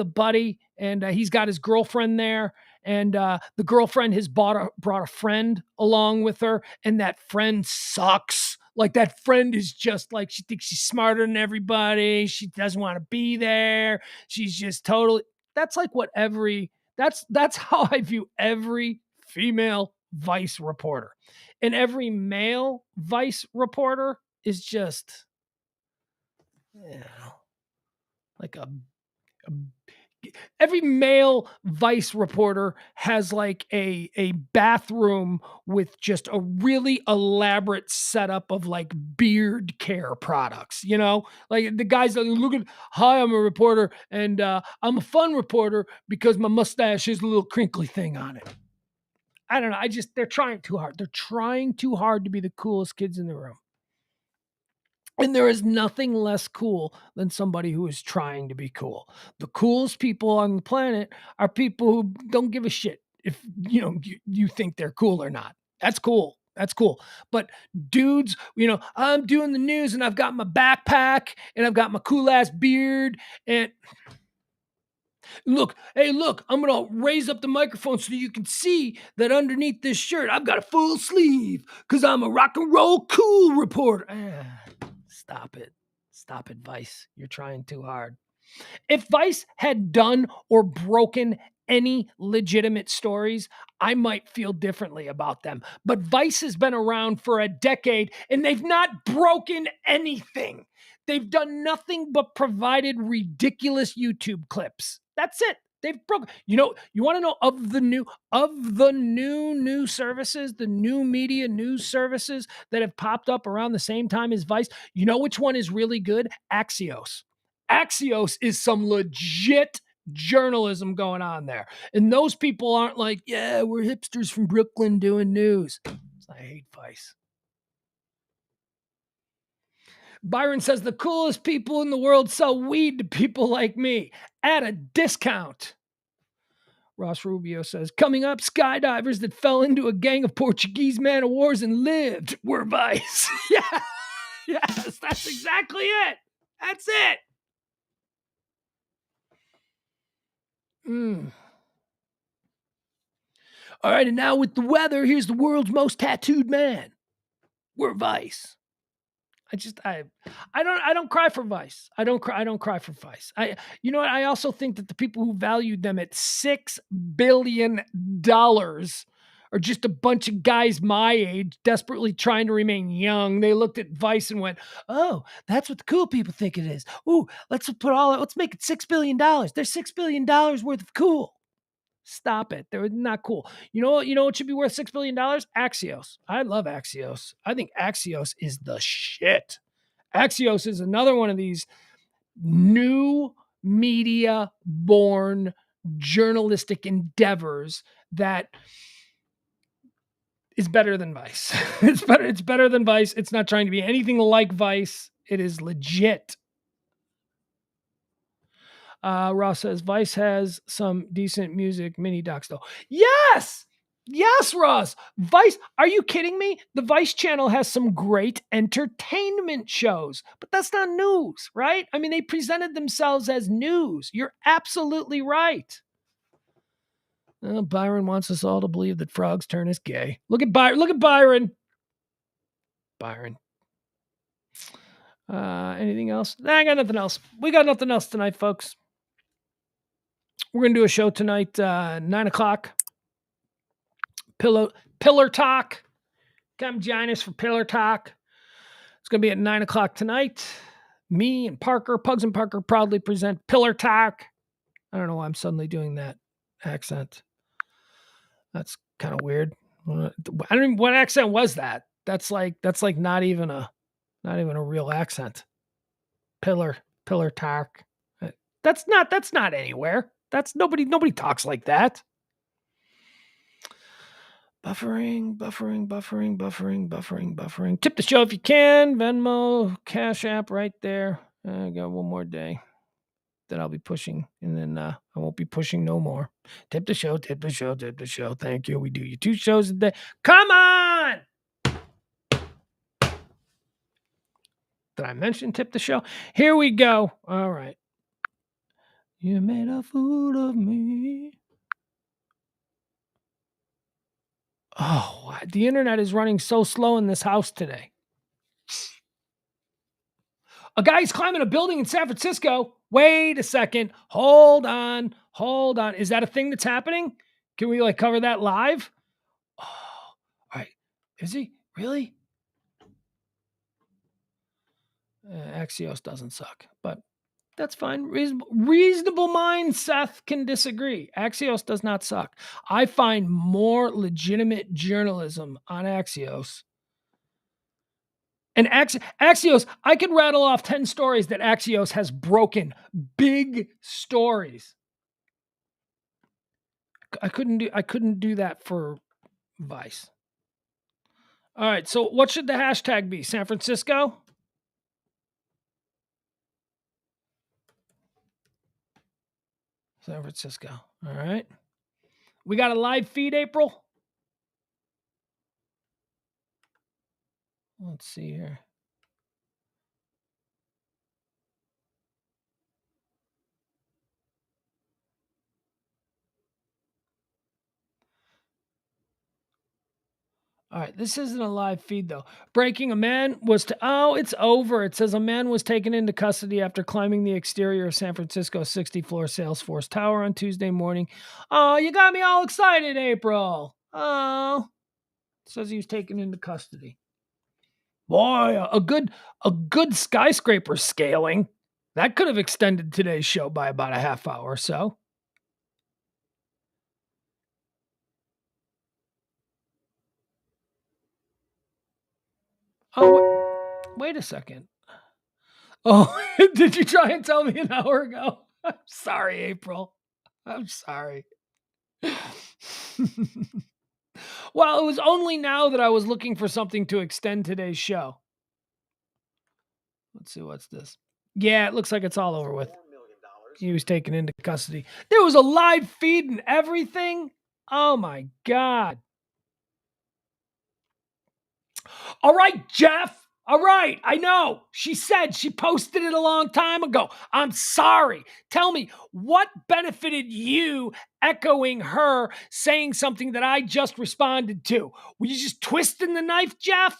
buddy and he's got his girlfriend there, and the girlfriend has brought a friend along with her, and that friend sucks. Like that friend is just like, she thinks she's smarter than everybody. She doesn't want to be there. She's just totally. That's like what that's how I view every female Vice reporter, and every male Vice reporter is just, like every male Vice reporter has like a bathroom with just a really elaborate setup of like beard care products, like the guys that look at, hi, I'm a reporter and I'm a fun reporter because my mustache has a little crinkly thing on it. I don't know. They're trying too hard. They're trying too hard to be the coolest kids in the room. And there is nothing less cool than somebody who is trying to be cool. The coolest people on the planet are people who don't give a shit if you think they're cool or not. That's cool. But dudes, I'm doing the news and I've got my backpack and I've got my cool ass beard and look, I'm going to raise up the microphone so you can see that underneath this shirt, I've got a full sleeve because I'm a rock and roll cool reporter. Stop it, Vice. You're trying too hard. If Vice had done or broken any legitimate stories, I might feel differently about them. But Vice has been around for a decade and they've not broken anything. They've done nothing but provided ridiculous YouTube clips. That's it. They've broken. You want to know of the new services, the new media news services that have popped up around the same time as Vice? You know which one is really good? Axios. Axios is some legit journalism going on there. And those people aren't like, yeah, we're hipsters from Brooklyn doing news. I hate Vice. Byron says the coolest people in the world sell weed to people like me at a discount. Ross Rubio says, coming up, skydivers that fell into a gang of Portuguese man-of-wars and lived were Vice. Yeah. Yes, that's exactly it. That's it. Mm. All right, and now with the weather, here's the world's most tattooed man. We're Vice. I don't cry for Vice. I don't cry for Vice. You know what? I also think that the people who valued them at $6 billion are just a bunch of guys my age desperately trying to remain young. They looked at Vice and went, "Oh, that's what the cool people think it is. Ooh, let's make it $6 billion. There's $6 billion worth of cool." Stop it. They're not cool. You know what should be worth $6 billion? Axios. I love Axios. I think Axios is the shit. Axios is another one of these new media born journalistic endeavors that is better than Vice. It's better than Vice. It's not trying to be anything like Vice. It is legit. Ross says Vice has some decent music mini docs though. Yes. Yes, Ross. Vice. Are you kidding me? The Vice channel has some great entertainment shows, but that's not news, right? I mean, they presented themselves as news. You're absolutely right. Byron wants us all to believe that Frog's turn is gay. Look at Byron. Look at Byron. Byron. Anything else? Nah, I got nothing else. We got nothing else tonight, folks. We're gonna do a show tonight, 9:00. Pillar Talk. Come join us for Pillar Talk. It's gonna be at 9:00 tonight. Me and Parker, Pugs and Parker, proudly present Pillar Talk. I don't know why I'm suddenly doing that accent. That's kind of weird. I don't even, what accent was that? That's like not even a real accent. Pillar Talk. That's not anywhere. That's nobody talks like that. Buffering. Tip the show if you can. Venmo, Cash App right there. I got one more day that I'll be pushing, and then I won't be pushing no more. Tip the show. Thank you. We do you 2 shows a day. Come on! Did I mention tip the show? Here we go. All right. You made a fool of me. Oh, the internet is running so slow in this house today. A guy's climbing a building in San Francisco. Wait a second. Hold on. Is that a thing that's happening? Can we cover that live? Oh, all right. Is he really? Axios doesn't suck, but that's fine. Reasonable minds, Seth, can disagree. Axios does not suck. I find more legitimate journalism on Axios. And Axios, I could rattle off 10 stories that Axios has broken. Big stories. I couldn't do that for Vice. All right, so what should the hashtag be? San Francisco? San Francisco. All right. We got a live feed, April. Let's see here. All right, this isn't a live feed though. Breaking: a man was it's over. It says a man was taken into custody after climbing the exterior of San Francisco's 60-floor Salesforce Tower on Tuesday morning. Oh, you got me all excited, April. Oh, it says he was taken into custody. Boy, a good skyscraper scaling. That could have extended today's show by about a half hour or so. Oh, wait a second. Oh, did you try and tell me an hour ago? I'm sorry, April. I'm sorry. Well, it was only now that I was looking for something to extend today's show. Let's see, what's this? Yeah, it looks like it's all over with. He was taken into custody. There was a live feed and everything. Oh my God. All right, Jeff. All right, I know. She said she posted it a long time ago. I'm sorry. Tell me, what benefited you echoing her saying something that I just responded to? Were you just twisting the knife, Jeff?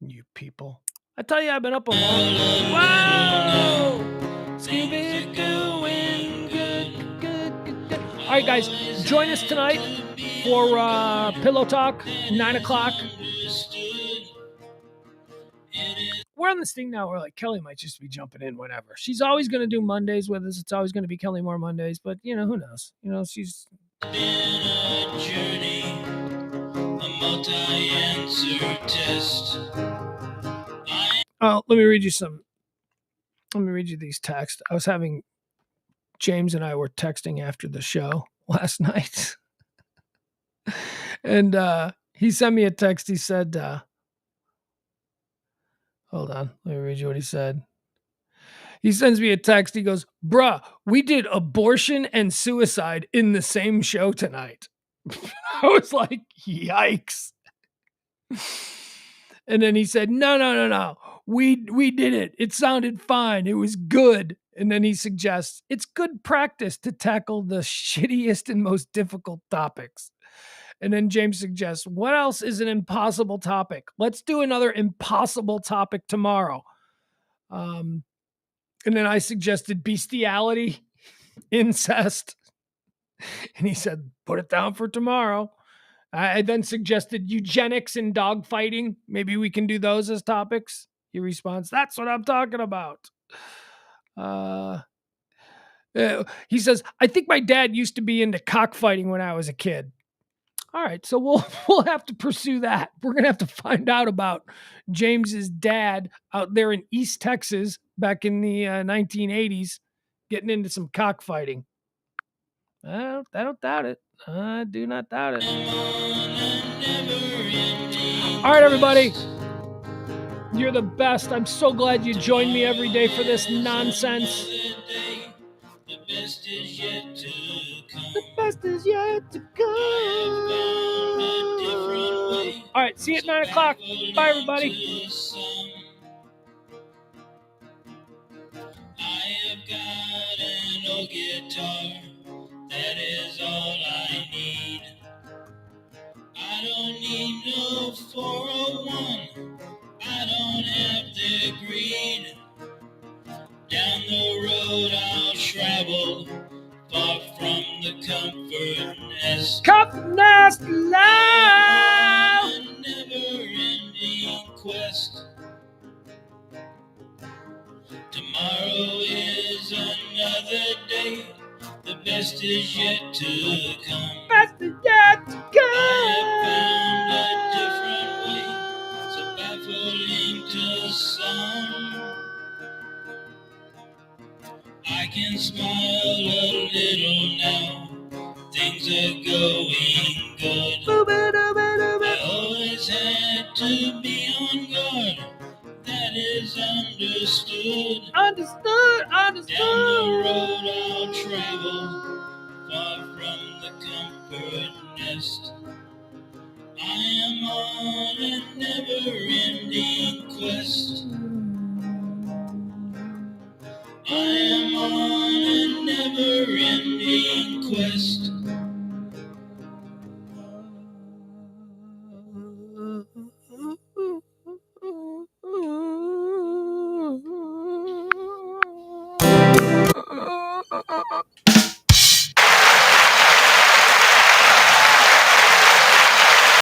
You people. I tell you, I've been up a long time. Whoa! Scooby doing good. All right, guys, join us tonight for Pillow Talk, 9 o'clock. We're on this thing now where like Kelly might just be jumping in whenever. She's always going to do Mondays with us. It's always going to be Kelly Moore Mondays, but who knows? She's been a journey, a multi-answer test. Oh, let me read you these texts. I was having James and I were texting after the show last night. And he sent me a text. He said, hold on, let me read you what he said. He sends me a text. He goes, bruh, we did abortion and suicide in the same show tonight. I was like, yikes. And then he said, no. We did it. It sounded fine. It was good. And then he suggests it's good practice to tackle the shittiest and most difficult topics. And then James suggests, what else is an impossible topic? Let's do another impossible topic tomorrow. And then I suggested bestiality, incest. And he said, put it down for tomorrow. I then suggested eugenics and dogfighting. Maybe we can do those as topics. He responds, that's what I'm talking about. He says, I think my dad used to be into cockfighting when I was a kid. All right, so we'll have to pursue that. We're going to have to find out about James's dad out there in East Texas back in the 1980s getting into some cockfighting. I don't doubt it. I do not doubt it. All right, everybody. You're the best. I'm so glad you join me every day for this nonsense. The best is yet to come. The best is yet to come. All right, see you at 9 o'clock. Bye, everybody. I have got an old guitar. That is all I need. I don't need no 401. I don't have the greed. Down the road I'll travel, far from the comfort nest. Comfort nest life! A never-ending quest. Tomorrow is another day. The best is yet to come. Best is yet to come. I have found a different way, so baffling to some. I can smile a little now. Things are going good. I always had to be on guard. That is understood. Understood. Down the road I'll travel, far from the comfort nest. I am on a never-ending quest. I